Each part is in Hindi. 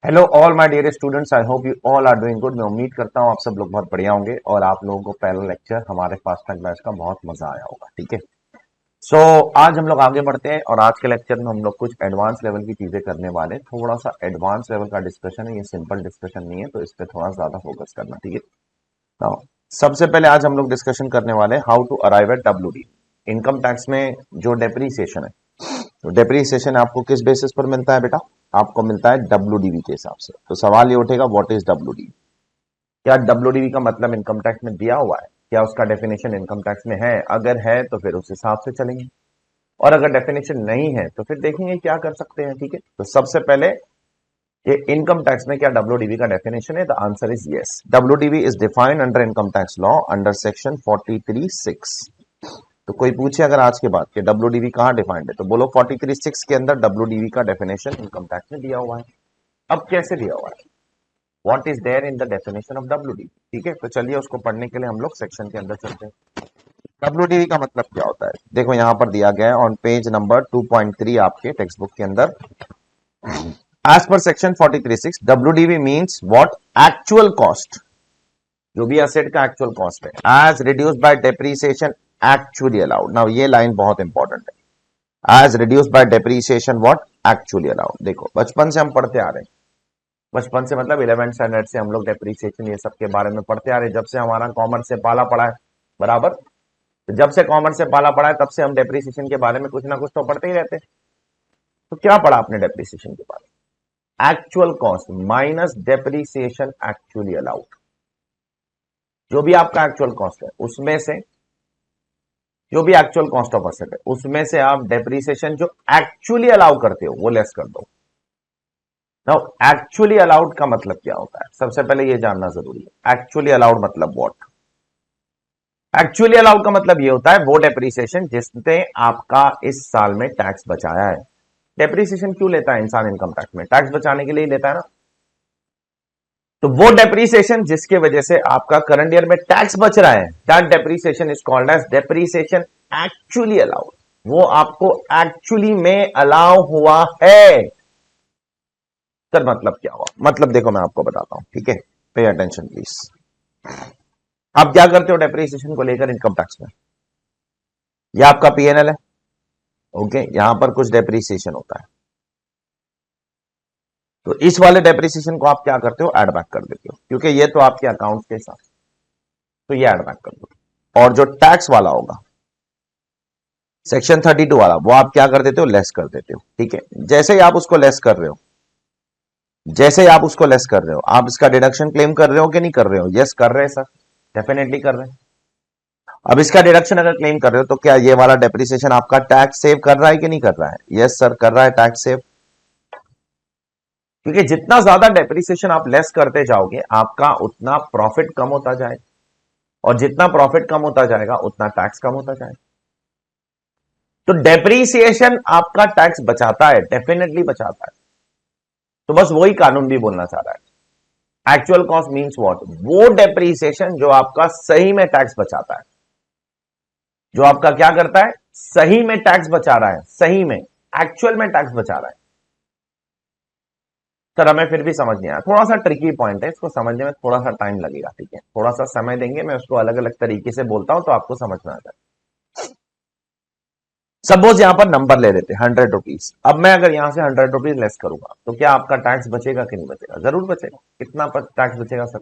Hello all my dear students, I hope you all are doing good. मैं उम्मीद करता हूँ आप सब लोग बहुत बढ़िया होंगे और आप लोगों को पहला लेक्चर हमारे फास्ट ट्रैक बैच का बहुत मजा आया होगा। ठीक है, सो आज हम लोग आगे बढ़ते हैं और आज के लेक्चर में हम लोग कुछ एडवांस लेवल की चीजें करने वाले हैं। थोड़ा सा एडवांस लेवल का डिस्कशन है, ये सिंपल डिस्कशन नहीं है, तो इस पे थोड़ा ज्यादा फोकस करना। ठीक है, नाउ सबसे पहले आज हम लोग डिस्कशन करने वाले हैं how to arrive at WDV. Income tax में जो डेप्रीसिएशन है, तो डेप्रीसिएशन आपको किस बेसिस पर मिलता है बेटा? आपको मिलता है डब्ल्यूडीवी के हिसाब से। तो सवाल ये उठेगा, व्हाट इज डब्ल्यूडीवी? क्या डब्ल्यूडीवी का मतलब इनकम टैक्स में दिया हुआ है? क्या उसका डेफिनेशन इनकम टैक्स में है? अगर है तो फिर उस हिसाब से चलेंगे, और अगर डेफिनेशन नहीं है तो फिर देखेंगे क्या कर सकते हैं। ठीक है, तो सबसे पहले ये इनकम टैक्स में क्या डब्ल्यूडीवी का डेफिनेशन है? The answer is yes. WDV is defined under income tax law under section 43(6). तो कोई पूछे अगर आज के बाद कि डब्ल्यूडीवी कहां डिफाइंड है, तो बोलो 43(6) के अंदर डब्ल्यूडीवी का डेफिनेशन इनकम टैक्स में दिया हुआ है। अब कैसे दिया हुआ है? What is there in the definition of WDV? ठीक है, तो चलिए उसको पढ़ने के लिए हम लोग सेक्शन के अंदर चलते हैं। डब्ल्यूडीवी का मतलब क्या होता है? देखो यहां पर दिया गया है ऑन पेज नंबर 2.3 आपके टेक्स्ट बुक के अंदर। As per section 43(6) WDV means what? Actual cost, जो भी असेट का एक्चुअल कॉस्ट है, as reduced by depreciation actually allowed. Now ये लाइन बहुत इंपॉर्टेंट है, as reduced by depreciation what? Actually allowed. देखो बचपन से हम पढ़ते आ रहे हैं, बचपन से मतलब 11th स्टैंडर्ड से हम लोग डेप्रीसिएशन ये सब के बारे में पढ़ते आ रहे हैं, जब से हमारा कॉमर्स से पाला पड़ा है। बराबर, तो जब से कॉमर्स से पाला पड़ा है तब से हम डेप्रीसिएशन के बारे में कुछ ना कुछ तो पढ़ते ही रहते हैं। तो क्या पढ़ा आपने डेप्रीसिएशन के बारे में? Actual cost minus depreciation actually allowed. जो भी आपका एक्चुअल कॉस्ट है उसमें से, जो भी एक्चुअल कॉस्ट ऑफ असेट है उसमें से आप डेप्रीसिएशन जो एक्चुअली अलाउ करते हो वो लेस कर दो। नाउ एक्चुअली अलाउड का मतलब क्या होता है, सबसे पहले ये जानना जरूरी है। एक्चुअली अलाउड मतलब व्हाट? एक्चुअली अलाउड का मतलब ये होता है वो डेप्रीसिएशन जिसने आपका इस साल में टैक्स बचाया है। डेप्रीसिएशन क्यों लेता है इंसान इनकम टैक्स में? टैक्स बचाने के लिए लेता है ना। तो वो डेप्रीसिएशन जिसके वजह से आपका करंट ईयर में टैक्स बच रहा है, that depreciation is called as depreciation actually allowed. वो आपको एक्चुअली में अलाउ हुआ है। सर मतलब क्या हुआ? मतलब देखो मैं आपको बताता हूं, ठीक है, पे अटेंशन प्लीज। आप क्या करते हो डेप्रीसिएशन को लेकर इनकम टैक्स में? यह आपका पीएनएल है, ओके, यहां पर कुछ डेप्रीसिएशन होता है, तो इस वाले डेप्रीसिएशन को आप क्या करते हो? ऐड बैक कर देते हो, क्योंकि ये तो आपके अकाउंट के साथ, तो ये ऐड बैक कर दो। और जो टैक्स वाला होगा सेक्शन 32 वाला, वो आप क्या कर देते हो? लेस कर देते हो। ठीक है, जैसे ही आप उसको लेस कर रहे हो, जैसे ही आप उसको लेस कर रहे हो, आप इसका डिडक्शन क्लेम कर रहे हो कि नहीं कर रहे हो? यस कर रहे हैं सर, डेफिनेटली कर रहे हैं। अब इसका डिडक्शन अगर क्लेम कर रहे हो तो क्या ये वाला डेप्रिसिएशन आपका टैक्स सेव कर रहा है कि नहीं कर रहा है? यस सर कर रहा है टैक्स सेव, क्योंकि जितना ज्यादा डेप्रिसिएशन आप लेस करते जाओगे आपका उतना प्रॉफिट कम होता जाएगा, और जितना प्रॉफिट कम होता जाएगा उतना टैक्स कम होता जाएगा। तो डेप्रीसिएशन आपका टैक्स बचाता है, डेफिनेटली बचाता है। तो बस वही कानून भी बोलना चाह रहा है। Actual cost means what? वो डेप्रीसिएशन जो आपका सही में टैक्स बचाता है, जो आपका क्या करता है? सही में टैक्स बचा रहा है, सही में, एक्चुअल में टैक्स बचा रहा है। सर हमें फिर भी समझ नहीं आया, थोड़ा सा ट्रिकी पॉइंट है, इसको समझने में थोड़ा सा टाइम लगेगा। ठीक है, थोड़ा सा समय देंगे, मैं उसको अलग अलग तरीके से बोलता हूं तो आपको समझ में आ जाए। सपोज यहां पर नंबर ले लेते हैं 100 रुपीज। अब मैं अगर यहां से 100 रुपीज लेस करूंगा तो क्या आपका टैक्स बचेगा कि नहीं बचेगा? जरूर बचेगा। कितना टैक्स बचेगा सर?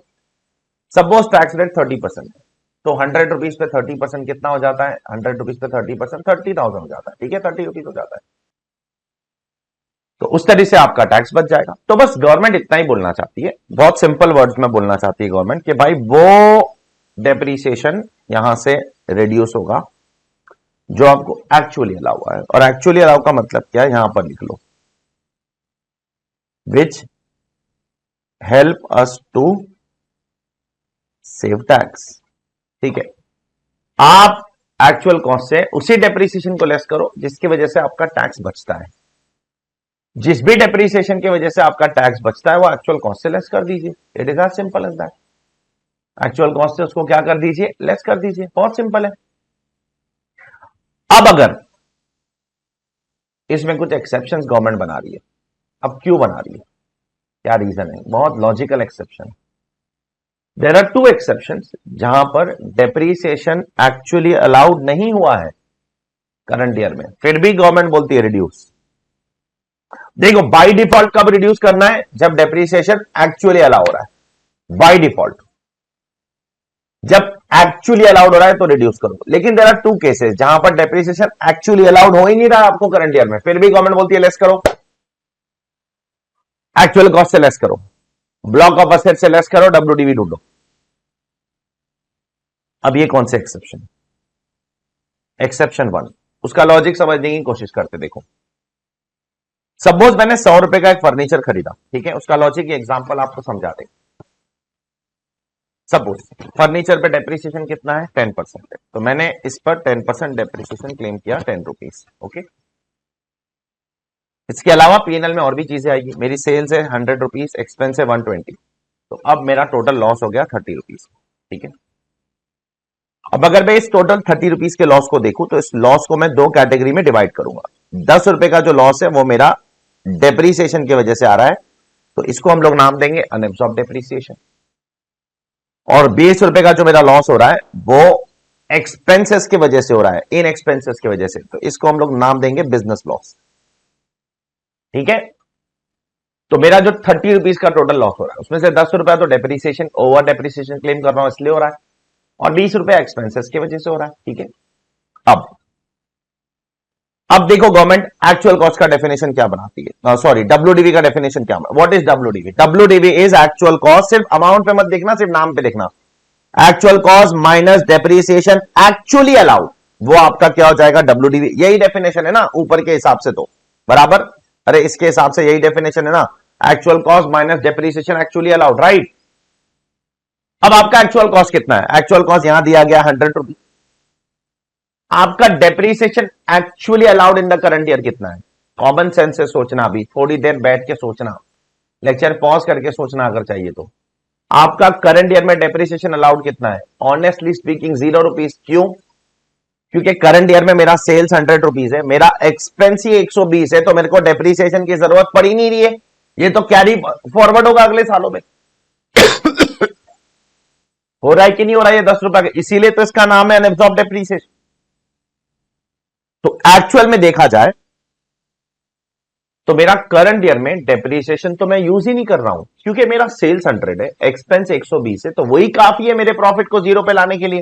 सपोज टैक्स रेट 30% है, तो 100 रुपीज पे 30% कितना हो जाता है? 100 रुपीज पे 30% 30,000 हो जाता है। ठीक है, 30 रुपीज हो जाता है, तो उस तरीके से आपका टैक्स बच जाएगा। तो बस गवर्नमेंट इतना ही बोलना चाहती है, बहुत सिंपल वर्ड्स में बोलना चाहती है गवर्नमेंट कि भाई वो डेप्रीसिएशन यहां से रिड्यूस होगा जो आपको एक्चुअली अलाउ हुआ है। और एक्चुअली अलाउ का मतलब क्या है? यहां पर लिख लो, which help us to save tax. ठीक है, आप एक्चुअल कॉस्ट से उसी डेप्रीसिएशन को लेस करो जिसकी वजह से आपका टैक्स बचता है। जिस भी डेप्रीसिएशन की वजह से आपका टैक्स बचता है वो एक्चुअल कॉस्ट से लेस कर दीजिए। It is as simple as that. Actual cost से उसको क्या कर दीजिए? लेस कर दीजिए, बहुत सिंपल है। अब अगर इसमें कुछ एक्सेप्शंस गवर्नमेंट बना रही है, अब क्यों बना रही है? क्या रीजन है? बहुत logical exception. There are two exceptions जहां पर डेप्रीसिएशन एक्चुअली अलाउड नहीं हुआ है करंट ईयर में, फिर भी गवर्नमेंट बोलती है रिड्यूस। देखो बाय डिफॉल्ट कब रिड्यूस करना है? जब डेप्रीसिएशन एक्चुअली अलाउ हो रहा है, बाय डिफॉल्ट। जब एक्चुअली अलाउड हो रहा है तो रिड्यूस करो। लेकिन देयर आर टू केसेस जहां पर डेप्रीसिएशन एक्चुअली अलाउड हो ही नहीं रहा है आपको करंट ईयर में, फिर भी गवर्नमेंट बोलती है लेस करो, एक्चुअल कॉस्ट से लेस करो, ब्लॉक ऑफ असेट से लेस करो, डब्ल्यूडीवी ढूंढो। अब ये कौन से एक्सेप्शन? एक्सेप्शन वन, उसका लॉजिक समझने की कोशिश करते। देखो सपोज मैंने 100 रुपए का एक फर्नीचर खरीदा, ठीक है, उसका लॉजिक एग्जांपल आपको समझाते। सपोज फर्नीचर पे डेप्रिसिएशन कितना है? 10% है, तो मैंने इस पर 10% डेप्रिसिएशन क्लेम किया 10 रुपीज। ओके, इसके अलावा पीएनएल में और भी चीजें आएगी। मेरी सेल्स है 100 रुपीज, एक्सपेंस है 120, तो अब मेरा टोटल लॉस हो गया 30 रुपीज। ठीक है, अब अगर मैं इस टोटल 30 रुपीज के लॉस को देखूं तो इस लॉस को मैं दो कैटेगरी में डिवाइड करूंगा। 10 रुपए का जो लॉस है वो मेरा डेप्रिसिएशन की वजह से आ रहा है, तो इसको हम लोग नाम देंगे अनएब्सॉर्ब डेप्रिसिएशन। और 20 रुपए का जो मेरा लॉस हो रहा है वो एक्सपेंसेस की वजह से हो रहा है, इन एक्सपेंसेस की वजह से, तो इसको हम लोग नाम देंगे बिजनेस लॉस। ठीक है, तो मेरा जो 30 रुपीज का टोटल लॉस हो रहा है उसमें से 10 रुपया तो डेप्रिसिएशन, ओवर डेप्रिसिएशन क्लेम कर रहा हूं इसलिए हो रहा है, और 20 रुपया एक्सपेंसेस की वजह से हो रहा है। ठीक है, अब देखो गवर्नमेंट एक्चुअल कॉस्ट का डेफिनेशन क्या बनाती है, सॉरी डब्ल्यूडीवी का डेफिनेशन क्या? What is WDV? WDV is actual cost, सिर्फ अमाउंट पे मत देखना, सिर्फ नाम पे देखना। Actual cost minus depreciation actually allowed, वो आपका क्या हो जाएगा? डब्ल्यूडीवी। यही डेफिनेशन है ना ऊपर के हिसाब से, तो बराबर, अरे इसके हिसाब से यही डेफिनेशन है ना, actual cost minus depreciation actually allowed, right. अब आपका एक्चुअल कॉस्ट कितना है? एक्चुअल कॉस्ट यहां दिया गया 100 रुपीज। आपका depreciation actually allowed in the current year कितना है? कॉमन सेंस से सोचना, अभी थोड़ी देर बैठ के सोचना, लेक्चर पॉज करके सोचना अगर चाहिए तो। आपका करंट ईयर में डेप्रिसिएशन अलाउड कितना है? Honestly speaking 0 rupees. क्यों? क्योंकि करंट ईयर में मेरा सेल्स 100 रुपीज है, मेरा एक्सपेंस ही 120 है, तो मेरे को डेप्रिसिएशन की जरूरत पड़ ही नहीं रही है, ये तो कैरी फॉरवर्ड होगा अगले सालों में। हो रहा है कि नहीं हो रहा है ये 10 रुपए, इसीलिए तो इसका नाम है अनएब्सॉर्ब डेप्रिसिएशन। तो एक्चुअल में देखा जाए तो मेरा करंट ईयर में डेप्रिसिएशन तो मैं यूज ही नहीं कर रहा हूं, क्योंकि मेरा सेल्स 100 है, एक्सपेंस 120 है, तो वही काफी है मेरे प्रॉफिट को जीरो पे लाने के लिए।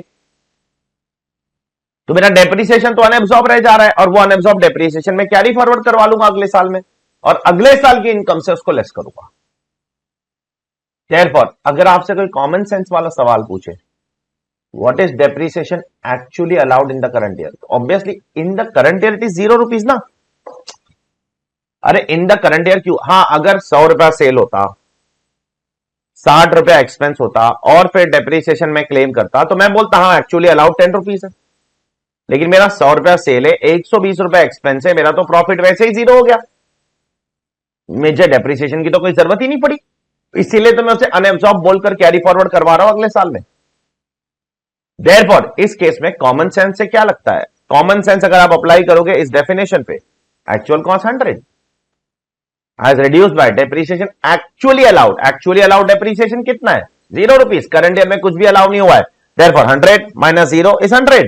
तो मेरा डेप्रिसिएशन तो अनएब्सॉर्ब रह जा रहा है, और वो अनएब्सॉर्ब डेप्रिसिएशन में कैरी फॉरवर्ड करवा लूंगा अगले साल में, और अगले साल की इनकम से उसको लेस करूंगा। देयरफॉर अगर आपसे कोई कॉमन सेंस वाला सवाल पूछे, what is depreciation actually allowed in the current year, obviously in the current year it is 0 rupees ना। अरे इन द करंट ईयर क्यों? हाँ, अगर 100 रुपया सेल होता, 60 रुपया एक्सपेंस होता, और फिर डेप्रिसिएशन में क्लेम करता, तो मैं बोलता हाँ एक्चुअली अलाउड 10 रुपीज है। लेकिन मेरा 100 रुपया सेल है, 120 रुपया एक्सपेंस है, मेरा तो प्रॉफिट वैसे ही 0 हो गया, मुझे डेप्रिसिएशन की तो कोई जरूरत ही नहीं पड़ी, इसीलिए तो मैं उसे अनएब्सॉर्ब बोलकर कैरी फॉरवर्ड करवा रहा हूं अगले साल में। देयरफॉर इस केस में कॉमन सेंस से क्या लगता है? कॉमन सेंस अगर आप अप्लाई करोगे इस डेफिनेशन पे, actual cost 100 has reduced by depreciation actually allowed, actually allowed depreciation कितना है? 0 रुपीज। करंट ईयर में कुछ भी अलाउ नहीं हुआ है, therefore 100 माइनस 0 इज 100।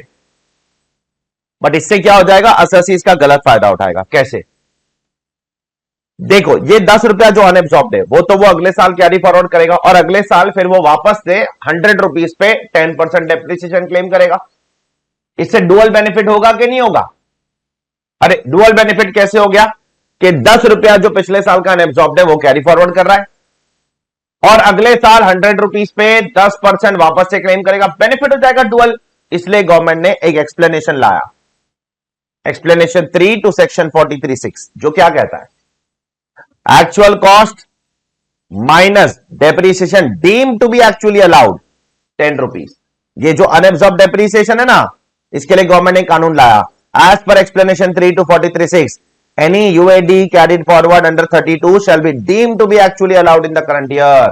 बट इससे क्या हो जाएगा? असेसी इसका गलत फायदा उठाएगा। कैसे? देखो ये 10 रुपया जो अनएब्सॉर्ब्ड है वो तो वो अगले साल कैरी फॉरवर्ड करेगा, और अगले साल फिर वो वापस से 100 रुपीज पे 10% डेप्रिसिएशन क्लेम करेगा। इससे डुअल बेनिफिट होगा कि नहीं होगा? अरे डुअल बेनिफिट कैसे हो गया कि 10 रुपया जो पिछले साल का अनएब्सॉर्ब्ड है वो कैरी फॉरवर्ड कर रहा है, और अगले साल 100 रुपीज पे 10% वापस से क्लेम करेगा, बेनिफिट हो जाएगा डुअल। इसलिए गवर्नमेंट ने एक एक्सप्लेनेशन लाया, एक्सप्लेनेशन 3 टू सेक्शन 43(6), जो क्या कहता है? Actual cost minus depreciation deemed to be actually allowed 10 rupees. ये जो अनएब्सॉर्ब डेप्रिसिएशन है ना, इसके लिए गवर्नमेंट ने कानून लाया, as per explanation 3 to 43(6), any UAD carried forward under 32 shall be deemed to be actually allowed in the current year।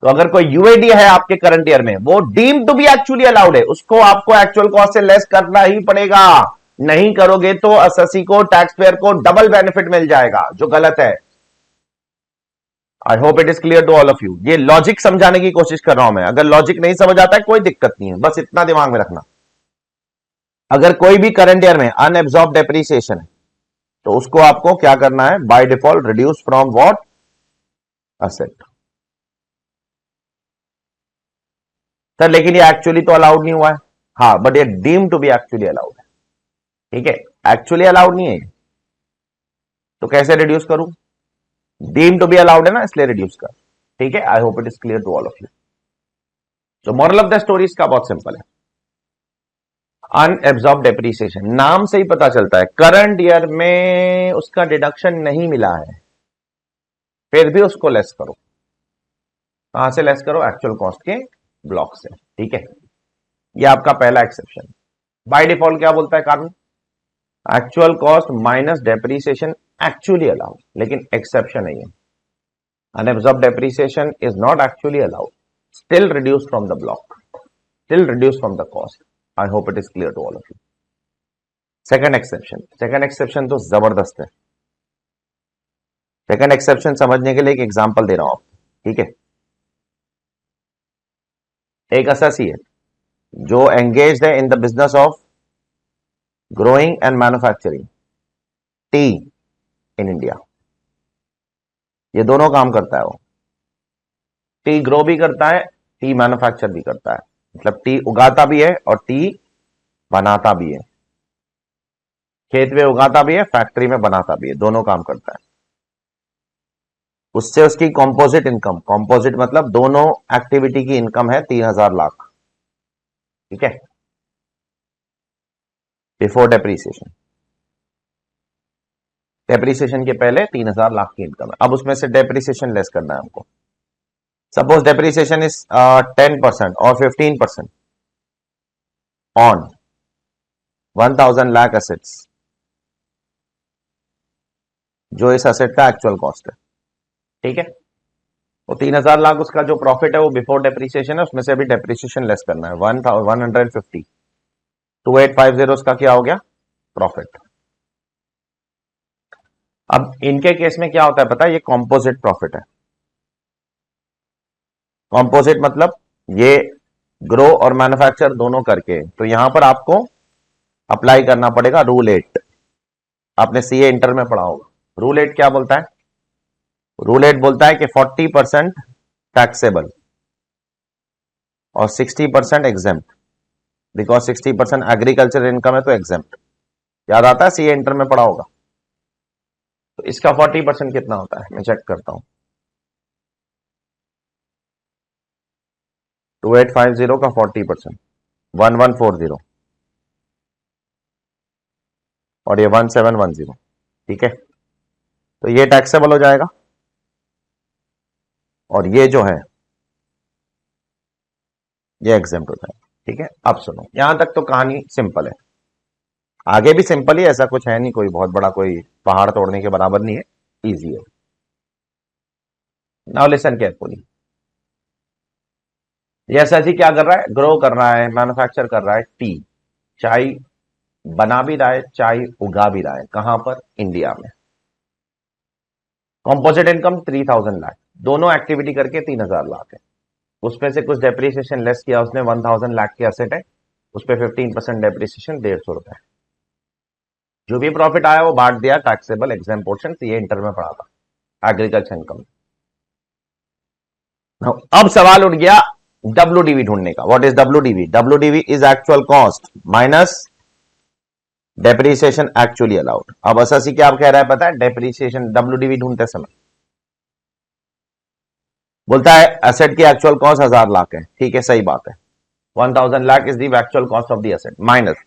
तो अगर कोई यूएडी है आपके करंट ईयर में, वो deemed to be actually allowed है, उसको आपको एक्चुअल कॉस्ट से लेस करना ही पड़ेगा, नहीं करोगे तो असेसी को, टैक्स पेयर को डबल बेनिफिट मिल जाएगा, जो गलत है। I hope it is clear to all of you. ये लॉजिक समझाने की कोशिश कर रहा हूं मैं, अगर लॉजिक नहीं समझ आता है कोई दिक्कत नहीं है, बस इतना दिमाग में रखना। अगर कोई भी करंट ईयर में अनएब्सॉर्ब डेप्रीसिएशन है तो उसको आपको क्या करना है, by default reduce from what, asset. Sir लेकिन ये एक्चुअली तो अलाउड नहीं हुआ है। हाँ, बट ये deemed to be actually allowed है। ठीक है, एक्चुअली अलाउड नहीं है तो कैसे रिड्यूस करूं, डीम टू बी अलाउड है ना, इसलिए रिड्यूस कर। ठीक है, I hope it is clear to all of you. तो मॉरल ऑफ द स्टोरी इसका बहुत सिंपल है, अनएब्सॉर्ब डेप्रीसिएशन नाम से ही पता चलता है करंट ईयर में उसका डिडक्शन नहीं मिला है, फिर भी उसको लेस करो। कहां से लेस करो, एक्चुअल कॉस्ट के ब्लॉक से। ठीक है, ये आपका पहला एक्सेप्शन। बाय डिफॉल्ट क्या बोलता है कानून, actual cost minus depreciation actually allowed, लेकिन एक्सेप्शन है ये, unabsorbed depreciation is not actually allowed, still reduce from the block, still reduce from the cost. I hope it is clear to all of you. Second exception, second exception तो जबरदस्त है। सेकंड एक्सेप्शन समझने के लिए एक एग्जांपल दे रहा हूं आपको। ठीक है, एक एसोसिएट जो एंगेज्ड है in the business of growing and manufacturing T in India, ये दोनों काम करता है वो, टी ग्रो भी करता है, टी मैन्युफैक्चर भी करता है, मतलब टी उगाता भी है और टी बनाता भी है, खेत में उगाता भी है, फैक्ट्री में बनाता भी है, दोनों काम करता है। उससे उसकी कॉम्पोजिट इनकम, कॉम्पोजिट मतलब दोनों एक्टिविटी की इनकम है 3,000 लाख। ठीक है, बिफोर डेप्रीसिएशन, डेप्रीसिएशन के पहले 3,000 लाख की इनकम है। अब उसमें से डेप्रीसिएशन लेस करना है हमको। सपोज डेप्रीसिएशन इज 10% और 15% ऑन 1,000 लाख एसेट्स, जो इस एसेट का एक्चुअल कॉस्ट है। ठीक है, वो 3,000 लाख उसका जो प्रॉफिट है वो बिफोर डेप्रीसिएशन है, उसमें से अभी डेप्रीसिएशन लेस करना है 150, 2850 उसका क्या हो गया, प्रॉफिट। अब इनके केस में क्या होता है पता है, ये कॉम्पोजिट प्रॉफिट है। कॉम्पोजिट मतलब ये ग्रो और मैन्युफैक्चर दोनों करके, तो यहां पर आपको अप्लाई करना पड़ेगा रूल 8। आपने सीए इंटर में पढ़ा होगा। रूल 8 क्या बोलता है, रूल 8 बोलता है कि 40% टैक्सेबल और 60% एग्जेम्प्ट, बिकॉज 60% एग्रीकल्चर इनकम है तो एग्जेम्प्ट। याद आता है, सीए इंटर में पढ़ा होगा। तो इसका 40% कितना होता है, मैं चेक करता हूं। 2850 का 40% 1140 और ये 1710। ठीक है, तो ये टैक्सेबल हो जाएगा और ये जो है ये एग्जेम्प्ट हो जाएगा। ठीक है, अब सुनो, यहां तक तो कहानी सिंपल है, आगे भी सिंपल ही, ऐसा कुछ है नहीं, कोई बहुत बड़ा कोई पहाड़ तोड़ने के बराबर नहीं है, इजी है। नाउ लिसन केयरफुली, ये एसएससी क्या कर रहा है, ग्रो कर रहा है, मैन्युफैक्चर कर रहा है टी, चाय बना भी रहा है, चाय उगा भी रहा है, कहां पर, इंडिया में। कॉम्पोजिट इनकम 3,000 लाख, दोनों एक्टिविटी करके 3,000 लाख है। उसमें से कुछ डेप्रीसिएशन लेस किया उसने, 1,000 लाख की एसेट है, उस पर 15% डेप्रीसिएशन 150 रुपए। जो भी प्रॉफिट आया वो बांट दिया टैक्सेबल एग्जाम पोर्शन, ये इंटर में पढ़ा था एग्रीकल्चर इनकम। अब सवाल उठ गया डब्ल्यूडीवी ढूंढने का। What is WDV, WDV is actual cost minus depreciation actually allowed. अब एसएससी क्या कह रहा है पता है, डेप्रीसिएशन डब्ल्यूडीवी ढूंढते समय बोलता है एसेट की एक्चुअल कॉस्ट 1,000 लाख है। ठीक है, सही बात है, 1,000 lakh is the actual cost of the asset minus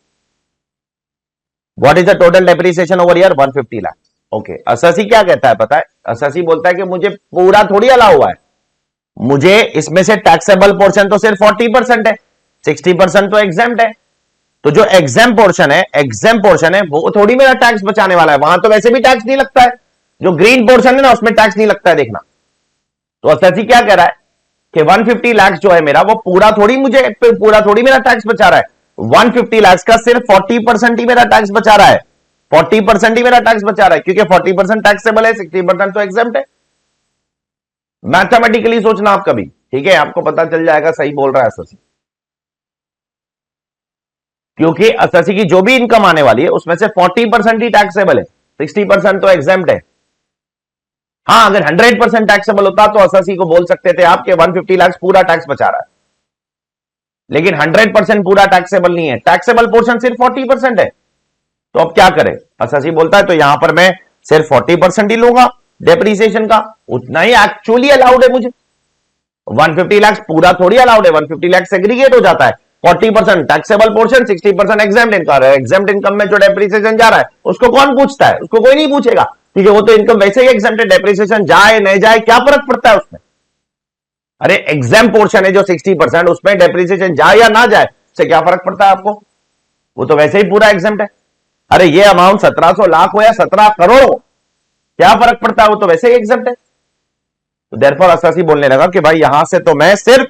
what is the total depreciation over year, 150 lakh. Okay, SSC क्या कहता है पता है, एसएससी बोलता है कि मुझे पूरा थोड़ी अलाउ हुआ है, मुझे इसमें से टैक्सेबल पोर्शन तो सिर्फ 40% है, 60% तो एग्जेम्प्ट है। तो जो एग्जाम पोर्शन है वो थोड़ी मेरा टैक्स बचाने वाला है, वहां तो वैसे भी टैक्स नहीं लगता है, जो ग्रीन पोर्शन है ना उसमें टैक्स नहीं लगता है, देखना। तो एसएससी क्या कह रहा है कि 150 लाख जो है मेरा, वो पूरा थोड़ी मेरा टैक्स बचा रहा है, 150 लाख का सिर्फ 40% ही मेरा टैक्स बचा रहा है, 40% ही मेरा टैक्स बचा रहा है, क्योंकि 40% टैक्सेबल है, 60% तो एग्जेम्प्ट है। मैथमेटिकली सोचना आप कभी, ठीक है, आपको पता चल जाएगा सही बोल रहा है एसएससी। क्योंकि एसएससी की जो भी इनकम आने वाली है उसमें से 40% ही टैक्सेबल है, 60% तो एग्जेम्प्ट है। हाँ, अगर 100% टैक्सेबल होता तो एसएससी को बोल सकते थे आपके 150 लाख पूरा टैक्स बचा रहा है, लेकिन 100% पूरा टैक्सेबल नहीं है, टैक्सेबल पोर्शन सिर्फ 40% है। तो अब क्या करें, एसएससी बोलता है तो यहां पर मैं सिर्फ 40% ही लूंगा डेप्रीसिएशन का, उतना ही एक्चुअली अलाउड है मुझे। 150 लाख पूरा थोड़ी अलाउड है, 150 लाख सेग्रीगेट हो जाता है, 40% taxable portion, 60% examined income. Examined income में जो डेप्रीसिएशन जा रहा है उसको कौन पूछता है, उसको कोई नहीं पूछेगा, क्योंकि वो तो इनकम वैसे ही एग्जाम्प्टेड, डेप्रीसिएशन जाए नहीं जाए क्या फर्क पड़ता है उसमें। अरे एग्जाम पोर्शन है जो 60%, उसमें डेप्रीसिएशन जाए या ना जाए उससे क्या फर्क पड़ता है आपको, वो तो वैसे ही पूरा एग्जाम्प्ट है। अरे ये अमाउंट 1700 लाख हो या 17 करोड़ हो, क्या फर्क पड़ता है, वो तो वैसे ही एग्जाम्प्ट है। तो देयरफॉर एसएससी बोलने लगा कि भाई यहां से तो मैं सिर्फ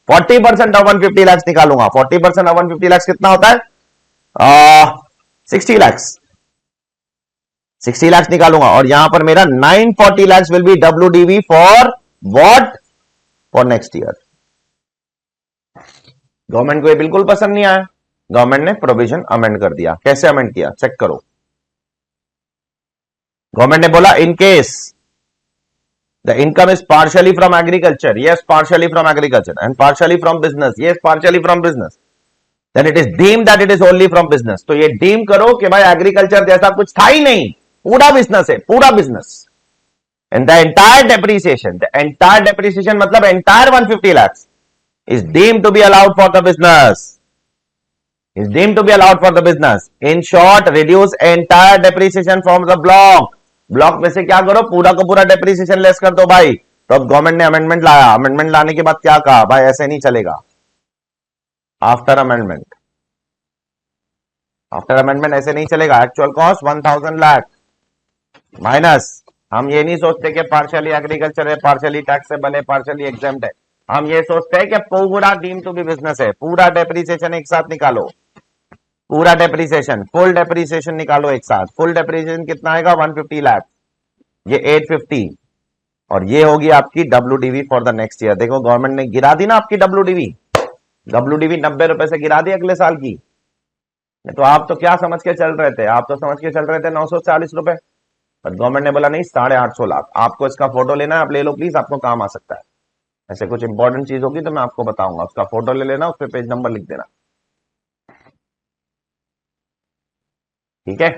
40% ऑफ 150 लाख निकालूंगा। 40% ऑफ 150 लाख कितना होता है, 60 लाख, 60 लाख निकालूंगा, और यहां पर मेरा 940 lakh will be WDV for what, for next year. Government को ये बिल्कुल पसंद नहीं आया, गवर्नमेंट ने प्रोविजन अमेंड कर दिया। कैसे अमेंड किया, चेक करो। गवर्नमेंट ने बोला in case the income is partially from agriculture, yes partially from agriculture, and partially from business, yes partially from business, then it is deemed that it is only from business। तो ये डीम करो कि भाई एग्रीकल्चर जैसा कुछ था ही नहीं, पूरा बिजनेस है, पूरा business. and the entire depreciation मतलब entire 150 lakhs is deemed to be allowed for the business, is deemed to be allowed for the business। in short reduce entire depreciation from the block, block में से क्या करो, पूरा का पूरा डेप्रीसिएशन लेस कर दो भाई। तो अब गवर्नमेंट ने अमेंडमेंट लाया, अमेंडमेंट लाने के बाद क्या कहा, भाई ऐसे नहीं चलेगा। आफ्टर अमेंडमेंट, आफ्टर अमेंडमेंट ऐसे नहीं चलेगा। एक्चुअल कॉस्ट 1000 लाख माइनस, हम ये नहीं सोचते कि पार्शियली एग्रीकल्चर है, पार्शियली टैक्सेबल है, पार्शियली एग्जेम्प्ट है, हम ये सोचते हैं कि पूरा डीम टू बी बिजनेस है। पूरा डेप्रीसिएशन एक साथ निकालो, पूरा डेप्रीसिएशन, फुल डेप्रीसिएशन निकालो एक साथ। फुल डेप्रीसिएशन कितना आएगा, 150 लाख, ये 850, और ये होगी आपकी WDV for the next year. देखो गवर्नमेंट ने गिरा दी ना आपकी डब्ल्यूडीवी, डब्ल्यूडीवी 90 रुपए से गिरा दी अगले साल की। तो आप तो क्या समझ के चल रहे थे, आप तो समझ के चल रहे थे 940 रुपए, पर गवर्नमेंट ने बोला नहीं 850 लाख। आपको इसका फोटो लेना है, आप ले लो प्लीज, आपको काम आ सकता है। ऐसे कुछ इंपॉर्टेंट चीज होगी तो मैं आपको बताऊंगा, उसका फोटो ले लेना, उस पर पेज नंबर लिख देना, ठीक है।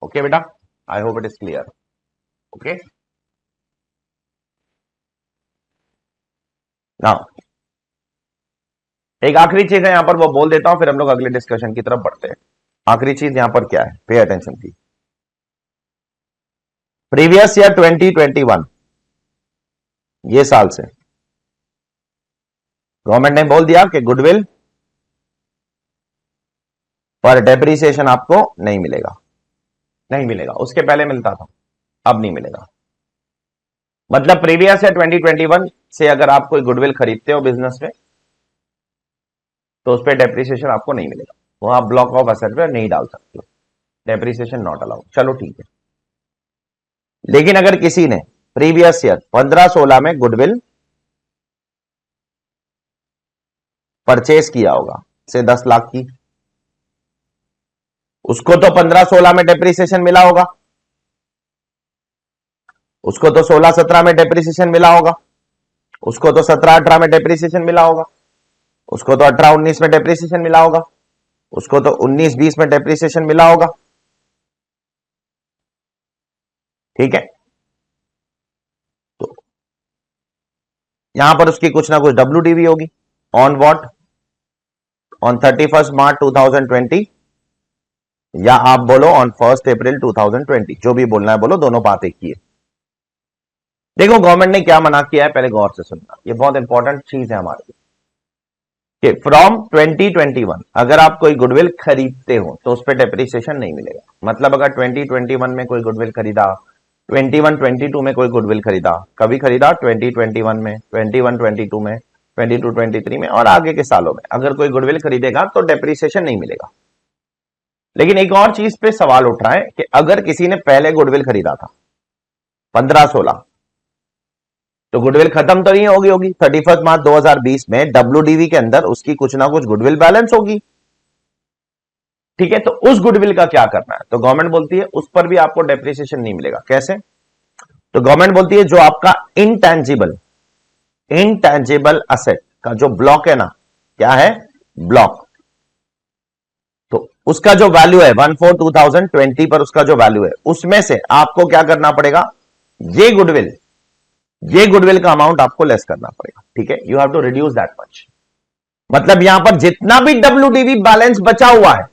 ओके बेटा, आई hope it is clear. Okay now एक आखिरी चीज है यहां पर, वो बोल देता हूं, फिर हम लोग अगले डिस्कशन की तरफ बढ़ते हैं। आखिरी चीज यहां पर क्या है, पे अटेंशन की। प्रीवियस ईयर 2021, ये साल से गवर्नमेंट ने बोल दिया कि गुडविल पर डेप्रीसिएशन आपको नहीं मिलेगा, नहीं मिलेगा। उसके पहले मिलता था, अब नहीं मिलेगा। मतलब प्रीवियस ईयर 2021 से अगर आप कोई गुडविल खरीदते हो बिजनेस में तो उस पर डेप्रीसिएशन आपको नहीं मिलेगा, वो आप ब्लॉक ऑफ एसेट पे नहीं डाल सकते हो, डेप्रीसिएशन नॉट अलाउड। चलो ठीक है। लेकिन अगर किसी ने प्रीवियस ईयर 15-16 में गुडविल परचेज किया होगा से 10 लाख की, उसको तो 15-16 में डेप्रीसिएशन मिला होगा, उसको तो 16-17 में डेप्रीसिएशन मिला होगा, उसको तो 17-18 में डेप्रीसिएशन मिला होगा, उसको तो 18-19 में डेप्रीसिएशन मिला होगा, उसको तो 19-20 में डेप्रीसिएशन मिला होगा, ठीक है। तो यहां पर उसकी कुछ ना कुछ डब्ल्यूडीवी होगी ऑन व्हाट, ऑन 31 मार्च 2020, या आप बोलो ऑन 1 अप्रैल 2020, जो भी बोलना है बोलो, दोनों बात एक ही है। देखो गवर्नमेंट ने क्या मना किया है, पहले गौर से सुनना, ये बहुत इंपॉर्टेंट चीज है हमारे लिए। कि फ्रॉम 2021 अगर आप कोई गुडविल खरीदते हो तो उस पर डेप्रीसिएशन नहीं मिलेगा। मतलब अगर 2021 में कोई गुडविल खरीदा, 21-22 में कोई गुडविल खरीदा, कभी खरीदा 2021 में, 21-22 में, 22-23 में और आगे के सालों में अगर कोई गुडविल खरीदेगा तो डेप्रीसिएशन नहीं मिलेगा। लेकिन एक और चीज पे सवाल उठ रहा है कि अगर किसी ने पहले गुडविल खरीदा था 15-16। तो गुडविल खत्म तो नहीं होगी 31 मार्च 2020 में डब्ल्यूडीवी के अंदर उसकी कुछ ना कुछ गुडविल बैलेंस होगी। ठीक है, तो उस गुडविल का क्या करना है? तो गवर्नमेंट बोलती है उस पर भी आपको डेप्रिसिएशन नहीं मिलेगा। कैसे? तो गवर्नमेंट बोलती है जो आपका इंटेंजिबल असेट का जो ब्लॉक है ना, क्या है? ब्लॉक। तो उसका जो वैल्यू है 1/4/2020 पर उसका जो वैल्यू है उसमें से आपको क्या करना पड़ेगा? ये गुडविल का अमाउंट आपको लेस करना पड़ेगा। ठीक है, you have to reduce that much. मतलब यहां पर जितना भी डब्ल्यूडीवी बैलेंस बचा हुआ है,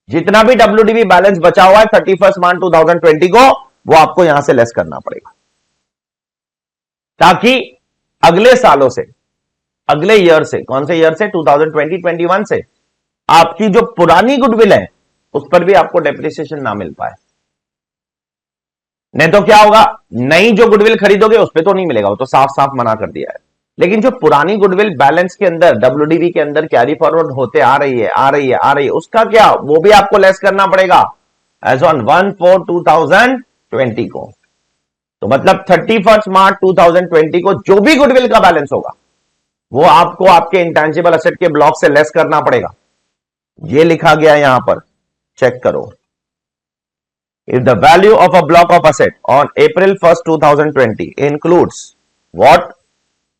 31 मार्च 2020 को, वो आपको यहां से लेस करना पड़ेगा, ताकि अगले सालों से, अगले ईयर से, कौन से ईयर से? 2020-21 से आपकी जो पुरानी गुडविल है उस पर भी आपको डेप्रिसिएशन ना मिल पाए। नहीं तो क्या होगा? नई जो गुडविल खरीदोगे उस पर तो नहीं मिलेगा, वो तो साफ साफ मना कर दिया है। लेकिन जो पुरानी गुडविल बैलेंस के अंदर, डब्ल्यूडीवी के अंदर कैरी फॉरवर्ड होते आ रही है, उसका क्या? वो भी आपको लेस करना पड़ेगा एज ऑन 1/4/2020 को। तो मतलब 31 मार्च 2020 को जो भी गुडविल का बैलेंस होगा वो आपको आपके इंटेंजिबल एसेट के ब्लॉक से लेस करना पड़ेगा। ये लिखा गया है यहां पर, चेक करो। If the value of a block of asset on April 1st, 2020 includes what?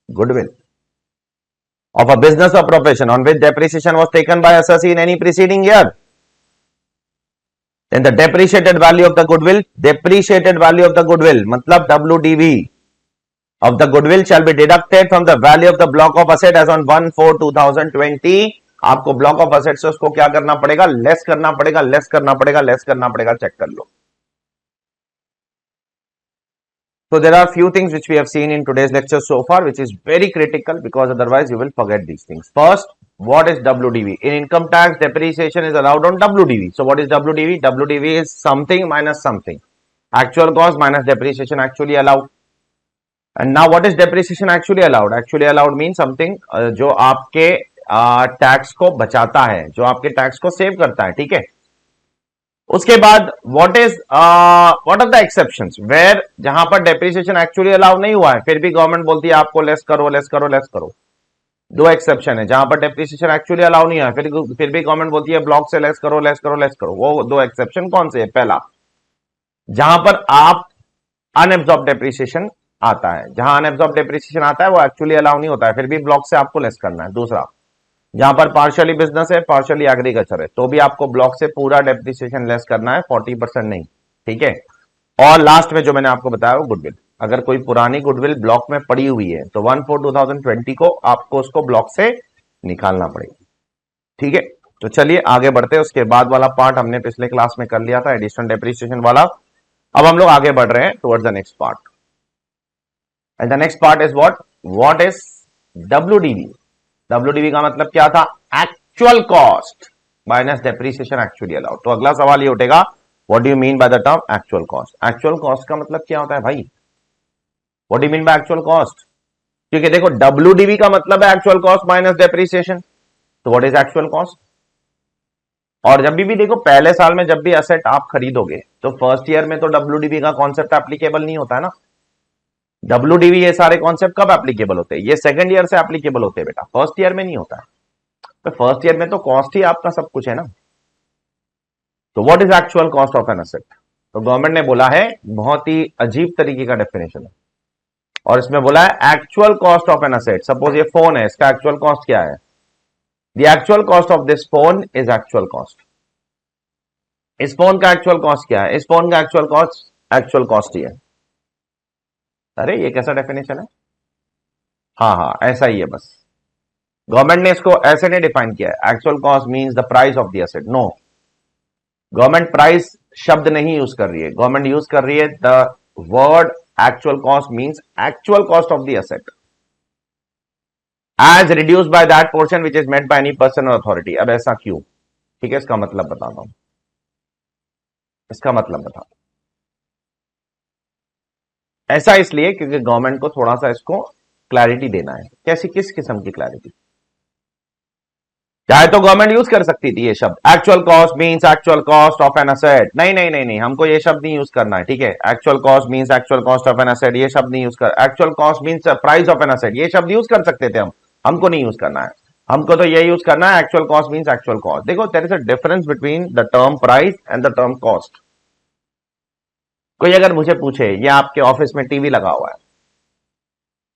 Goodwill of a business or profession on which depreciation was taken by assessee in any preceding year, then the depreciated value of the goodwill मतलब WDV of the goodwill shall be deducted from the value of the block of asset as on 1/4/2020। आपको ब्लॉक ऑफ असेट से उसको क्या करना पड़ेगा? लेस करना पड़ेगा। चेक कर लो। So there are few things which we have seen in today's lecture so far, which is very critical because otherwise you will forget these things. First, what is WDV? In income tax, depreciation is allowed on WDV. So what is WDV? WDV is something minus something. Actual cost minus depreciation actually allowed. And now what is depreciation actually allowed? Actually allowed means something जो आपके टैक्स को बचाता है, जो आपके टैक्स को सेव करता है। ठीक है, उसके बाद what are the exceptions where, जहां पर डेप्रिसिएशन एक्चुअली अलाउ नहीं हुआ है फिर भी गवर्नमेंट बोलती है आपको लेस करो। दो एक्सेप्शन है, जहां पर डेप्रिसिएशन एक्चुअली अलाउ नहीं है फिर भी गवर्नमेंट बोलती है ब्लॉक से लेस करो। वो दो एक्सेप्शन कौन से है? पहला, जहां पर आप अनएब्सॉर्ब डेप्रिसिएशन आता है, जहां अनएब्सॉर्ब डेप्रिसिएशन आता है वो एक्चुअली अलाउ नहीं होता है, फिर भी ब्लॉक से आपको लेस करना है। दूसरा, जहां पर पार्शियली बिजनेस है, पार्शियली एग्रीकल्चर है, तो भी आपको ब्लॉक से पूरा डेप्रिसिएशन लेस करना है, 40% नहीं। ठीक है, और लास्ट में जो मैंने आपको बताया वो गुडविल। अगर कोई पुरानी गुडविल ब्लॉक में पड़ी हुई है तो 1/4/2020 को आपको उसको ब्लॉक से निकालना पड़ेगा। ठीक है, तो चलिए आगे बढ़ते हैं। उसके बाद वाला पार्ट हमने पिछले क्लास में कर लिया था, एडिशनल डेप्रिसिएशन वाला। अब हम लोग आगे बढ़ रहे हैं towards the next part, and the next part is what is WDV? WDV का मतलब क्या था? Actual cost minus depreciation actually allowed. तो अगला सवाल ये उठेगा, what do you mean by the term actual cost? Actual cost का मतलब क्या होता है भाई? What do you mean by actual cost? क्योंकि देखो WDV का मतलब है एक्चुअल कॉस्ट माइनस डेप्रिसिएशन, तो व्हाट इज एक्चुअल कॉस्ट? और जब भी देखो पहले साल में जब भी असेट आप खरीदोगे तो फर्स्ट ईयर में तो WDV का कॉन्सेप्ट एप्लीकेबल नहीं होता है ना। WDV ये सारे कॉन्सेप्ट कब एप्लीकेबल होते हैं? ये सेकंड ईयर से एप्लीकेबल होते हैं बेटा, फर्स्ट ईयर में नहीं होता है। तो फर्स्ट ईयर में तो कॉस्ट ही आपका सब कुछ है ना। तो what is actual cost of an asset? तो गवर्नमेंट ने बोला है, बहुत ही अजीब तरीके का डेफिनेशन है, और इसमें बोला है actual cost of an asset. Suppose ये फोन है, इसका एक्चुअल कॉस्ट क्या है? The actual cost of this phone is actual cost. इस फोन का एक्चुअल कॉस्ट क्या है? इस फोन का एक्चुअल कॉस्ट ही है। अरे ये कैसा डेफिनेशन है? हाँ, ऐसा ही है बस। गवर्नमेंट ने इसको ऐसे नहीं डिफाइन किया है, actual cost means the price of the asset. No, government price शब्द नहीं यूज कर रही है, गवर्नमेंट यूज कर रही है the word actual cost means actual cost of the asset as reduced by that portion which is met by any person और अथॉरिटी। अब ऐसा क्यों? ठीक है, इसका मतलब बताता हूं, इसका मतलब बताओ। ऐसा इसलिए क्योंकि गवर्नमेंट को थोड़ा सा इसको क्लैरिटी देना है। कैसी, किस किस्म की क्लैरिटी? चाहे तो गवर्नमेंट यूज कर सकती थी ये शब्द, actual cost means actual cost of an asset. नहीं नहीं नहीं नहीं, हमको ये शब्द नहीं यूज करना है, ठीक है। Actual cost means actual cost of an asset, ये शब्द नहीं यूज कर। Actual cost means price of an asset, ये शब्द यूज कर सकते थे हम, हमको नहीं यूज करना है। हमको तो ये यूज करना है, actual cost means actual cost. देखो there is a difference between the term price and the term cost. कोई अगर मुझे पूछे ये आपके ऑफिस में टीवी लगा हुआ है,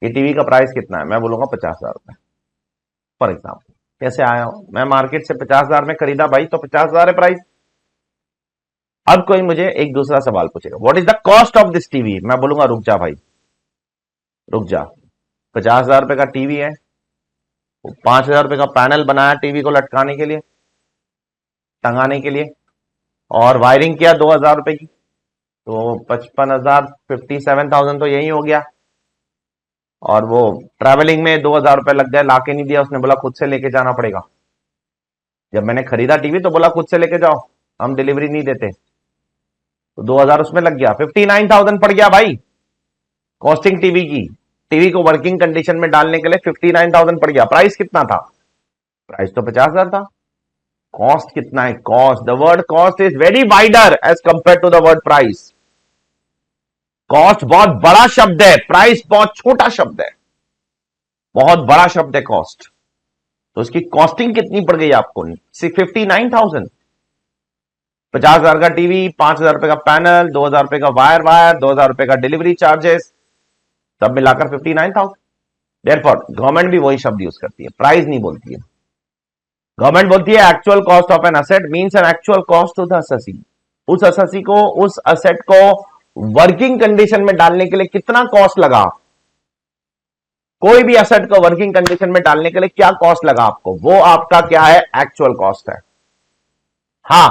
ये टीवी का प्राइस कितना है, मैं बोलूंगा 50,000 रुपए फॉर एग्जाम्पल। कैसे आया हूं मैं, मार्केट से 50,000 में खरीदा भाई, तो 50,000 है प्राइस। अब कोई मुझे एक दूसरा सवाल पूछेगा, what is the cost of this TV, मैं बोलूंगा रुक जा भाई, रुक जा। 50,000 रुपए का टीवी है, 5,000 रुपए का पैनल बनाया टीवी को लटकाने के लिए, टंगाने के लिए, और वायरिंग किया 2,000 रुपए की, तो 55,000, 57,000 तो यही हो गया। और वो ट्रैवलिंग में 2,000 रुपए लग गए, लाके नहीं दिया उसने, बोला खुद से लेके जाना पड़ेगा। जब मैंने खरीदा टीवी तो बोला खुद से लेके जाओ, हम डिलीवरी नहीं देते, तो 2,000 उसमें लग गया, 59,000 पड़ गया भाई कॉस्टिंग टीवी की। टीवी को वर्किंग कंडीशन में डालने के लिए 59,000 पड़ गया। प्राइस कितना था, प्राइस तो 50,000 था। कॉस्ट कितना है, cost, the word cost is very wider as compare to the word price. Cost बहुत बड़ा शब्द है, प्राइस बहुत छोटा शब्द है, बहुत बड़ा शब्द है कॉस्ट। तो उसकी कॉस्टिंग कितनी पड़ गई आपको, 59,000। 50,000 का टीवी, 5,000 रुपए का पैनल, 2,000 रुपए का वायर, 2,000 रुपए का डिलीवरी चार्जेस, सब मिलाकर 59,000। देयरफॉर गवर्नमेंट भी वही शब्द यूज करती है, प्राइस नहीं बोलती है। गवर्नमेंट बोलती है actual cost of an asset means an actual cost to the assessee. उस असेसी को, उस असेट को वर्किंग कंडीशन में डालने के लिए कितना कॉस्ट लगा, कोई भी असेट को वर्किंग कंडीशन में डालने के लिए क्या कॉस्ट लगा आपको, वो आपका क्या है, एक्चुअल कॉस्ट है। हां,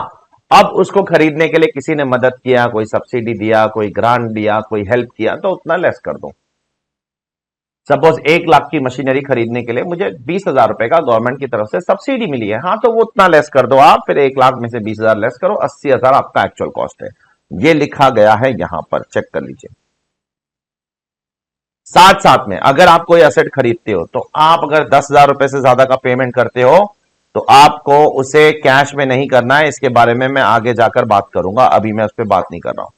अब उसको खरीदने के लिए किसी ने मदद किया, कोई सब्सिडी दिया, कोई ग्रांट दिया, कोई हेल्प किया, तो उतना लेस कर दो। सपोज 1,00,000 की मशीनरी खरीदने के लिए मुझे 20,000 रुपए का गवर्नमेंट की तरफ से सब्सिडी मिली है, हाँ तो वो उतना लेस कर दो आप, फिर 1,00,000 में से 20,000 लेस करो, 80,000 आपका एक्चुअल कॉस्ट है। ये लिखा गया है यहां पर, चेक कर लीजिए। साथ साथ में अगर आप कोई एसेट खरीदते हो, तो आप अगर 10,000 रुपए से ज्यादा का पेमेंट करते हो, तो आपको उसे कैश में नहीं करना है। इसके बारे में मैं आगे जाकर बात करूंगा, अभी मैं उस पर बात नहीं कर रहा हूं।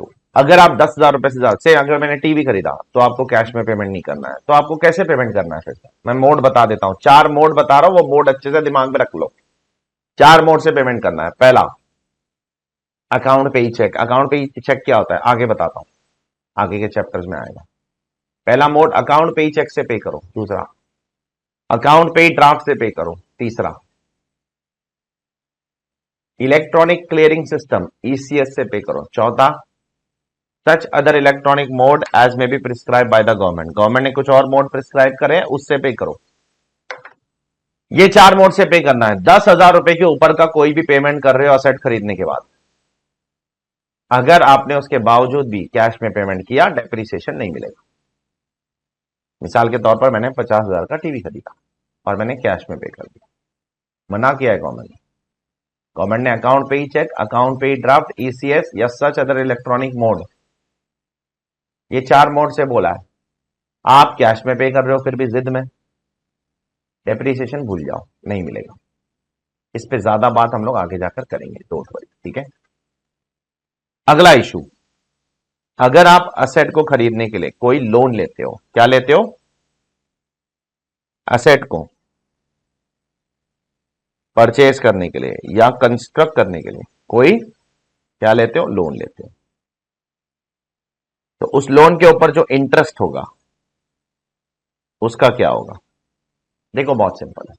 तो अगर आप 10,000 रुपए से ज्यादा से, अगर मैंने टीवी खरीदा तो आपको कैश में पेमेंट नहीं करना है। तो आपको कैसे पेमेंट करना है, फिर से मैं मोड बता देता हूं, 4 मोड बता रहा हूं, वो मोड अच्छे से दिमाग में रख लो। 4 मोड से पेमेंट करना है। पहला, अकाउंट पे ही चेक। अकाउंट पे ही चेक क्या होता है आगे बताता हूं, आगे के चैप्टर्स में आएगा। पहला मोड अकाउंट पे ही चेक से पे करो। दूसरा, अकाउंट पे ही ड्राफ्ट से पे करो। तीसरा, इलेक्ट्रॉनिक क्लियरिंग सिस्टम ईसीएस से पे करो। चौथा, such other electronic mode as may be prescribe by the government. Government ने कुछ और मोड प्रिस्क्राइब करे, उससे पे करो। ये 4 मोड से पे करना है। 10,000 रुपए के ऊपर का कोई भी पेमेंट कर रहे हो असेट खरीदने के बाद, अगर आपने उसके बावजूद भी कैश में पेमेंट किया, डेप्रिसिएशन नहीं मिलेगा। मिसाल के तौर पर मैंने 50,000 का टीवी खरीदा और मैंने कैश में पे कर दिया, मना किया है गवर्नमेंट ने। गवर्नमेंट ने अकाउंट पे ही चेक, अकाउंट पे ही ड्राफ्ट, ईसीएस या सच अदर इलेक्ट्रॉनिक मोड, ये 4 मोड से बोला है। आप कैश में पे कर रहे हो फिर भी जिद में, डेप्रिसिएशन भूल जाओ, नहीं मिलेगा। इस पे ज्यादा बात हम लोग आगे जाकर करेंगे, डोंट वरी, ठीक है। अगला इशू, अगर आप असेट को खरीदने के लिए कोई लोन लेते हो, क्या लेते हो, असेट को परचेज करने के लिए या कंस्ट्रक्ट करने के लिए कोई क्या लेते हो, लोन लेते हो, तो उस लोन के ऊपर जो इंटरेस्ट होगा उसका क्या होगा। देखो बहुत सिंपल है,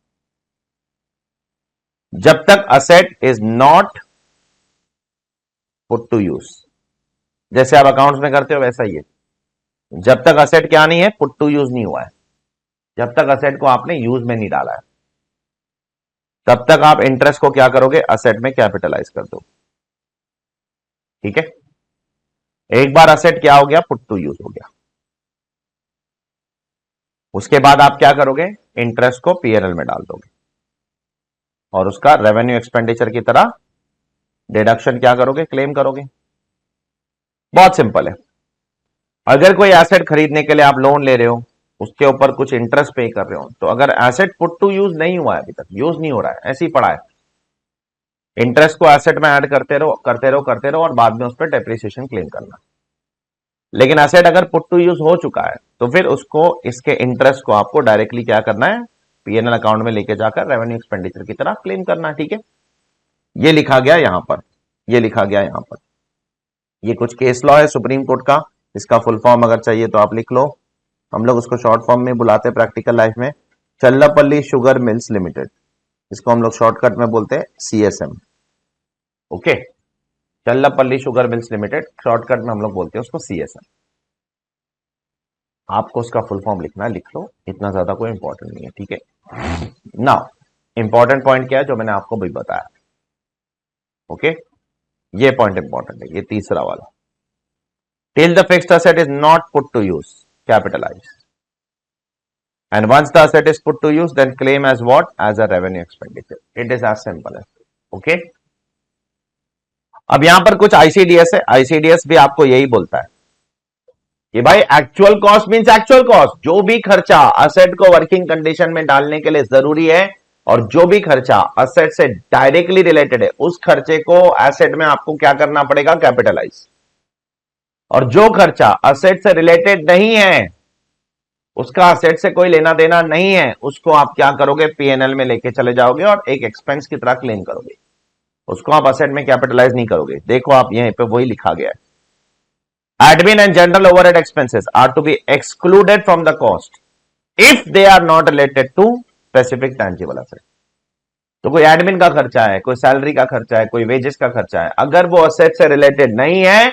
जब तक asset is not put to use, जैसे आप अकाउंट्स में करते हो वैसा ही है, जब तक असेट क्या नहीं है, पुट टू यूज नहीं हुआ है, जब तक असेट को आपने यूज में नहीं डाला है, तब तक आप इंटरेस्ट को क्या करोगे, असेट में कैपिटलाइज कर दो, ठीक है। एक बार असेट क्या हो गया, पुट टू यूज हो गया, उसके बाद आप क्या करोगे, इंटरेस्ट को पीएनएल में डाल दोगे और उसका रेवेन्यू एक्सपेंडिचर की तरह डिडक्शन क्या करोगे, क्लेम करोगे। बहुत सिंपल है। अगर कोई एसेट खरीदने के लिए आप लोन ले रहे हो, उसके ऊपर कुछ इंटरेस्ट पे कर रहे हो, तो अगर एसेट पुट टू यूज नहीं हुआ है, अभी तक यूज नहीं हो रहा है, ऐसे ही पड़ा है, इंटरेस्ट को एसेट में ऐड करते रहो करते रहो करते रहो और बाद में उस पर डेप्रिसिएशन क्लेम करना। लेकिन एसेट अगर पुट टू यूज हो चुका है तो फिर उसको, इसके इंटरेस्ट को आपको डायरेक्टली क्या करना है, पीएनएल अकाउंट में लेके जाकर रेवेन्यू एक्सपेंडिचर की तरह क्लेम करना है। ठीक है, ये लिखा गया यहां पर, ये लिखा गया यहां पर, ये कुछ केस लॉ है सुप्रीम कोर्ट का, इसका फुल फॉर्म अगर चाहिए तो आप लिख लो, हम लोग उसको शॉर्ट फॉर्म में बुलाते हैं प्रैक्टिकल लाइफ में, चल्लापल्ली शुगर मिल्स लिमिटेड, इसको हम लोग शॉर्टकट में बोलते हैं CSM. Okay, Challapalli sugar mills limited, shortcut में हम लोग बोलते हैं उसको सीएसएम। आपको उसका फुल फॉर्म लिखना है, लिख लो, इतना ज्यादा कोई इंपॉर्टेंट नहीं है। ठीक है, नाउ इंपॉर्टेंट पॉइंट क्या है जो मैंने आपको भी बताया। ओके, ये पॉइंट इंपॉर्टेंट है, ये तीसरा वाला, till the fixed asset is not put to use, capitalized, and once the asset is put to use, then claim as what, as a revenue expenditure. It is as simple as okay. अब यहां पर कुछ आईसीडीएस है, आईसीडीएस भी आपको यही बोलता है कि भाई actual cost means actual cost, जो भी खर्चा असेट को वर्किंग कंडीशन में डालने के लिए जरूरी है और जो भी खर्चा असेट से डायरेक्टली रिलेटेड है, उस खर्चे को एसेट में आपको क्या करना पड़ेगा, कैपिटलाइज। और जो खर्चा असेट से रिलेटेड नहीं है, उसका असेट से कोई लेना देना नहीं है, उसको आप क्या करोगे, पीएनएल में लेके चले जाओगे और एक एक्सपेंस की तरह क्लेम करोगे, उसको आप असेट में कैपिटलाइज नहीं करोगे। देखो आप यहीं पे वही लिखा गया है, admin and general overhead expenses are to be excluded from the cost if they are not related to specific tangible asset। तो कोई एडमिन का खर्चा है, कोई सैलरी का खर्चा है, कोई वेजेस का खर्चा है, अगर वो असेट से रिलेटेड नहीं है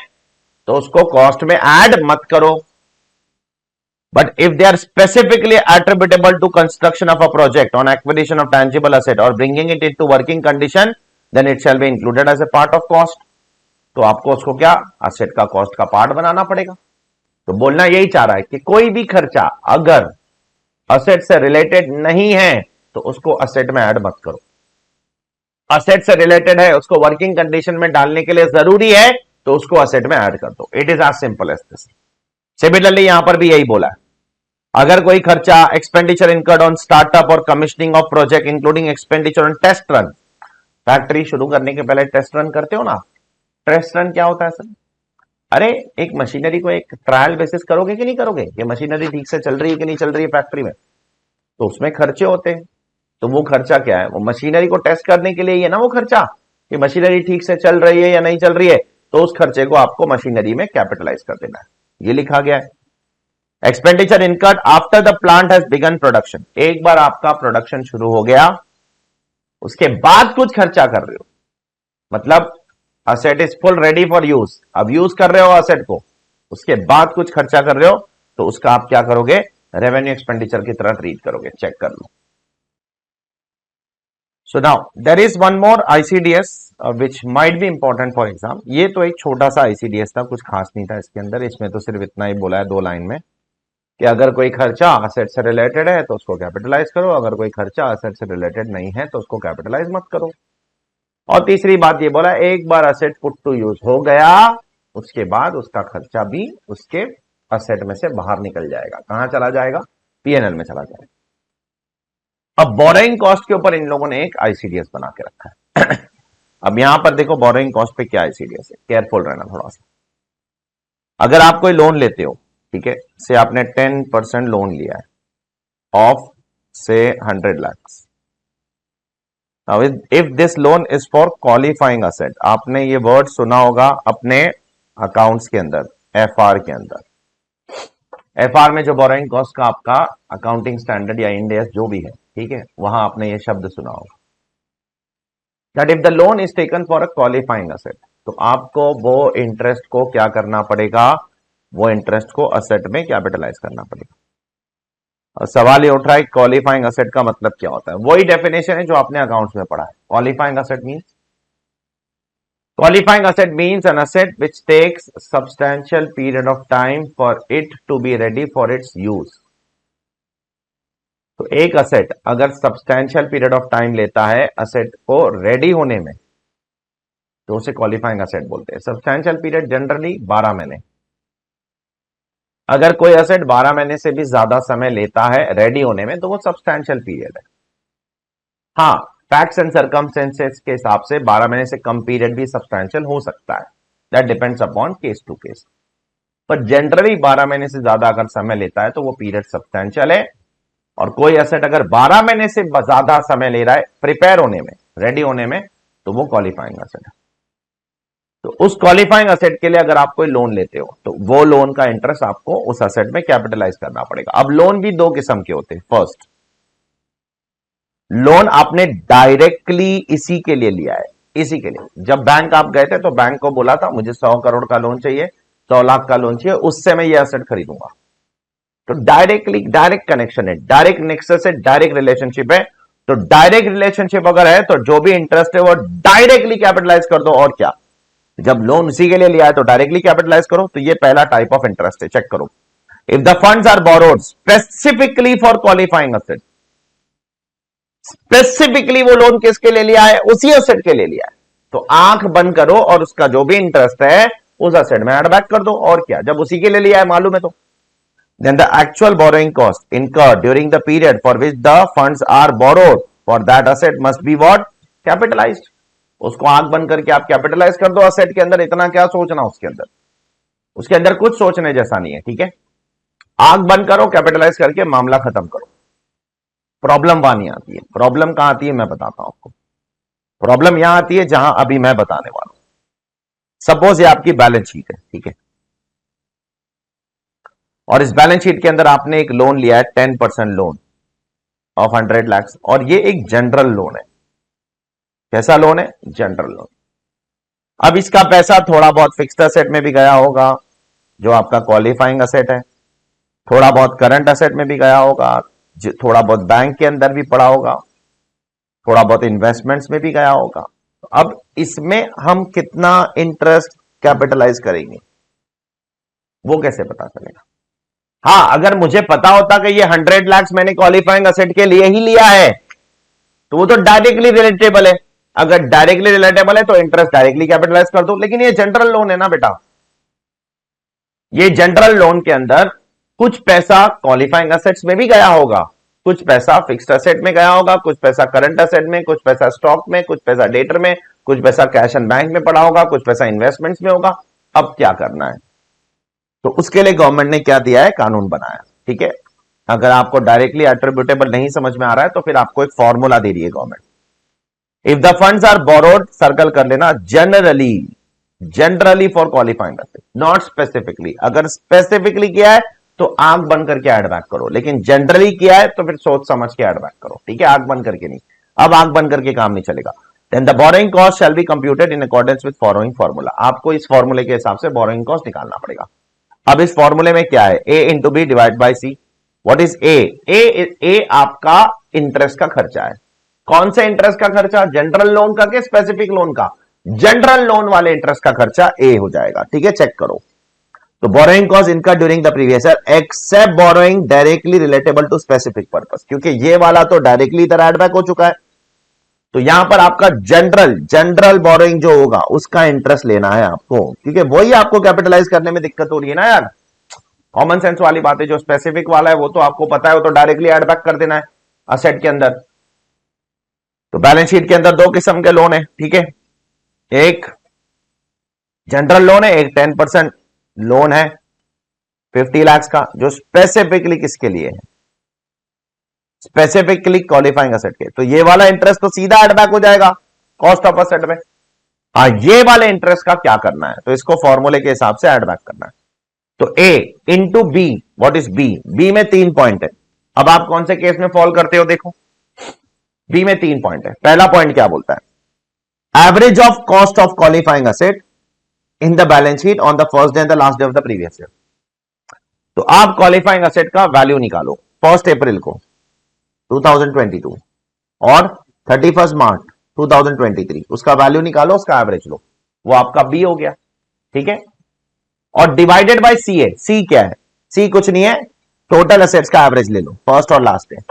तो उसको कॉस्ट में ऐड मत करो। But if they are specifically attributable to construction of a project on acquisition of tangible asset or bringing it into working condition, then it shall be included as a part of cost। तो आपको उसको क्या, असेट का कॉस्ट का पार्ट बनाना पड़ेगा। तो बोलना यही चाह रहा है कि कोई भी खर्चा अगर असेट से रिलेटेड नहीं है तो उसको असेट में ऐड मत करो, असेट से रिलेटेड है, उसको वर्किंग कंडीशन में डालने के लिए जरूरी है तो उसको असेट में ऐड कर दो। It is as simple as this. Similarly यहां पर भी यही बोला है, अगर कोई खर्चा एक्सपेंडिचर इनकर्ड ऑन स्टार्टअप और commissioning of project including expenditure on test run, factory शुरू करने के पहले टेस्ट रन करते हो ना, टेस्ट रन क्या होता है सर, अरे एक मशीनरी को एक ट्रायल बेसिस करोगे कि नहीं करोगे, ये मशीनरी ठीक से चल रही है कि नहीं चल रही है फैक्ट्री में, तो उसमें खर्चे होते हैं। तो वो खर्चा क्या है, वो मशीनरी को टेस्ट करने के लिए ही है ना वो खर्चा, कि मशीनरी ठीक से चल रही है या नहीं चल रही है, तो उस खर्चे को आपको मशीनरी में कैपिटलाइज कर देना है, ये लिखा गया है। Expenditure incurred after the plant has begin production, एक बार आपका प्रोडक्शन शुरू हो गया उसके बाद कुछ खर्चा कर रहे हो, मतलब asset is full ready for use, अब यूज कर रहे हो असेट को, उसके बाद कुछ खर्चा कर रहे हो तो उसका आप क्या करोगे, रेवेन्यू एक्सपेंडिचर की तरह ट्रीट करोगे। चेक कर लो। So now there is one more ICDS which might be important for exam. ये तो एक छोटा सा आईसीडीएस था, कुछ खास नहीं था इसके अंदर, इसमें तो सिर्फ इतना ही बोला है 2 लाइन में कि अगर कोई खर्चा असेट से रिलेटेड है तो उसको कैपिटलाइज करो, अगर कोई खर्चा असेट से रिलेटेड नहीं है तो उसको कैपिटलाइज मत करो। और तीसरी बात ये बोला, एक बार असेट पुट टू यूज हो गया उसके बाद उसका खर्चा भी उसके असेट में से बाहर निकल जाएगा, कहां चला जाएगा, पीएनएल में चला जाएगा। अब बोरोइंग कॉस्ट के ऊपर इन लोगों ने एक आईसीडीएस बना के रखा है। अब यहां पर देखो बोरोइंग कॉस्ट पे क्या आईसीडीएस है, केयरफुल रहना थोड़ा सा। अगर आप कोई लोन लेते हो, ठीक है, से आपने 10% लोन लिया है ऑफ से 100 lakhs। Now, if this loan is for qualifying asset, आपने ये वर्ड सुना होगा अपने अकाउंट्स के अंदर, एफआर के अंदर। एफआर में जो बोरोइंग कॉस्ट का आपका अकाउंटिंग स्टैंडर्ड या इंड एस जो भी है, ठीक है, वहां आपने ये शब्द सुना होगा that if the loan is taken for a qualifying asset, तो आपको वो इंटरेस्ट को क्या करना पड़ेगा, वो इंटरेस्ट को असेट में कैपिटलाइज करना पड़ेगा। और सवाल ये उठ रहा है क्वालिफाइंग असेट का मतलब क्या होता है, वही डेफिनेशन है जो आपने अकाउंट्स में पढ़ा है। Qualifying asset means, qualifying asset means an asset which takes substantial period of time for it to be ready for its use। तो एक असेट अगर सब्सटैंशियल पीरियड ऑफ टाइम लेता है असेट को रेडी होने में, तो उसे क्वालिफाइंग असेट बोलते हैं। सब्सटैंशियल पीरियड जनरली 12 महीने, अगर कोई एसेट 12 महीने से भी ज्यादा समय लेता है रेडी होने में तो वो सब्सटैंशियल पीरियड है। हाँ, फैक्ट्स एंड सर्कमस्टेंसेस के हिसाब से 12 महीने से कम पीरियड भी सब्सटैंशियल हो सकता है, that depends upon case to case. पर जनरली 12 महीने से ज्यादा अगर समय लेता है तो वो पीरियड सब्सटैंशियल है। और कोई एसेट अगर 12 महीने से ज्यादा समय ले रहा है प्रिपेयर होने में, रेडी होने में, तो वो क्वालिफाइंग एसेट है। तो उस क्वालिफाइंग एसेट के लिए अगर आप कोई लोन लेते हो तो वो लोन का इंटरेस्ट आपको उस एसेट में कैपिटलाइज करना पड़ेगा। अब लोन भी दो किस्म के होते हैं। फर्स्ट, लोन आपने डायरेक्टली इसी के लिए लिया है, इसी के लिए। जब बैंक आप गए थे तो बैंक को बोला था मुझे 100 करोड़ का लोन चाहिए, 100 लाख का लोन चाहिए, उससे मैं ये एसेट खरीदूंगा। तो डायरेक्ट कनेक्शन है, डायरेक्ट नेक्सस है, डायरेक्ट रिलेशनशिप है। तो डायरेक्ट रिलेशनशिप अगर है तो जो भी इंटरेस्ट है वो डायरेक्टली कैपिटलाइज कर दो। और क्या, जब लोन उसी के लिए लिया है तो डायरेक्टली कैपिटलाइज करो। तो ये पहला टाइप ऑफ इंटरेस्ट है, चेक करो। If the funds are borrowed specifically for qualifying asset, specifically वो लोन किसके लिए लिया है, उसी एसेट के लिए लिया है, तो आंख बंद करो और उसका जो भी इंटरेस्ट है उस एसेट में एड बैक कर दो। और क्या, जब उसी के लिए लिया है मालूम है तो। Then the actual borrowing cost incurred during the period for which the funds are borrowed for that asset must be what? Capitalized. उसको आंख बंद करके आप कैपिटलाइज कर दो असेट के अंदर। इतना क्या सोचना उसके अंदर, उसके अंदर कुछ सोचने जैसा नहीं है, ठीक है। आंख बंद करो, कैपिटलाइज करके मामला खत्म करो। प्रॉब्लम वहां नहीं आती है। प्रॉब्लम कहां आती है मैं बताता हूं आपको। प्रॉब्लम यहां आती है जहां अभी मैं बताने वाला हूं। सपोज ये आपकी बैलेंस शीट है, ठीक है, और इस बैलेंस शीट के अंदर आपने एक लोन लिया है 10% लोन ऑफ 100 लाख, और ये एक जनरल लोन है। कैसा लोन है? General loan. अब इसका पैसा थोड़ा बहुत फिक्स्ड एसेट में भी गया होगा जो आपका क्वालिफाइंग एसेट है, थोड़ा बहुत करंट एसेट में भी गया होगा, थोड़ा बहुत बैंक के अंदर भी पड़ा होगा, थोड़ा बहुत इन्वेस्टमेंट्स में भी गया होगा। अब इसमें हम कितना इंटरेस्ट कैपिटलाइज करेंगे वो कैसे पता चलेगा? हाँ, अगर मुझे पता होता कि ये 100 लाख मैंने क्वालिफाइंग एसेट के लिए ही लिया है तो वो तो डायरेक्टली रिलेटेबल है। अगर डायरेक्टली रिलेटेबल है तो इंटरेस्ट डायरेक्टली कैपिटलाइज कर दो। लेकिन ये जनरल लोन है ना बेटा, ये जनरल लोन के अंदर कुछ पैसा क्वालिफाइंग एसेट्स में भी गया होगा, कुछ पैसा फिक्स्ड एसेट में गया होगा, कुछ पैसा करंट एसेट में, कुछ पैसा स्टॉक में, कुछ पैसा डेटर में, कुछ पैसा कैश एंड बैंक में पड़ा होगा, कुछ पैसा इन्वेस्टमेंट्स में होगा। अब क्या करना है? तो उसके लिए गवर्नमेंट ने क्या दिया है? कानून बनाया, ठीक है। अगर आपको डायरेक्टली एट्रीब्यूटेबल नहीं समझ में आ रहा है तो फिर आपको एक फॉर्मूला दे रही है government. If the funds are borrowed, circle कर लेना, generally for qualifying asset, not specifically. अगर स्पेसिफिकली किया है तो आंख बंद करके एड बैक करो, लेकिन जनरली किया है तो फिर सोच समझ के एड बैक करो, ठीक है, आंख बंद करके नहीं। अब आंख बंद करके काम नहीं चलेगा। Then the borrowing cost shall be computed in accordance with following formula. आपको इस फॉर्मूले के हिसाब से बोरोइंग कॉस्ट निकालना पड़ेगा। अब इस फॉर्मूले में क्या है? A into B divide by C. What is A? A आपका इंटरेस्ट का खर्चा है। कौन से इंटरेस्ट का खर्चा? जनरल लोन का के स्पेसिफिक लोन का? जनरल लोन वाले इंटरेस्ट का खर्चा ए हो जाएगा, ठीक है। चेक करो। तो borrowing cost incurred during the previous year except borrowing directly relatable to specific purpose, क्योंकि ये वाला तो डायरेक्टली इधर एड बैक हो चुका है। तो यहां पर आपका जनरल बोरोइंग जो होगा उसका इंटरेस्ट लेना है आपको, क्योंकि वही आपको कैपिटलाइज करने में दिक्कत हो रही है ना यार। कॉमन सेंस वाली बात है। जो स्पेसिफिक वाला है वो तो आपको पता है, वो तो डायरेक्टली एड बैक कर देना है असेट के अंदर। तो बैलेंस शीट के अंदर दो किस्म के लोन है, ठीक है। एक जनरल लोन है, एक 10% लोन है 50 लाख का, जो स्पेसिफिकली किसके लिए है? स्पेसिफिकली क्वालिफाइंग एसेट के। तो ये वाला इंटरेस्ट तो सीधा एड बैक हो जाएगा कॉस्ट ऑफ एसेट में। हाँ, ये वाले इंटरेस्ट का क्या करना है? तो इसको फॉर्मूले के हिसाब से एड बैक करना है। तो A into B, what is B? B में 3 पॉइंट है। अब आप कौन से केस में फॉल करते हो? देखो, बी में 3 पॉइंट है। पहला पॉइंट क्या बोलता है? Average of cost of qualifying asset in the balance sheet on the first day and the last day of the previous year. तो आप क्वालिफाइंग एसेट का वैल्यू निकालो 1 अप्रैल को 2022 और 31 मार्च 2023, उसका वैल्यू निकालो, उसका एवरेज लो, वो आपका बी हो गया, ठीक है। और डिवाइडेड बाय सी है। सी क्या है? सी कुछ नहीं है, टोटल एसेट्स का एवरेज ले लो फर्स्ट और लास्ट डे।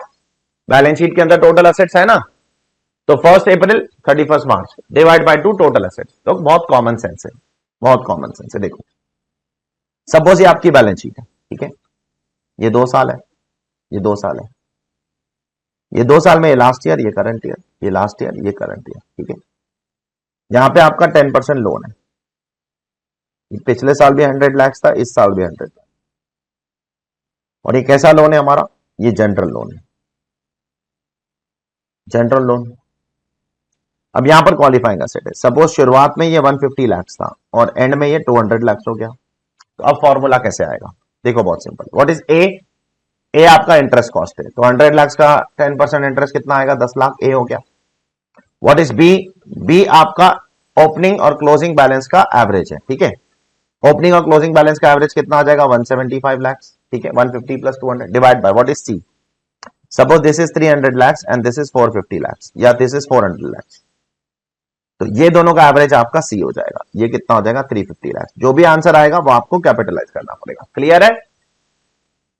बैलेंस शीट के अंदर टोटल एसेट्स है ना, तो 1 अप्रैल 31 मार्च डिवाइड बाय 2 टोटल एसेट्स। तो बहुत कॉमन सेंस है, बहुत कॉमन सेंस है। देखो, सपोज ये आपकी बैलेंस शीट है, ठीक है, ये 2 साल है, ये 2 साल है, ये 2 साल में ये लास्ट ईयर, ये करंट ईयर, ये लास्ट ईयर, ये करंट ईयर। ठीक है, यहां पे आपका 10% लोन है, पिछले साल भी 100 लाख था, इस साल भी 100 लाख। और ये कैसा लोन है हमारा, ये जनरल लोन है, जनरल लोन। अब यहां पर क्वालिफाइंग एसेट है, सपोज शुरुआत में ये 150 लाख था और एंड में ये 200 लाख हो गया, तो अब फॉर्मूला कैसे आएगा, देखो बहुत simple. What is A, A आपका इंटरेस्ट कॉस्ट है, तो 100 लाख का 10% इंटरेस्ट कितना आएगा, 10 लाख, ए हो गया। व्हाट इज बी, बी आपका ओपनिंग और क्लोजिंग बैलेंस का एवरेज है। ठीक है, ओपनिंग और क्लोजिंग बैलेंस का एवरेज कितना आ जाएगा, 175 लाख। ठीक है, 150 plus 200 divide by what is C, suppose this is 300 lakh and this is 450 lakh या दिस इज 400 लाख, तो ये दोनों का एवरेज आपका सी हो जाएगा, ये कितना हो जाएगा 350 लाख। जो भी आंसर आएगा वो आपको कैपिटलाइज करना पड़ेगा। क्लियर है,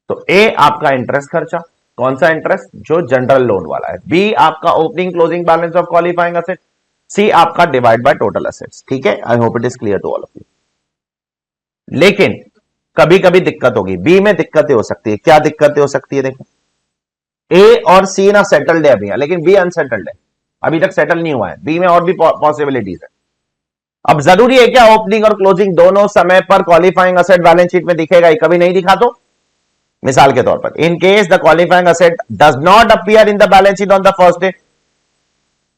तो ए आपका इंटरेस्ट खर्चा, कौन सा इंटरेस्ट, जो जनरल लोन वाला है। बी आपका opening closing balance of qualifying asset, C आपका डिवाइड बाय टोटल एसेट्स। ठीक है, I hope it is clear to all of you. लेकिन कभी कभी दिक्कत होगी, बी में दिक्कतें हो सकती है। क्या दिक्कतें हो सकती है, देखो ए और सी ना सेटल्ड है अभी, लेकिन बी अनसेटल्ड है, अभी तक सेटल नहीं हुआ है। बी में और भी पॉसिबिलिटीज है। अब जरूरी है क्या ओपनिंग और क्लोजिंग दोनों समय पर क्वालिफाइंग असेट बैलेंस शीट में दिखेगा ही, कभी नहीं दिखा तो। मिसाल के तौर पर in case the qualifying asset does not appear in the balance sheet on the first day,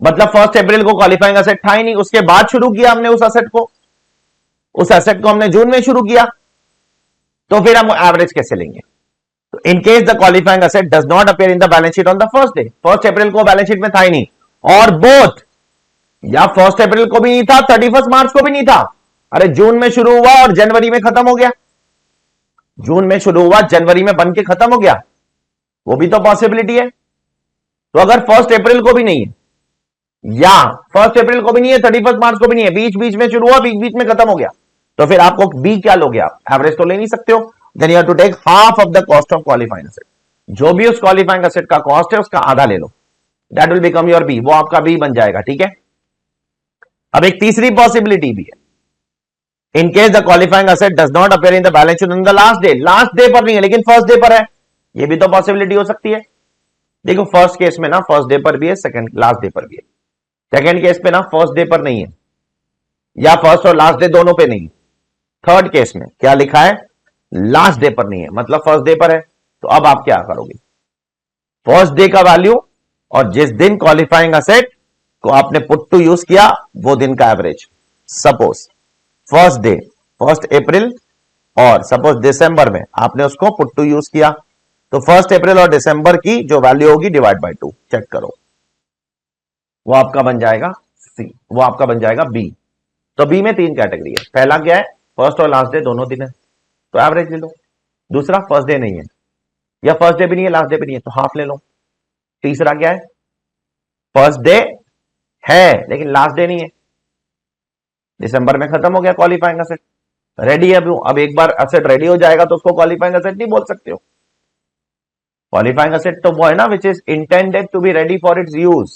मतलब 1 अप्रैल को क्वालिफाइंग असेट था ही नहीं, उसके बाद शुरू किया हमने उस एसेट को, उस एसेट को हमने जून में शुरू किया, तो फिर हम एवरेज कैसे लेंगे। तो in case the qualifying asset does not appear in the balance sheet on the first day, 1 अप्रैल को बैलेंस शीट में था ही नहीं, और बोथ, या 1 अप्रैल को भी नहीं था, 31 मार्च को भी नहीं था, अरे जून में शुरू हुआ और जनवरी में खत्म हो गया, जून में शुरू हुआ जनवरी में बन के खत्म हो गया, वो भी तो पॉसिबिलिटी है। तो अगर 1 अप्रैल को भी नहीं है, या 1 अप्रैल को भी नहीं है, 31 मार्च को भी नहीं है, बीच बीच में शुरू हुआ, बीच बीच में खत्म हो गया, तो फिर आपको बी क्या लोगे, आप एवरेज तो ले नहीं सकते हो। Then you have to take half of the cost of qualifying asset, जो भी उस क्वालिफाइंग एसेट का कॉस्ट है उसका आधा ले लो, that will become your B, वो आपका बी बन जाएगा। ठीक है, अब एक तीसरी पॉसिबिलिटी भी है, in case the qualifying asset does not appear in the balance sheet on the last day, last day पर नहीं है लेकिन फर्स्ट डे पर है, ये भी तो पॉसिबिलिटी हो सकती है। देखो फर्स्ट केस में ना फर्स्ट डे पर भी है, सेकंड लास्ट डे पर भी है, सेकंड केस पे ना फर्स्ट डे पर नहीं है, या फर्स्ट और लास्ट डे दोनों पे नहीं है। थर्ड केस में क्या लिखा है, लास्ट डे पर नहीं है, मतलब फर्स्ट डे पर है, तो अब आप क्या करोगे, फर्स्ट डे का वैल्यू और जिस दिन क्वालिफाइंग एसेट को आपने पुट टू यूज किया वो दिन का एवरेज, सपोज फर्स्ट डे 1 अप्रैल और सपोज दिसंबर में आपने उसको पुट टू यूज किया, तो 1 अप्रैल और दिसंबर की जो वैल्यू होगी डिवाइड बाय 2, चेक करो, वो आपका बन जाएगा सी, वो आपका बन जाएगा बी। तो बी में 3 कैटेगरी है, पहला क्या है, फर्स्ट और लास्ट डे दोनों दिन है, तो एवरेज ले लो। दूसरा फर्स्ट डे नहीं है, या फर्स्ट डे भी नहीं है लास्ट डे भी नहीं है, तो हाफ ले लो। तीसरा क्या है, फर्स्ट डे है लेकिन लास्ट डे नहीं है, दिसंबर में खत्म हो गया क्वालिफाइंग एसेट, रेडी है अब एक बार एसेट रेडी हो जाएगा तो उसको क्वालिफाइंग एसेट नहीं बोल सकते हो। क्वालिफाइंग एसेट तो वो है ना which is intended to be ready for its use,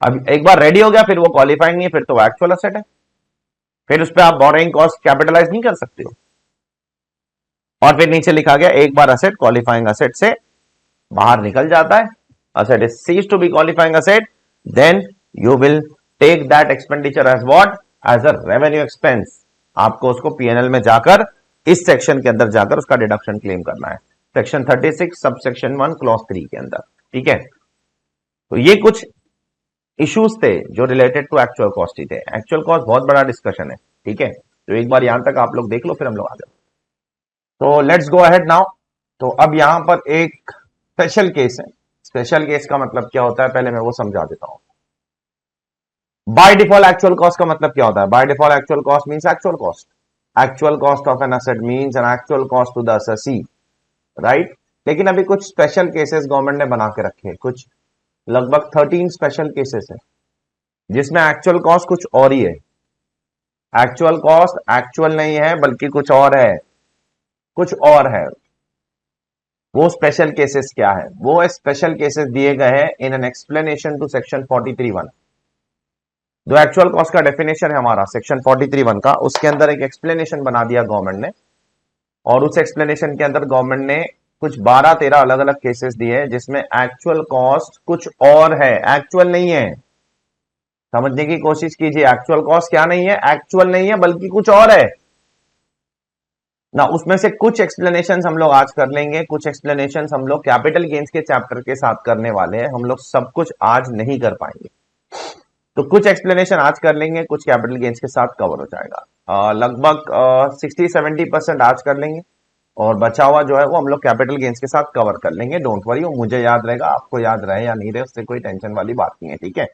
अब एक बार रेडी हो गया फिर वो क्वालिफाइंग नहीं है, फिर तो एक्चुअल एसेट है, फिर उस पर आप बोरोइंग कॉस्ट कैपिटलाइज नहीं कर सकते हो। और फिर नीचे लिखा गया एक बार एसेट क्वालिफाइंग एसेट से बाहर निकल जाता है, asset is cease to be qualifying asset, then you will take that expenditure as what, as a revenue expense. आपको उसको पीएनएल में जाकर इस सेक्शन के अंदर जाकर उसका डिडक्शन क्लेम करना है, सेक्शन 36 सब सेक्शन 1 क्लॉज 3 के अंदर। ठीक है, तो ये कुछ इश्यूज थे जो रिलेटेड टू एक्चुअल कॉस्ट ही थे। एक्चुअल कॉस्ट बहुत बड़ा डिस्कशन है, ठीक है, तो एक बार यहां तक आप लोग देख लो फिर हम लोग आगे। तो लेट्स गो अहेड नाउ। तो अब यहां पर एक स्पेशल केस है, स्पेशल केस का मतलब क्या होता है पहले मैं वो समझा देता हूं। बाय डिफॉल्ट एक्चुअल कॉस्ट का मतलब क्या होता है, by default actual cost means actual cost of an asset means an actual cost to the assessee, right. लेकिन अभी कुछ स्पेशल केसेस गवर्नमेंट ने बना के रखे, कुछ लगभग 13 स्पेशल केसेस है जिसमें एक्चुअल कॉस्ट कुछ और ही है, एक्चुअल कॉस्ट एक्चुअल नहीं है बल्कि कुछ और है, कुछ और है। वो स्पेशल केसेस क्या है, वो स्पेशल केसेस दिए गए हैं in an explanation to section 43(1). जो एक्चुअल कॉस्ट का डेफिनेशन है हमारा सेक्शन 43(1) का, उसके अंदर एक एक्सप्लेनेशन बना दिया गवर्नमेंट ने, और उस एक्सप्लेनेशन के अंदर गवर्नमेंट ने कुछ 12-13 अलग अलग केसेस दिए हैं जिसमें एक्चुअल कॉस्ट कुछ और है, एक्चुअल नहीं है। समझने की कोशिश कीजिए, एक्चुअल कॉस्ट क्या नहीं है, एक्चुअल नहीं है बल्कि कुछ और है ना। उसमें से कुछ एक्सप्लेनेशंस हम लोग आज कर लेंगे, कुछ एक्सप्लेनेशंस हम लोग कैपिटल गेन्स के चैप्टर के साथ करने वाले हैं। हम लोग सब कुछ आज नहीं कर पाएंगे, तो कुछ एक्सप्लेनेशन आज कर लेंगे, कुछ कैपिटल गेन्स के साथ कवर हो जाएगा। लगभग 60-70% आज कर लेंगे और बचा हुआ जो है वो हम लोग कैपिटल गेन्स के साथ कवर कर लेंगे। डोंट वरी, वो मुझे याद रहेगा, आपको याद रहे या नहीं रहे उससे कोई टेंशन वाली बात नहीं है, ठीक है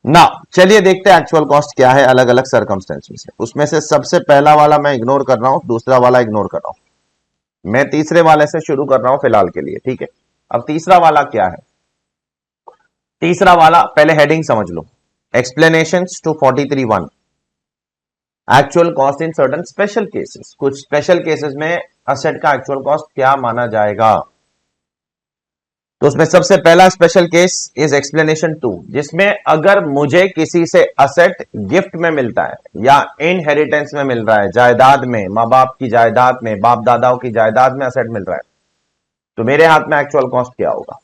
ना। चलिए देखते हैं एक्चुअल कॉस्ट क्या है अलग अलग सर्कमस्टेंसेस में। उसमें से सबसे पहला वाला मैं इग्नोर कर रहा हूं, दूसरा वाला इग्नोर कर रहा हूं, मैं तीसरे वाले से शुरू कर रहा हूं फिलहाल के लिए, ठीक है। अब तीसरा वाला क्या है, तीसरा वाला पहले हेडिंग समझ लो, explanations to 43(1) actual cost in certain special cases. कुछ स्पेशल केसेस में असेट का एक्चुअल कॉस्ट क्या माना जाएगा। तो उसमें सबसे पहला स्पेशल केस इज एक्सप्लेनेशन 2, जिसमें अगर मुझे किसी से असेट गिफ्ट में मिलता है या इनहेरिटेंस में मिल रहा है, जायदाद में, मां बाप की जायदाद में, बाप दादाओं की जायदाद में असेट मिल रहा है, तो मेरे हाथ में एक्चुअल कॉस्ट क्या होगा।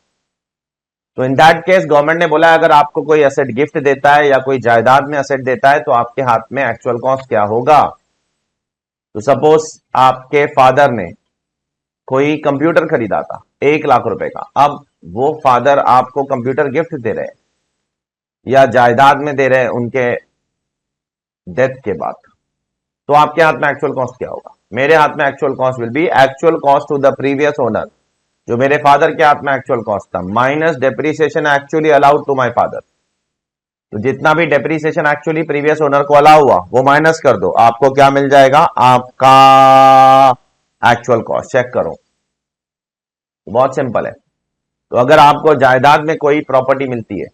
तो इन दैट केस गवर्नमेंट ने बोला अगर आपको कोई असेट गिफ्ट देता है या कोई जायदाद में असेट देता है तो आपके हाथ में एक्चुअल कॉस्ट क्या होगा। तो सपोज आपके फादर ने कोई कंप्यूटर खरीदा था 1 लाख रुपए का, अब वो फादर आपको कंप्यूटर गिफ्ट दे रहे हैं या जायदाद में दे रहे हैं उनके डेथ के बाद, तो आपके हाथ में एक्चुअल कॉस्ट क्या होगा। मेरे हाथ में actual cost will be actual cost to the previous owner, जो मेरे फादर के हाथ में एक्चुअल कॉस्ट था, minus depreciation actually allowed to my father. तो जितना भी डेप्रीसिएशन एक्चुअली प्रीवियस ओनर को अलाउ हुआ वो माइनस कर दो, आपको क्या मिल जाएगा, आपका एक्चुअल कॉस्ट। चेक करो, बहुत सिंपल है। तो अगर आपको जायदाद में कोई प्रॉपर्टी मिलती है,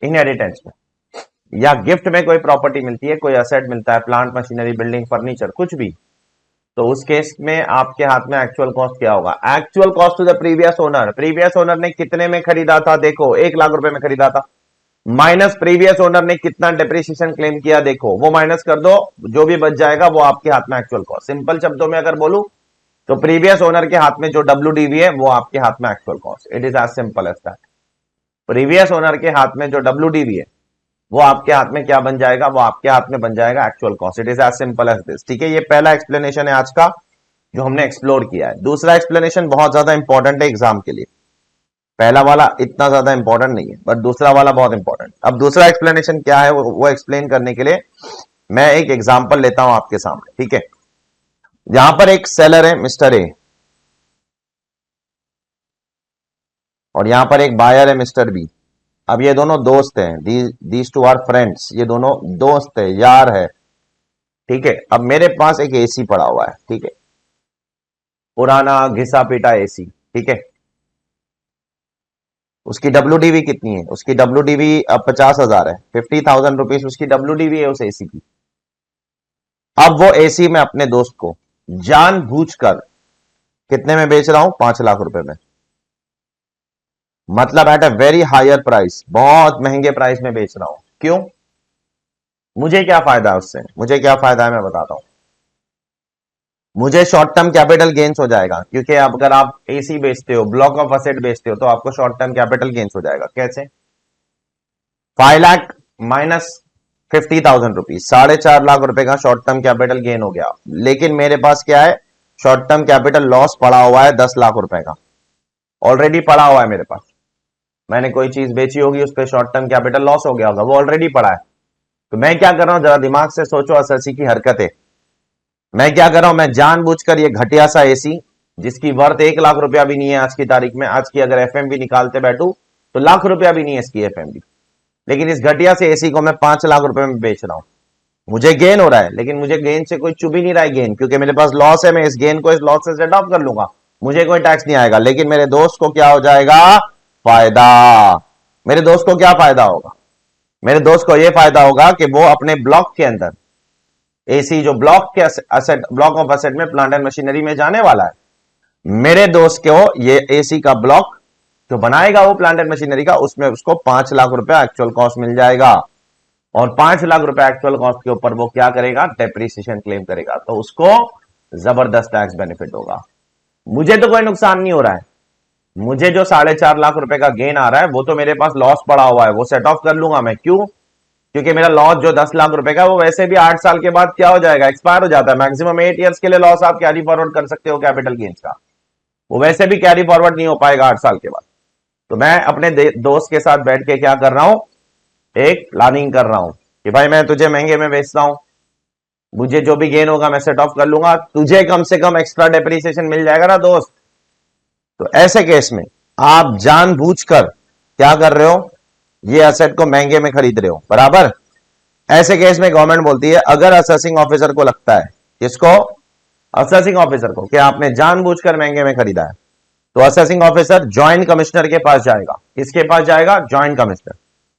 इनहेरिटेंस में या गिफ्ट में कोई प्रॉपर्टी मिलती है, कोई असेट मिलता है, प्लांट मशीनरी बिल्डिंग फर्नीचर कुछ भी, तो उस केस में आपके हाथ में एक्चुअल कॉस्ट क्या होगा, actual cost to the previous owner. Previous owner ने कितने में खरीदा था, देखो 1 लाख रुपए में खरीदा था, माइनस प्रीवियस ओनर ने कितना डेप्रिसिएशन क्लेम किया, देखो वो माइनस कर दो, जो भी बच जाएगा वो आपके हाथ में एक्चुअल कॉस्ट। सिंपल शब्दों में अगर बोलूं तो प्रीवियस ओनर के हाथ में जो WDV है वो आपके हाथ में actual cost. It is as simple as that. Previous owner के हाथ में जो WDV है वो आपके हाथ में क्या बन जाएगा, वो आपके हाथ में बन जाएगा actual cost. It is as simple as this, ठीक है। ये पहला एक्सप्लेनेशन है आज का जो हमने एक्सप्लोर किया है। दूसरा एक्सप्लेनेशन बहुत ज्यादा इंपॉर्टेंट है एग्जाम के लिए, पहला वाला इतना ज्यादा इंपॉर्टेंट नहीं है बट दूसरा वाला बहुत इंपॉर्टेंट। अब दूसरा एक्सप्लेनेशन क्या है वो एक्सप्लेन करने के लिए मैं एक एग्जांपल लेता हूं आपके सामने, ठीक है। यहां पर एक सेलर है मिस्टर ए और यहां पर एक बायर है मिस्टर बी। अब ये दोनों दोस्त हैं, दीज टू आर फ्रेंड्स, ये दोनों दोस्त है, यार है, ठीक है। अब मेरे पास एक एसी पड़ा हुआ है, ठीक है, पुराना घिसा पीटा एसी, ठीक है। उसकी WDV कितनी है, उसकी WDV अब 50,000 है, 50,000 रुपीज उसकी WDV है उस एसी की। अब वो एसी में अपने दोस्त को जानबूझकर कितने में बेच रहा हूं, 5 लाख रुपए में, मतलब at a very higher price, बहुत महंगे प्राइस में बेच रहा हूं। क्यों, मुझे क्या फायदा है उससे, मुझे क्या फायदा है मैं बताता हूं। मुझे शॉर्ट टर्म कैपिटल गेन्स हो जाएगा, क्योंकि अगर आप एसी बेचते हो, ब्लॉक ऑफ असेट बेचते हो, तो आपको शॉर्ट टर्म कैपिटल गेन्स हो जाएगा। कैसे, 5 लाख माइनस 50,000 रुपीज, 4.5 लाख रुपए का शॉर्ट टर्म कैपिटल गेन हो गया। लेकिन मेरे पास क्या है, शॉर्ट टर्म कैपिटल लॉस पड़ा हुआ है 10 लाख रुपए का, ऑलरेडी पड़ा हुआ है मेरे पास। मैंने कोई चीज बेची होगी, उस पर शॉर्ट टर्म कैपिटल लॉस हो गया होगा, वो ऑलरेडी पड़ा है। तो मैं क्या कर रहा हूं, जरा दिमाग से सोचो, असरसी की हरकत है। मैं क्या कर रहा हूं, मैं जानबूझकर ये घटिया सा एसी जिसकी वर्थ 1 लाख रुपया भी नहीं है आज की तारीख में, आज की अगर एफएमबी निकालते बैठू तो लाख रुपया भी नहीं है इसकी एफएमबी, लेकिन इस घटिया से एसी को मैं 5 लाख रुपए में बेच रहा हूं। मुझे गेन हो रहा है, लेकिन मुझे गेन से कोई चुभ ही नहीं रहा है गेन, क्योंकि मेरे पास लॉस है। मैं इस गेन को इस लॉस से सेट ऑफ कर लूंगा, मुझे कोई टैक्स नहीं आएगा। लेकिन मेरे दोस्त को क्या हो जाएगा, फायदा। मेरे दोस्त को क्या फायदा होगा, मेरे दोस्त को यह फायदा होगा कि वो अपने ब्लॉक के अंदर एसी जो ब्लॉक के असेट, ब्लॉक ऑफ असेट में प्लांट एंड मशीनरी में जाने वाला है, मेरे दोस्त को ये एसी का ब्लॉक जो बनाएगा वो प्लांट एंड मशीनरी का, उसमें उसको 5 लाख रुपया एक्चुअल कॉस्ट मिल जाएगा। और 5 लाख रुपया एक्चुअल कॉस्ट के ऊपर वो क्या करेगा, डेप्रीसिएशन क्लेम करेगा। तो उसको जबरदस्त टैक्स बेनिफिट होगा। मुझे तो कोई नुकसान नहीं हो रहा है, मुझे जो 4.5 लाख रुपए का गेन आ रहा है वो तो मेरे पास लॉस पड़ा हुआ है, वो सेट ऑफ कर लूंगा मैं। क्यों? क्योंकि मेरा लॉस जो 10 लाख रुपए का वो वैसे भी 8 साल के बाद क्या हो जाएगा, एक्सपायर हो जाता है। मैक्सिमम 8 ईयर्स के लिए लॉस आप कैरी फॉरवर्ड कर सकते हो कैपिटल गेन्स का, वो वैसे भी कैरी फॉरवर्ड नहीं हो पाएगा 8 साल के बाद। तो मैं अपने दोस्त के साथ बैठ के क्या कर रहा हूं, एक प्लानिंग कर रहा हूं कि भाई मैं तुझे महंगे में बेचता हूं, मुझे जो भी गेन होगा मैं सेट ऑफ कर लूंगा, तुझे कम से कम एक्स्ट्रा डेप्रिसिएशन मिल जाएगा ना दोस्त। तो ऐसे केस में आप जानबूझकर क्या कर रहे हो, ये असेट को महंगे में खरीद रहे हो, बराबर। ऐसे केस में गवर्नमेंट बोलती है अगर असेसिंग ऑफिसर को लगता है, किसको? असेसिंग ऑफिसर को, कि आपने जानबूझकर महंगे में खरीदा है, तो असेसिंग ऑफिसर ज्वाइंट कमिश्नर के पास जाएगा। किसके पास जाएगा? ज्वाइंट कमिश्नर,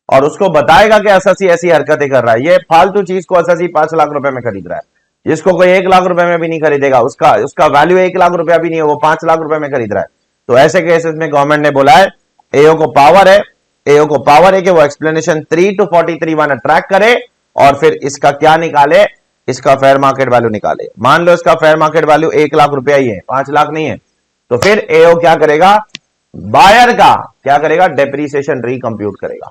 और उसको बताएगा कि असेसी ऐसी हरकतें कर रहा है, ये फालतू चीज को असेसी 5 लाख रुपए में खरीद रहा है, जिसको कोई 1 लाख रुपए में भी नहीं खरीदेगा, उसका उसका वैल्यू 1 लाख रुपया भी नहीं है, वो 5 लाख रुपए में खरीद रहा है। तो ऐसे केसेस में गवर्नमेंट ने बोला है एओ को पावर है, एओ को पावर है कि वो एक्सप्लेनेशन 3 to 43(1) ट्रैक करे और फिर इसका क्या निकाले, इसका फेयर मार्केट वैल्यू निकाले। मान लो इसका फेयर मार्केट वैल्यू 1 लाख रुपया ही है, 5 लाख नहीं है, तो फिर एओ क्या करेगा, बायर का क्या करेगा, डेप्रीसिएशन रिकंप्यूट करेगा।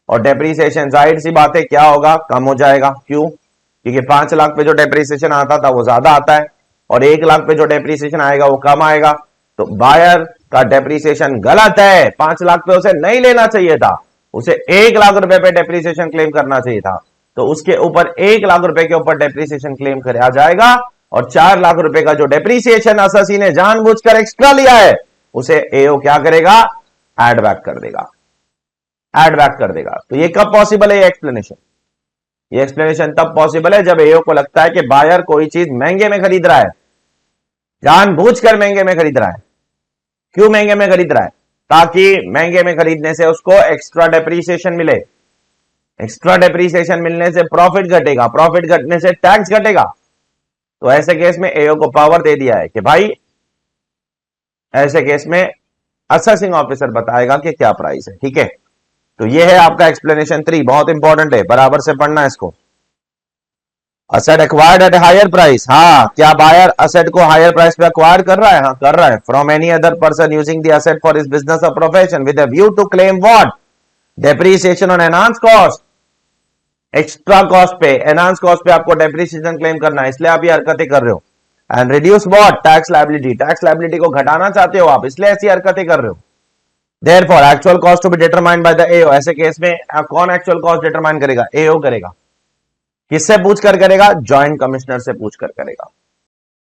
और डेप्रीसिएशन जाहिर सी बात है क्या होगा, कम हो जाएगा। क्यों? क्योंकि 5 लाख पे जो डेप्रीसिएशन आता था वो ज्यादा आता है, और 1 लाख पे जो डेप्रीसिएशन आएगा वो कम आएगा। तो बायर का डेप्रीसिएशन गलत है, 5 लाख पे उसे नहीं लेना चाहिए था, उसे 1 लाख रुपए पे डेप्रीसिएशन क्लेम करना चाहिए था। तो उसके ऊपर 1 लाख रुपए के ऊपर डेप्रीसिएशन क्लेम किया जाएगा, और 4 लाख रुपए का जो डेप्रीसिएशन असेसी ने जानबूझकर एक्स्ट्रा लिया है उसे एओ क्या करेगा, एड बैक कर देगा, एड बैक कर देगा। तो ये कब पॉसिबल है ये एक्सप्लेनेशन? ये एक्सप्लेनेशन तब पॉसिबल है जब एओ को लगता है कि बायर कोई चीज महंगे में खरीद रहा है, जानबूझकर महंगे में खरीद रहा है। क्यों महंगे में खरीद रहा है? ताकि महंगे में खरीदने से उसको एक्स्ट्रा डेप्रीसिएशन मिले, एक्स्ट्रा डेप्रीसिएशन मिलने से प्रॉफिट घटेगा, प्रॉफिट घटने से टैक्स घटेगा। तो ऐसे केस में एओ को पावर दे दिया है कि भाई ऐसे केस में असेसिंग ऑफिसर बताएगा कि क्या प्राइस है, ठीक है। तो ये है आपका एक्सप्लेनेशन 3, बहुत इंपॉर्टेंट है, बराबर से पढ़ना है इसको। Asset acquired at higher price, हाँ, क्या बायर असेट को हायर प्राइस पे एक्वायर कर रहा है? हाँ, कर रहा है। From any other person using the asset for his business और profession with a view to claim what, depreciation on enhance cost. Extra cost पे, एनहांस कॉस्ट पे आपको डेप्रीसिएशन क्लेम करना है, इसलिए आप ये हरकतें कर रहे हो। And reduce what, tax liability, tax liability को घटाना चाहते हो आप, इसलिए ऐसी हरकतें कर रहे हो। Therefore, actual cost to be determined by the AO, ऐसे केस में कौन एक्चुअल कॉस्ट डिटरमाइन करेगा? एओ करेगा। किससे पूछ कर करेगा? जॉइंट कमिश्नर से पूछ कर करेगा।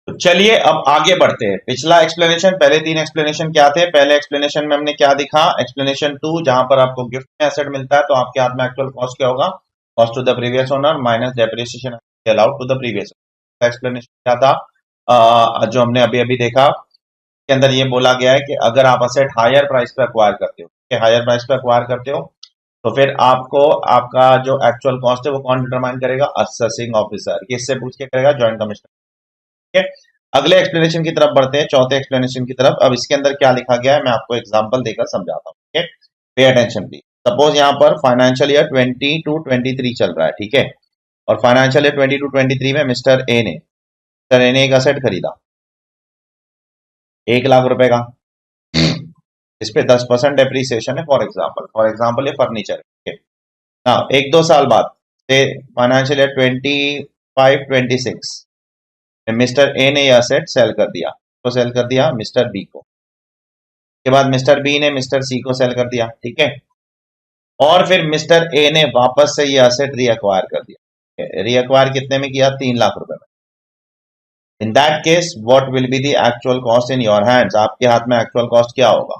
तो चलिए अब आगे बढ़ते हैं। पिछला एक्सप्लेनेशन, पहले 3 एक्सप्लेनेशन क्या थे? पहले एक्सप्लेनेशन में हमने क्या दिखा? एक्सप्लेनेशन 2, जहां पर आपको गिफ्ट में एसेट मिलता है तो आपके हाथ में एक्चुअल कॉस्ट क्या होगा? Cost to the previous owner minus depreciation allowed to the previous. Explanation क्या था जो हमने अभी अभी देखा? के अंदर ये बोला गया है कि अगर आप असेट हायर प्राइस पे एक्वायर करते हो, हायर प्राइस पे एक्वायर करते हो, तो फिर आपको आपका जो एक्चुअल कॉस्ट है वो कौन डिटरमाइन करेगा? Assessing officer. किससे पूछ के करेगा? Joint commissioner. ठीक है, अगले एक्सप्लेनेशन की तरफ बढ़ते हैं, चौथे एक्सप्लेनेशन की तरफ। अब इसके अंदर क्या लिखा गया है मैं आपको एग्जांपल देकर समझाता हूँ। ठीक है, पे अटेंशन प्लीज। सपोज यहाँ पर फाइनेंशियल ईयर 20 to 23 चल रहा है, ठीक है, और फाइनेंशियल ईयर 20 to 23 में मिस्टर ए ने एक असेट खरीदा 1 लाख रुपए का, इस पे 10% डेप्रीसिएशन है। फॉर एग्जाम्पल ये फर्नीचर है। हाँ, 1-2 साल बाद फाइनेंशियल ईयर 25-26 मिस्टर ए ने यह असेट सेल कर दिया, तो सेल कर दिया मिस्टर बी को, के बाद मिस्टर बी ने मिस्टर सी को सेल कर दिया, ठीक है, और फिर मिस्टर ए ने वापस से यह असेट रीअक्वायर कर दिया। रीअक्वायर कितने में किया? 3 लाख रुपए में। In that case what will be the actual cost in your hands? आपके हाथ में एक्चुअल कॉस्ट क्या होगा?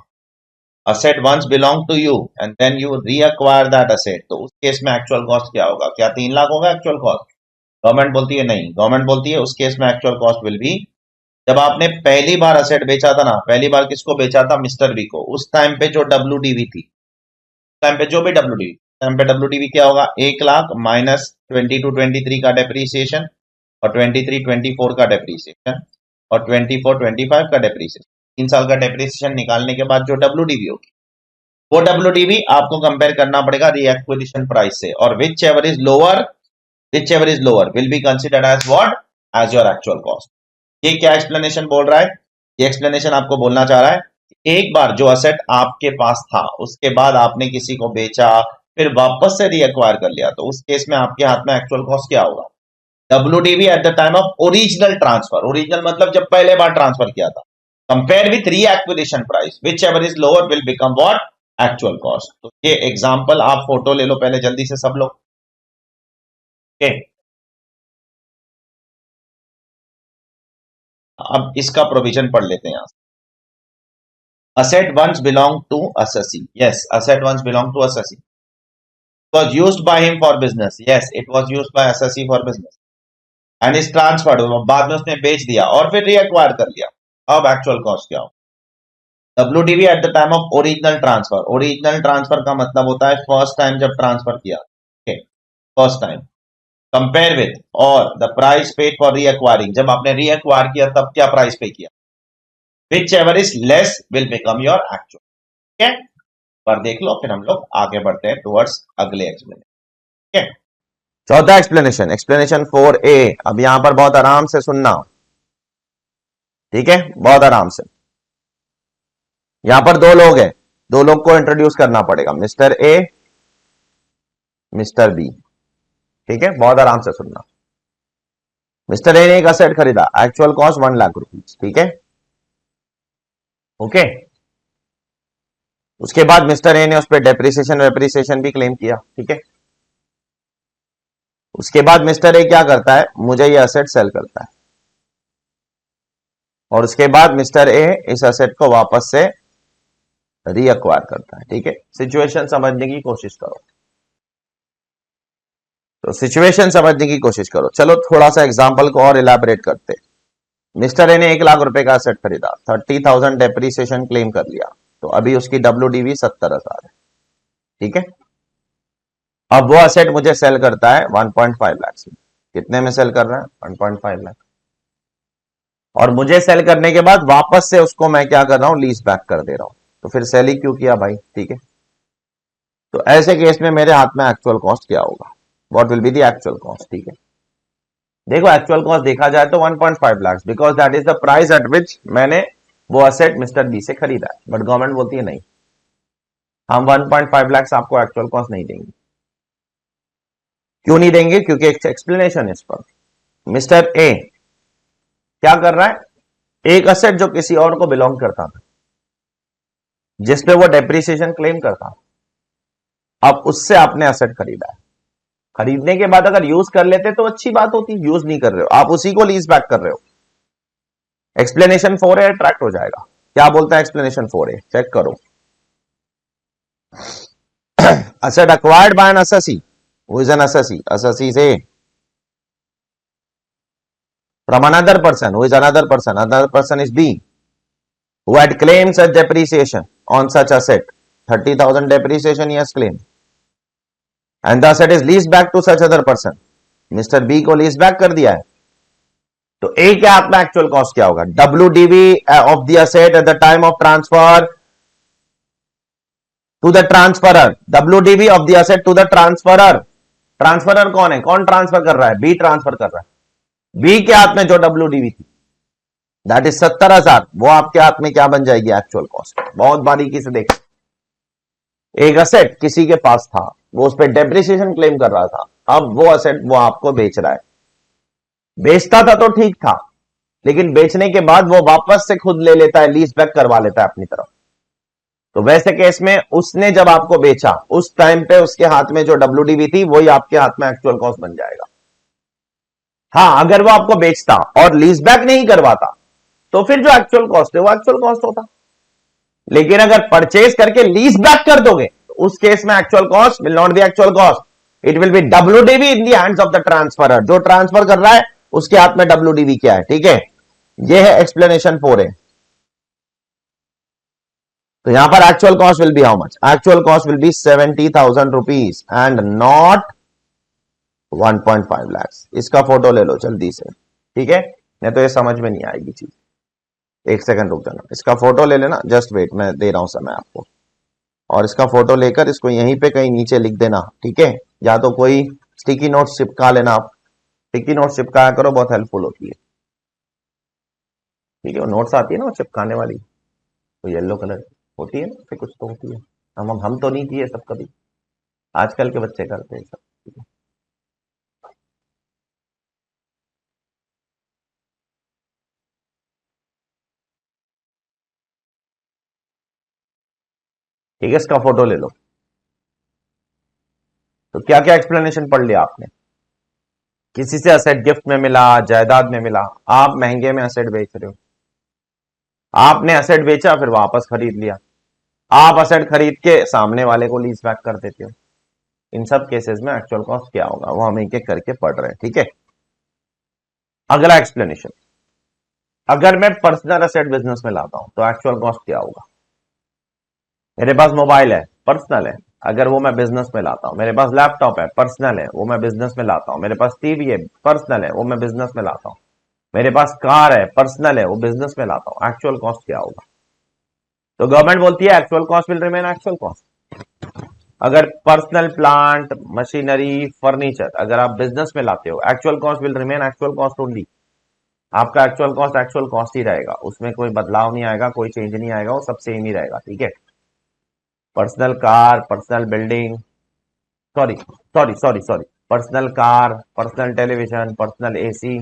Asset once belong to you and then you reacquire that asset, तो उस केस में एक्चुअल कॉस्ट क्या होगा? क्या 3 लाख होगा एक्चुअल कॉस्ट? गवर्नमेंट बोलती है नहीं, गवर्नमेंट बोलती है उस केस में एक्चुअल कॉस्ट विल बी, जब आपने पहली बार असेट बेचा था ना, पहली बार किसको बेचा था? मिस्टर बी को। उस टाइम पे जो WDV थी, टाइम पे जो भी WDV, टाइम पे WDV क्या होगा? 1 लाख माइनस 20 to 23 का डेप्रीसिएशन, और 23-24 का डेप्रीसिएशन, और 24-25 का डेप्रीसिएशन। 3 साल का डेप्रीसिएशन निकालने के बाद जो WDV होगी, वो WDV आपको कंपेयर करना पड़ेगा रीएक्विजिशन प्राइस से, और which ever is lower will be considered as what? As your actual cost. ये क्या एक्सप्लेनेशन बोल रहा है? ये एक्सप्लेनेशन आपको बोलना चाह रहा है एक बार जो असेट आपके पास था उसके बाद आपने किसी को बेचा फिर वापस से रीअक्वायर कर लिया तो उस केस में आपके हाथ में एक्चुअल कॉस्ट क्या होगा? WDV at the time of original transfer, original मतलब जब पहले बार ट्रांसफर किया था, compare with reacquisition price which ever is lower will become what? Actual cost. तो ये एग्जांपल आप फोटो ले लो पहले जल्दी से सब लोग। ओके, अब इसका प्रोविजन पढ़ लेते हैं। Asset once belonged to assessee. Yes, asset once belonged to assessee. It was used by him for business. Yes, it was used by assessee for business. And is transferred. बाद में उसने बेच दिया और फिर reacquire कर लिया। अब actual cost क्या हो? WDV at the time of original transfer. Original transfer का मतलब होता है first time जब transfer किया। Okay, first time. Compare with और the price paid for reacquiring. जब आपने reacquire किया तब क्या price pay किया? Whichever is less will become your actual. Okay? पर देख लो फिर हम लोग आगे बढ़ते हैं टुवर्ड्स अगले एक्सप्लेनेशन। ठीक है, चौथा एक्सप्लेनेशन, एक्सप्लेनेशन 4A। अब यहां पर बहुत आराम से सुनना, ठीक है, बहुत आराम से। यहां पर दो लोग हैं, दो लोग को इंट्रोड्यूस करना पड़ेगा, मिस्टर ए, मिस्टर बी। ठीक है, बहुत आराम से सुनना। मिस्टर ए ने एक असेट खरीदा, एक्चुअल कॉस्ट 1 लाख रुपीज। ठीक है, ओके। उसके बाद मिस्टर ए ने उस पर डेप्रिसिएशन वेप्रिसिएशन भी क्लेम किया। ठीक है, उसके बाद मिस्टर ए क्या करता है, मुझे ये असेट सेल करता है और उसके बाद मिस्टर ए इस असेट को वापस से रीअक्वायर करता है। ठीक है, सिचुएशन समझने की कोशिश करो, तो सिचुएशन समझने की कोशिश करो। चलो थोड़ा सा एग्जांपल को और इलैबोरेट करते। मिस्टर ए ने 1 लाख रुपए का असेट खरीदा, 30,000 डेप्रिसिएशन क्लेम कर लिया, तो अभी उसकी WDV 70,000 है। ठीक है, अब वो असेट मुझे सेल करता है 1.5 लाख में। कितने में सेल कर रहा है? 1.5 लाख। और मुझे सेल करने के बाद वापस से उसको मैं क्या कर रहा हूं, लीज बैक कर दे रहा हूं। तो फिर सेल ही क्यों किया भाई? ठीक है, तो ऐसे केस में मेरे हाथ में एक्चुअल कॉस्ट क्या होगा? What will be the actual cost? ठीक है, देखो एक्चुअल कॉस्ट देखा जाए तो 1.5 lakh, because that is the price at विच मैंने वो असेट मिस्टर बी से खरीदा है। बट गवर्नमेंट बोलती है नहीं, हम 1.5 लाख आपको एक्चुअल कॉस्ट नहीं देंगे। क्यों नहीं देंगे? क्योंकि एक एक्सप्लेनेशन है इस पर। मिस्टर ए क्या कर रहा है, एक असेट जो किसी और को बिलोंग करता था, जिसपे वो डेप्रिसिएशन क्लेम करता, अब उससे आपने असेट खरीदा है। खरीदने के बाद अगर यूज कर लेते तो अच्छी बात होती, यूज नहीं कर रहे हो, आप उसी को लीज बैक कर रहे हो। एक्सप्लेनेशन 4A अट्रैक्ट हो जाएगा। क्या बोलता है एक्सप्लेनेशन 4A? चेक करो। asset acquired by an assessee. Who is an assessee? Assessee is A. From another person. Who is another person? Another person is B. Who had claimed such depreciation on such asset. 30,000 depreciation he has claimed. And the asset is leased back to such other person. Mr. B को लीज बैक कर दिया है, तो ए के हाथ में एक्चुअल कॉस्ट क्या होगा? WDV of the asset at the time of transfer to the transferer. WDV of the asset to the transferer. Transferor कौन है? कौन ट्रांसफर कर रहा है? बी ट्रांसफर कर रहा है। बी के हाथ में जो WDV थी दैट इज 70,000, वो आपके हाथ में क्या बन जाएगी? Actual cost. बहुत बारीकी से देख, एक असेट किसी के पास था, वो उस पर डेप्रिसिएशन क्लेम कर रहा था, अब वो असेट वो आपको बेच रहा है। बेचता था तो ठीक था, लेकिन बेचने के बाद वो वापस से खुद ले लेता है, लीज बैक करवा लेता है अपनी तरफ। तो वैसे केस में उसने जब आपको बेचा उस टाइम पे उसके हाथ में जो WDV थी वही आपके हाथ में एक्चुअल कॉस्ट बन जाएगा। हाँ, अगर वो आपको बेचता और लीज बैक नहीं करवाता तो फिर जो एक्चुअल कॉस्ट है वो एक्चुअल कॉस्ट होता। लेकिन अगर परचेज करके लीज बैक कर दोगे तो उस केस में actual cost will not be actual cost, it will be WDV in the hands of the transferor. जो ट्रांसफर कर रहा है उसके हाथ में WDV क्या है। ठीक है, यह है एक्सप्लेनेशन 4A। तो यहां पर actual cost will B how much? Actual cost will B 70,000 rupees and not 1.5 lakh. इसका फोटो ले लो जल्दी से, ठीक है, नहीं तो ये समझ में नहीं आएगी चीज। एक सेकंड रुक जाना, इसका फोटो ले लेना, जस्ट वेट, मैं दे रहा हूं समय आपको। और इसका फोटो लेकर इसको यहीं पे कहीं नीचे लिख देना, ठीक है, या तो कोई स्टिकी नोट चिपका लेना आप। स्टिकी नोट चिपकाया करो, बहुत हेल्पफुल होती है। ठीक है, वो नोट्स आती है ना वो चिपकाने वाली, तो येलो कलर होती है ना, फिर कुछ तो होती है। हम तो नहीं किए सब कभी, आजकल के बच्चे करते हैं सब। ठीक है, इसका फोटो ले लो। तो क्या क्या एक्सप्लेनेशन पढ़ लिया आपने? किसी से असेट गिफ्ट में मिला, जायदाद में मिला, आप महंगे में असेट बेच रहे हो, आपने असेट बेचा फिर वापस खरीद लिया, आप असेट खरीद के सामने वाले को लीज बैक कर देते हो। इन सब केसेस में एक्चुअल कॉस्ट क्या होगा वो हम एक एक करके पढ़ रहे हैं, ठीक है। अगला एक्सप्लेनेशन, अगर मैं पर्सनल असेट बिजनेस में लाता हूं तो एक्चुअल कॉस्ट क्या होगा? मेरे पास मोबाइल है, पर्सनल है, अगर वो मैं बिजनेस में लाता हूं। मेरे पास लैपटॉप है, पर्सनल है, वो मैं बिजनेस में लाता हूं। मेरे पास टीवी है, पर्सनल है, वो मैं बिजनेस में लाता हूं। मेरे पास कार है, पर्सनल है, वो बिजनेस में लाता हूं। एक्चुअल कॉस्ट क्या होगा? तो गवर्नमेंट बोलती है actual cost will remain actual cost. अगर पर्सनल प्लांट, मशीनरी, फर्नीचर अगर आप बिजनेस में लाते हो, actual cost will remain actual cost only. आपका एक्चुअल कॉस्ट ही रहेगा, उसमें कोई बदलाव नहीं आएगा, कोई चेंज नहीं आएगा, वो सब सेम ही रहेगा, ठीक है। Personal car, personal building, sorry sorry sorry sorry, personal car, personal television, personal AC,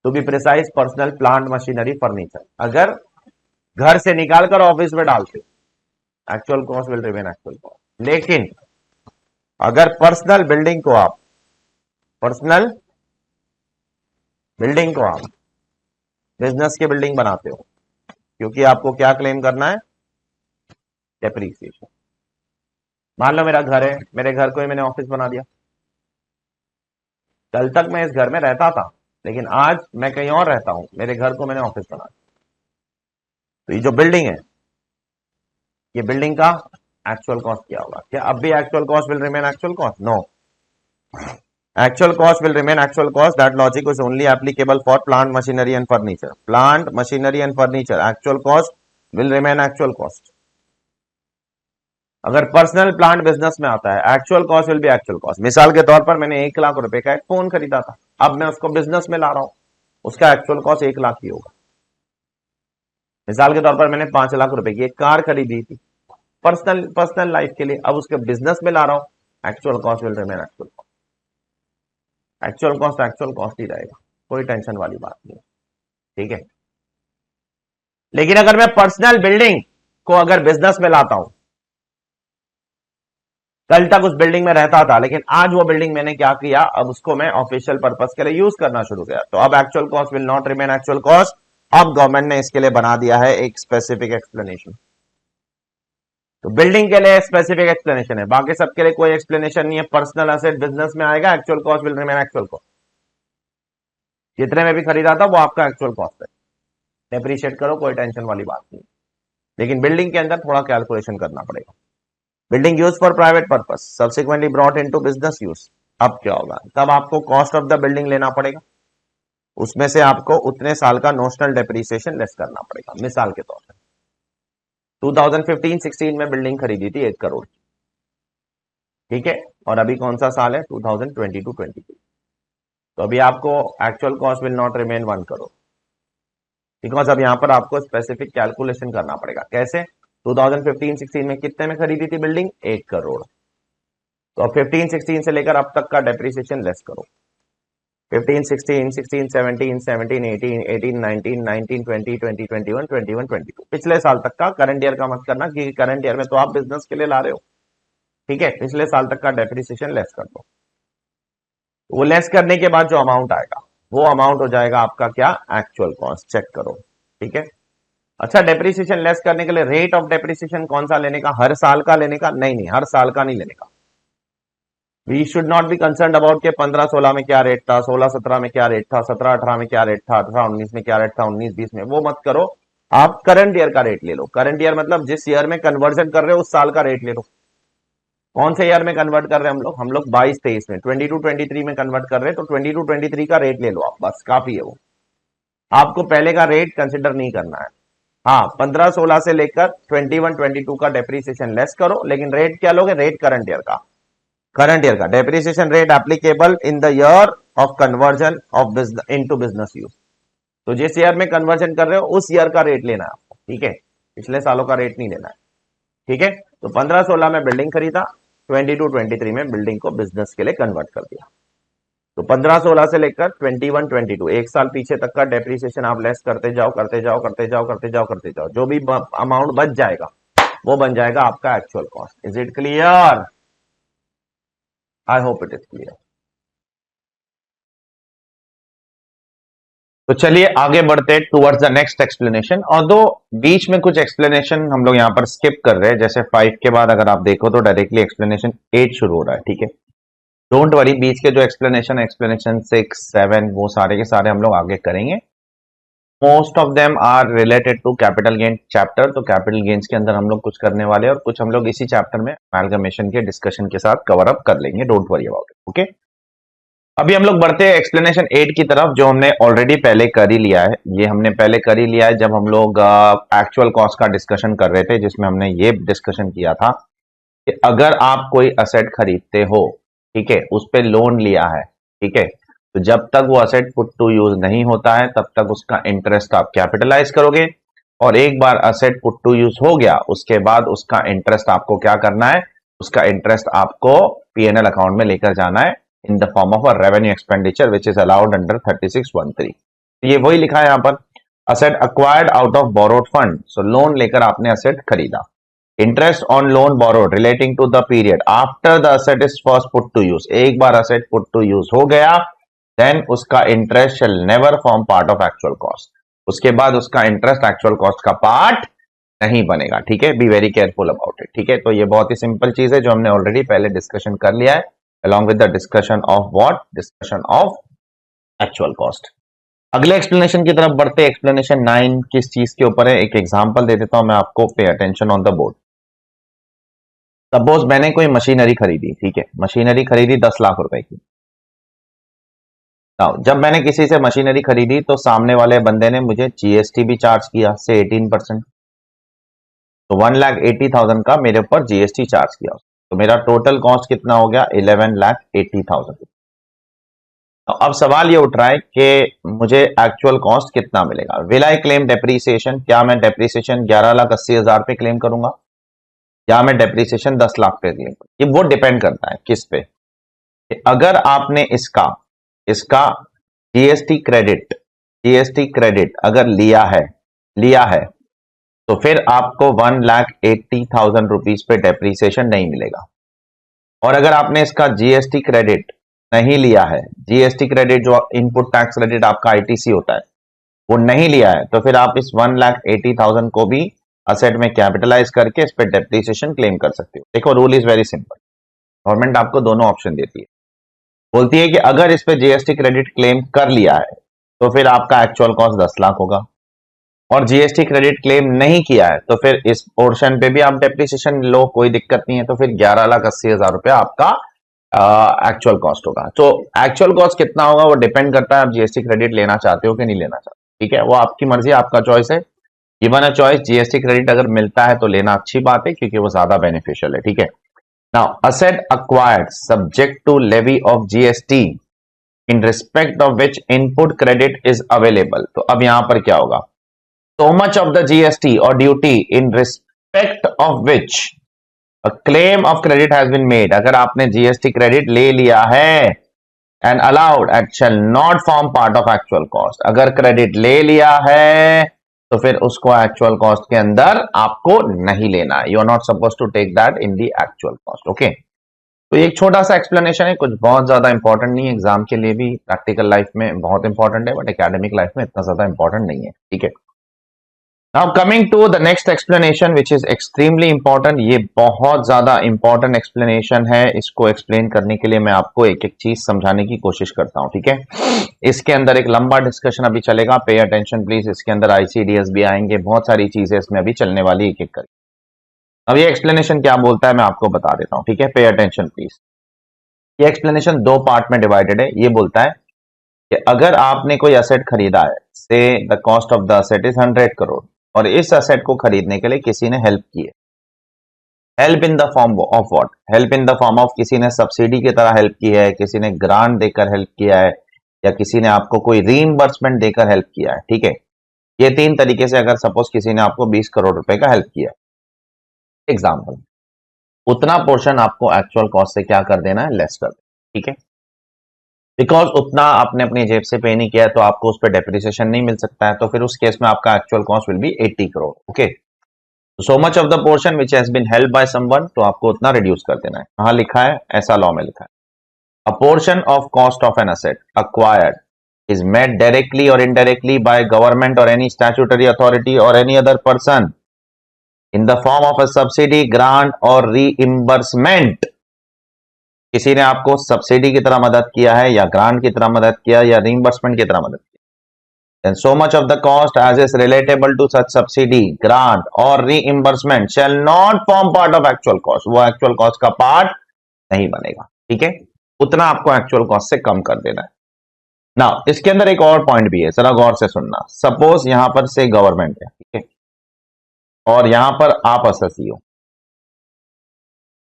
to be precise personal plant, machinery, furniture अगर घर से निकाल कर ऑफिस में डालते हो, actual cost will remain actual cost. लेकिन अगर पर्सनल बिल्डिंग को आप बिजनेस की बिल्डिंग बनाते हो, क्योंकि आपको क्या क्लेम करना है? डेप्रीसिएशन। मान लो मेरा घर है, मेरे घर को ही मैंने ऑफिस बना दिया। कल तक मैं इस घर में रहता था, लेकिन आज मैं कहीं और रहता हूं, मेरे घर को मैंने ऑफिस बना दिया। तो ये जो बिल्डिंग है, ये बिल्डिंग का एक्चुअल कॉस्ट क्या होगा? क्या अब भी actual cost will remain actual cost? No, actual cost will remain actual cost. That logic is only applicable for plant, machinery and furniture. Plant, machinery and furniture actual cost will remain actual cost. अगर पर्सनल प्लांट बिजनेस में आता है, actual cost will be actual cost. मिसाल के तौर पर मैंने 1 लाख रुपए का एक फोन खरीदा था, अब मैं उसको बिजनेस में ला रहा हूं, उसका एक्चुअल कॉस्ट 1 लाख ही होगा। मिसाल के तौर पर मैंने 5 लाख रुपए की एक कार खरीदी थी पर्सनल पर्सनल लाइफ के लिए, अब उसके बिजनेस में ला रहा हूं, actual cost will remain actual cost. Actual cost ही रहेगा, कोई टेंशन वाली बात नहीं, ठीक है। लेकिन अगर मैं पर्सनल बिल्डिंग को अगर बिजनेस में लाता हूं, कल तक उस बिल्डिंग में रहता था, लेकिन आज वो बिल्डिंग मैंने क्या किया, अब उसको मैं ऑफिशियल पर्पस के लिए यूज करना शुरू किया, तो अब actual cost will not remain actual cost. अब गवर्नमेंट ने इसके लिए बना दिया है एक स्पेसिफिक एक्सप्लेनेशन। तो बिल्डिंग के लिए स्पेसिफिक एक्सप्लेनेशन है, बाकी सबके लिए कोई एक्सप्लेनेशन नहीं है। पर्सनल एसेट बिजनेस में आएगा, actual cost will remain actual cost. जितने में भी खरीदा था वो आपका एक्चुअल कॉस्ट है, डेप्रिशिएट करो, कोई टेंशन वाली बात नहीं। लेकिन बिल्डिंग के अंदर थोड़ा कैलकुलेशन करना पड़ेगा। Building use for private purpose subsequently brought into business use, अब क्या होगा? तब आपको कॉस्ट ऑफ द बिल्डिंग लेना पड़ेगा, उसमें से आपको उतने साल का नोशनल डेप्रिसिएशन लेस करना पड़ेगा। मिसाल के तौर पर 2015-16 में बिल्डिंग खरीदी थी 1 करोड़, ठीक है, और अभी कौन सा साल है? 2022-23। तो अभी आपको actual cost will not remain 1 crore, because अब यहां पर आपको स्पेसिफिक कैलकुलेशन करना पड़ेगा। कैसे? 2015-16 में कितने में खरीदी थी बिल्डिंग? 1 करोड़। तो अब 15-16 से लेकर अब तक का डेप्रिसिएशन लेस करो। 15-16, 16-17, 17-18, 18-19, 19-20, 20-21, 21-22, पिछले साल तक का, करंट ईयर का मत करना, क्योंकि करंट ईयर में तो आप बिजनेस के लिए ला रहे हो, ठीक है। पिछले साल तक का डेप्रिसिएशन लेस कर दो। वो लेस करने के बाद जो अमाउंट आएगा, वो अमाउंट हो जाएगा आपका क्या? Actual cost. चेक करो, ठीक है। अच्छा, डेप्रिसिएशन लेस करने के लिए रेट ऑफ डेप्रिसिएशन कौन सा लेने का? हर साल का लेने का? नहीं नहीं, हर साल का नहीं लेने का। We should not be concern about के 15-16 में क्या रेट था, 16-17 में क्या रेट था, 17-18 में क्या रेट था, 18-19 में क्या रेट था, 19-20 में, वो मत करो। आप करंट ईयर का रेट ले लो। करंट ईयर मतलब जिस ईयर में कन्वर्जन कर रहे हो उस साल का रेट ले लो। कौन से ईयर में कन्वर्ट कर रहे हैं हम लोग 22-23 में, 22-23 में कन्वर्ट कर रहे हैं, तो 22-23 का रेट ले लो आप, बस काफी है वो। आपको पहले का रेट कंसिडर नहीं करना है। हाँ, 15-16 से लेकर 21-22 का डेप्रिसिएशन लेस करो, लेकिन रेट क्या लोगे? रेट करंट ईयर का। करंट ईयर का depreciation rate applicable in the year of conversion of into business use. तो जिस ईयर में कन्वर्जन कर रहे हो उस ईयर का रेट लेना है आपको, ठीक है, पिछले सालों का रेट नहीं लेना है, ठीक है। तो 15-16 में बिल्डिंग खरीदा, 22-23 में बिल्डिंग को बिजनेस के लिए कन्वर्ट कर दिया। तो 15-16 से लेकर 21-22 एक साल पीछे तक का डेप्रिसिएशन आप लेस करते जाओ करते जाओ करते जाओ करते जाओ करते जाओ, जो भी अमाउंट बच जाएगा वो बन जाएगा आपका actual cost. Is it clear? I hope it is clear. तो चलिए आगे बढ़ते टुवर्ड्स द नेक्स्ट एक्सप्लेनेशन। और दो बीच में कुछ एक्सप्लेनेशन हम लोग यहां पर स्किप कर रहे हैं, जैसे 5 के बाद अगर आप देखो तो डायरेक्टली एक्सप्लेनेशन 8 शुरू हो रहा है, ठीक है। डोंट वरी, बीच के जो एक्सप्लेनेशन 6, 7 वो सारे के सारे हम लोग आगे करेंगे। Most of them are related to capital gain chapter, तो कैपिटल गेन्स के अंदर हम लोग कुछ करने वाले हैं और कुछ हम लोग इसी चैप्टर में अमालगमेशन के डिस्कशन के साथ कवर अप कर लेंगे। Don't worry about it, okay. अभी हम लोग बढ़ते हैं एक्सप्लेनेशन 8 की तरफ, जो हमने ऑलरेडी पहले कर ही लिया है। ये हमने पहले कर ही लिया है जब हम लोग एक्चुअल कॉस्ट का डिस्कशन कर रहे थे, जिसमें हमने ये डिस्कशन किया था कि अगर आप कोई असेट खरीदते हो, ठीक है, उस पे लोन लिया है, ठीक है, तो जब तक वो असेट पुट टू यूज नहीं होता है तब तक उसका इंटरेस्ट आप कैपिटलाइज करोगे, और एक बार असेट पुट टू यूज हो गया उसके बाद उसका इंटरेस्ट आपको क्या करना है, उसका इंटरेस्ट आपको पीएनएल अकाउंट में लेकर जाना है in the form of a revenue expenditure which is allowed under 3613। ये वही लिखा है यहां पर, asset acquired out of borrowed fund. So loan लेकर आपने असेट खरीदा, interest on loan borrowed relating to the period after the asset is first put to use. एक बार असेट पुट टू यूज हो गया देन उसका interest shall never form part of actual cost. उसके बाद उसका इंटरेस्ट एक्चुअल कॉस्ट का पार्ट नहीं बनेगा, ठीक है। Be very careful about it, ठीक है। तो ये बहुत ही सिंपल चीज है जो हमने ऑलरेडी पहले डिस्कशन कर लिया है, along with the discussion of what? Discussion of actual cost। अगले एक्सप्लेनेशन की तरफ बढ़ते, एक्सप्लेनेशन 9 किस चीज के ऊपर है, एक एग्जांपल दे देता हूं मैं आपको, pay attention on the board. Suppose मैंने कोई मशीनरी खरीदी, ठीक है, मशीनरी खरीदी 10 लाख रुपए की। जब मैंने किसी से मशीनरी खरीदी तो सामने वाले बंदे ने मुझे जीएसटी भी चार्ज किया से 18%, तो 1,80,000 का मेरे ऊपर जीएसटी चार्ज किया, तो मेरा टोटल कॉस्ट कितना हो गया 11,80,000। तो अब सवाल ये उठ रहा है कि मुझे एक्चुअल कॉस्ट कितना मिलेगा। Will I claim depreciation? क्या मैं डेप्रीसिएशन 11,80,000 पे क्लेम करूंगा या मैं डेप्रीसिएशन 10 लाख पे क्लेम करूंगा? ये वो डिपेंड करता है किस पे, कि अगर आपने इसका जीएसटी क्रेडिट अगर लिया है तो फिर आपको 1,80,000 रुपीज पे डेप्रीसिएशन नहीं मिलेगा। और अगर आपने इसका जीएसटी क्रेडिट नहीं लिया है, जीएसटी क्रेडिट जो इनपुट टैक्स क्रेडिट आपका आईटीसी होता है वो नहीं लिया है, तो फिर आप इस 1,80,000 को भी असेट में कैपिटलाइज करके इस पे डेप्रीसिएशन क्लेम कर सकते हो। देखो rule is very simple, government आपको दोनों ऑप्शन देती है, बोलती है कि अगर इस पे जीएसटी क्रेडिट क्लेम कर लिया है तो फिर आपका एक्चुअल कॉस्ट 10 लाख होगा, और जीएसटी क्रेडिट क्लेम नहीं किया है तो फिर इस पोर्शन पे भी आप डेप्रिसिएशन लो, कोई दिक्कत नहीं है, तो फिर 11,80,000 रुपया आपका एक्चुअल कॉस्ट होगा। तो एक्चुअल कॉस्ट कितना होगा वो डिपेंड करता है आप जीएसटी क्रेडिट लेना चाहते हो कि नहीं लेना चाहते, ठीक है, वो आपकी मर्जी, आपका चॉइस है। Given a choice, GST credit अगर मिलता है तो लेना अच्छी बात है क्योंकि वो ज्यादा बेनिफिशियल है, ठीक है। Now asset acquired subject to levy of GST in respect of which input credit is available. तो अब यहां पर क्या होगा, so much of the GST or duty in respect of which a claim of credit has been made। अगर आपने GST क्रेडिट ले लिया है and allowed and shall not form part of actual cost। अगर क्रेडिट ले लिया है तो फिर उसको एक्चुअल कॉस्ट के अंदर आपको नहीं लेना है, you are not suppose to take that in the actual cost, okay. तो एक छोटा सा एक्सप्लेनेशन है, कुछ बहुत ज्यादा इंपॉर्टेंट नहीं है, एग्जाम के लिए भी प्रैक्टिकल लाइफ में बहुत इंपॉर्टेंट है बट एकेडमिक लाइफ में इतना ज्यादा इंपॉर्टेंट नहीं है, ठीक है। Now coming to the next explanation which is extremely important। ये बहुत ज्यादा इंपॉर्टेंट एक्सप्लेनेशन है, इसको एक्सप्लेन करने के लिए मैं आपको एक एक चीज समझाने की कोशिश करता हूं, ठीक है। इसके अंदर एक लंबा डिस्कशन अभी चलेगा, पे अटेंशन प्लीज। इसके अंदर आईसीडीएस भी आएंगे, बहुत सारी चीजें इसमें अभी चलने वाली एक एक करके। अब ये एक्सप्लेनेशन क्या बोलता है मैं आपको बता देता हूं, ठीक है, पे अटेंशन प्लीज। ये एक्सप्लेनेशन दो पार्ट में डिवाइडेड है। ये बोलता है कि अगर आपने कोई असेट खरीदा है, से the cost of the asset is 100 crore, और इस असेट को खरीदने के लिए किसी ने हेल्प की है, help in the form of what, help in the form of किसी ने सब्सिडी की तरह हेल्प की है, किसी ने ग्रांट देकर हेल्प किया है, या किसी ने आपको कोई रीइंबर्समेंट देकर हेल्प किया है, ठीक है। ये 3 तरीके से अगर सपोज किसी ने आपको 20 करोड़ रुपए का हेल्प किया, एग्जाम्पल, उतना पोर्शन आपको एक्चुअल कॉस्ट से क्या कर देना है, लेस कर देना, ठीक है। बिकॉज उतना आपने अपनी जेब से पे नहीं किया है तो आपको उस पर डेप्रिसिएशन नहीं मिल सकता है, तो फिर उस केस में आपका actual cost will be 80 crore, okay. So much of the portion which has been help by someone, तो आपको उतना रिड्यूस कर देना है। कहां लिखा है, ऐसा लॉ में लिखा है, अ portion of cost of an asset acquired is made directly or indirectly by government or any statutory authority or any other person in the form of a subsidy, grant or reimbursement। किसी ने आपको सब्सिडी की तरह मदद किया है या ग्रांट की तरह मदद किया या रीइंबर्समेंट की तरह मदद किया, then so much of the cost as is relatable to such subsidy, grant or reimbursement shall not form part of actual cost। वो actual cost का पार्ट नहीं बनेगा, ठीक है। उतना आपको एक्चुअल कॉस्ट से कम कर देना है ना। इसके अंदर एक और पॉइंट भी है, जरा गौर से सुनना। सपोज यहां पर से गवर्नमेंट है, ठीक है, और यहां पर आप असेसी हो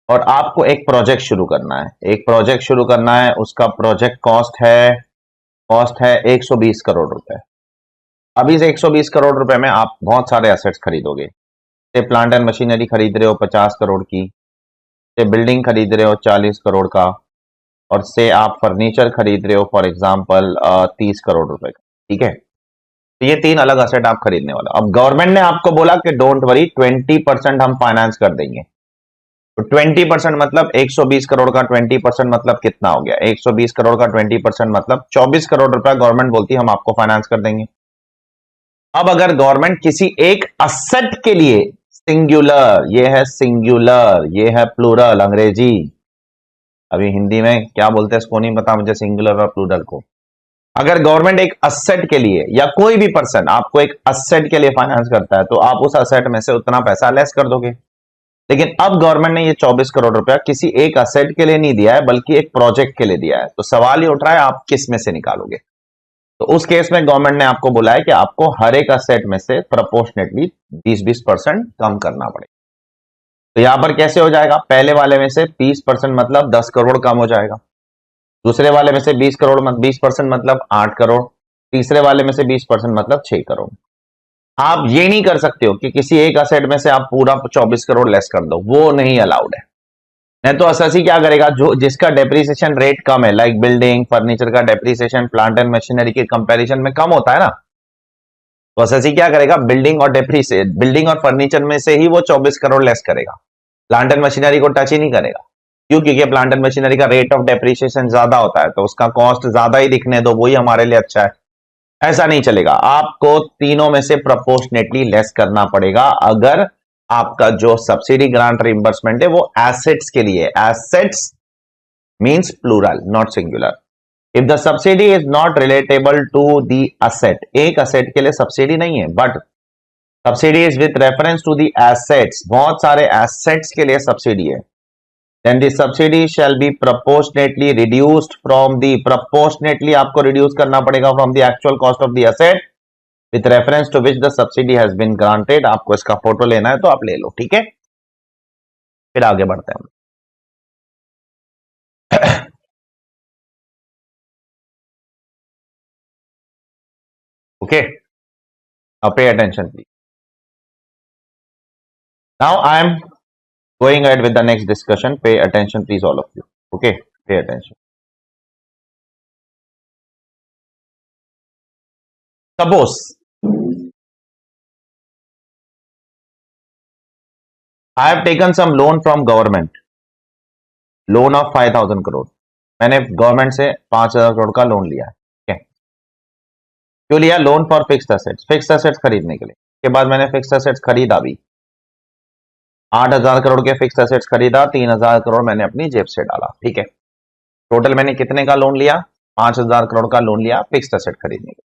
और आपको एक प्रोजेक्ट शुरू करना है, एक प्रोजेक्ट शुरू करना है, उसका प्रोजेक्ट कॉस्ट है 120 करोड़ रुपए। अब इस 120 करोड़ रुपए में आप बहुत सारे एसेट्स खरीदोगे, से प्लांट एंड मशीनरी खरीद रहे हो 50 करोड़ की, से बिल्डिंग खरीद रहे हो 40 करोड़ का, और से आप फर्नीचर खरीद रहे हो फॉर एग्जांपल 30 करोड़ रुपए का, ठीक है। तो ये 3 अलग असेट आप खरीदने वाला। अब गवर्नमेंट ने आपको बोला कि डोंट वरी 20% हम फाइनेंस कर देंगे। तो 20% मतलब 120 करोड़ का 20% मतलब कितना हो गया, 120 करोड़ का 20% मतलब 24 करोड़ रुपया गवर्नमेंट बोलती है हम आपको फाइनेंस कर देंगे। अब अगर गवर्नमेंट किसी एक असेट के लिए, सिंगुलर, ये है सिंगुलर, ये है प्लूरल, अंग्रेजी, अभी हिंदी में क्या बोलते हैं इसको नहीं पता मुझे, सिंगुलर और प्लूरल को। अगर गवर्नमेंट एक असेट के लिए या कोई भी पर्सन आपको एक असेट के लिए फाइनेंस करता है तो आप उस असेट में से उतना पैसा लेस कर दोगे। लेकिन अब गवर्नमेंट ने ये 24 करोड़ रुपया किसी एक असेट के लिए नहीं दिया है बल्कि एक प्रोजेक्ट के लिए दिया है, तो सवाल ये उठ रहा है आप किस में से निकालोगे। तो उस केस में गवर्नमेंट ने आपको बोला है कि आपको हर एक असेट में से प्रोपोर्शनेटली 20-20% कम करना पड़ेगा। तो यहां पर कैसे हो जाएगा, पहले वाले में से 20% मतलब 10 करोड़ कम हो जाएगा, दूसरे वाले में से 20% मतलब 8 करोड़, तीसरे वाले में से 20% मतलब 6 करोड़। आप ये नहीं कर सकते हो कि किसी एक असेट में से आप पूरा 24 करोड़ लेस कर दो, वो नहीं अलाउड है। नहीं तो असेसी क्या करेगा, जो जिसका डेप्रिसिएशन रेट कम है, लाइक बिल्डिंग फर्नीचर का डेप्रिसिएशन प्लांट एंड मशीनरी के कंपैरिजन में कम होता है ना, तो असेसी क्या करेगा, बिल्डिंग और फर्नीचर में से ही वो 24 करोड़ लेस करेगा, प्लांट एंड मशीनरी को टच ही नहीं करेगा। क्यों, क्योंकि प्लांट एंड मशीनरी का रेट ऑफ डेप्रिसिएशन ज्यादा होता है, तो उसका कॉस्ट ज्यादा ही दिखने दो, वही हमारे लिए अच्छा है। ऐसा नहीं चलेगा, आपको तीनों में से प्रोपोर्शनेटली लेस करना पड़ेगा अगर आपका जो सब्सिडी ग्रांट रिइंबर्समेंट है वो एसेट्स के लिए, assets means plural not singular. If the subsidy is not relatable to the asset, एक असेट के लिए सब्सिडी नहीं है, but subsidy is with reference to the assets, बहुत सारे एसेट्स के लिए सब्सिडी है, then the subsidy shall be proportionately reduced from the, proportionately आपको reduce करना पड़ेगा from the actual cost of the asset with reference to which the subsidy has been granted। आपको इसका फोटो लेना है तो आप ले लो, ठीक है। फिर आगे बढ़ते हैं। Okay, now pay attention please। now I am going ahead with the next discussion, pay attention please all of you, okay, pay attention। suppose I have taken some loan from government, loan of 5000 crore, मैंने गवर्नमेंट से 5000 करोड़ का लोन लिया है, ठीक है। क्यों लिया, loan for fixed assets, fixed assets खरीदने के लिए। के बाद मैंने फिक्स्ड एसेट्स खरीदा भी, 8000 करोड़ के फिक्स्ड एसेट्स खरीदा, 3000 करोड़ मैंने अपनी जेब से डाला, ठीक है। टोटल मैंने कितने का लोन लिया, 5000 करोड़ का लोन लिया फिक्स्ड एसेट खरीदने के लिए।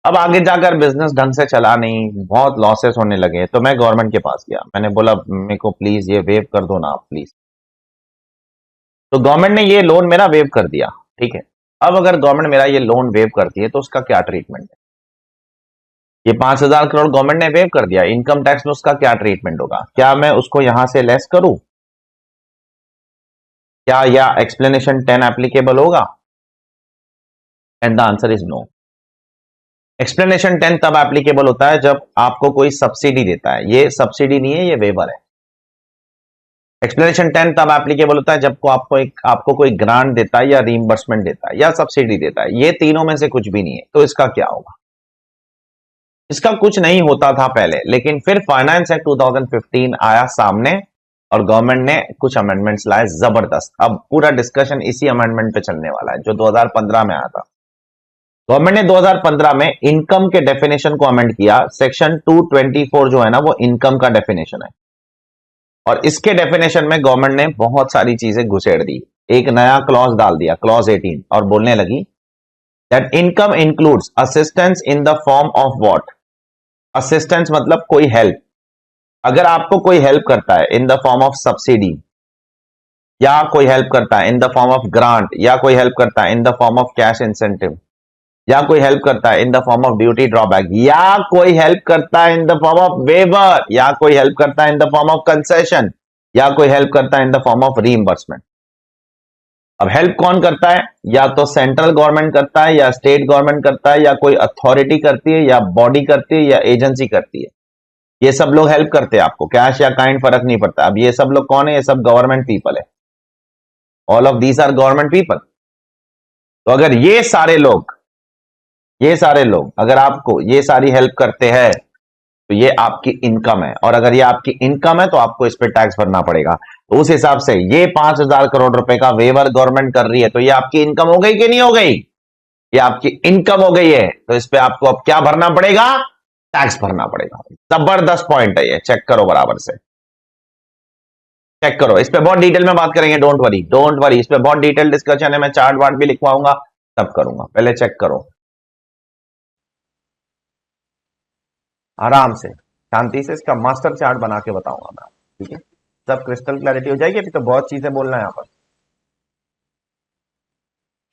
अब आगे जाकर बिजनेस ढंग से चला नहीं, बहुत लॉसेस होने लगे, तो मैं गवर्नमेंट के पास गया, मैंने बोला मेरे को प्लीज ये वेव कर दो ना आप प्लीज। तो गवर्नमेंट ने ये लोन मेरा वेव कर दिया, ठीक है। अब अगर गवर्नमेंट मेरा ये लोन वेव करती है तो उसका क्या ट्रीटमेंट है, ये 5000 करोड़ गवर्नमेंट ने वेव कर दिया, इनकम टैक्स में उसका क्या ट्रीटमेंट होगा, क्या मैं उसको यहां से लेस करूं, क्या या एक्सप्लेनेशन 10 एप्लीकेबल होगा, and the answer is no. Explanation 10 तब एप्लीकेबल होता है जब आपको कोई सब्सिडी देता है। ये सब्सिडी नहीं है, ये वेवर है। एक्सप्लेनेशन 10 तब एप्लीकेबल होता है जब को आपको कोई ग्रांट देता है या रीइंबर्समेंट देता है या सब्सिडी देता है। ये तीनों में से कुछ भी नहीं है, तो इसका क्या होगा? इसका कुछ नहीं होता था पहले, लेकिन फिर फाइनेंस एक्ट 2015 आया सामने और गवर्नमेंट ने कुछ अमेंडमेंट्स लाए जबरदस्त। अब पूरा डिस्कशन इसी अमेंडमेंट पे चलने वाला है जो 2015 में आया था। गवर्नमेंट ने 2015 में इनकम के डेफिनेशन को अमेंड किया। सेक्शन 224 जो है ना, वो इनकम का डेफिनेशन है और इसके डेफिनेशन में गवर्नमेंट ने बहुत सारी चीजें घुसेड़ दी। एक नया क्लॉज डाल दिया, क्लॉज 18, और बोलने लगी that income includes assistance in the form of what. Assistance मतलब कोई हेल्प। अगर आपको कोई हेल्प करता है in the form of subsidy, या कोई हेल्प करता है in the form of grant, या कोई हेल्प करता है in the form of cash incentive, या कोई हेल्प करता है in the form of duty drawback, या कोई हेल्प करता है in the form of waiver, या कोई हेल्प करता है in the form of concession, या कोई हेल्प करता है in the form of reimbursement. अब हेल्प कौन करता है? या तो सेंट्रल गवर्नमेंट करता है, या स्टेट गवर्नमेंट करता है, या कोई अथॉरिटी करती है, या बॉडी करती है, या एजेंसी करती है। ये सब लोग हेल्प करते हैं आपको, कैश या काइंड फर्क नहीं पड़ता। अब ये सब लोग कौन है? ये सब गवर्नमेंट पीपल है। All of these are government people. तो अगर ये सारे लोग अगर आपको ये सारी हेल्प करते हैं तो ये आपकी इनकम है, और अगर ये आपकी इनकम है तो आपको इस पे टैक्स भरना पड़ेगा। तो उस हिसाब से ये 5,000 करोड़ रुपए का वेवर गवर्नमेंट कर रही है, तो ये आपकी इनकम हो गई कि नहीं हो गई? ये आपकी इनकम हो गई है, तो इस पे आपको अब क्या भरना पड़ेगा? टैक्स भरना पड़ेगा। जबरदस्त पॉइंट है ये, चेक करो बराबर से, चेक करो। इस पे बहुत डिटेल में बात करेंगे, डोंट वरी, इस पे बहुत डिटेल डिस्कशन है। मैं चार्ट वार्ट भी लिखवाऊंगा, तब करूंगा। पहले चेक करो आराम से, शांति से। इसका मास्टर चार्ट बना के बताऊंगा मैं, ठीक है? सब क्रिस्टल क्लैरिटी हो जाएगी। अभी तो बहुत चीजें बोलना है यहाँ पर।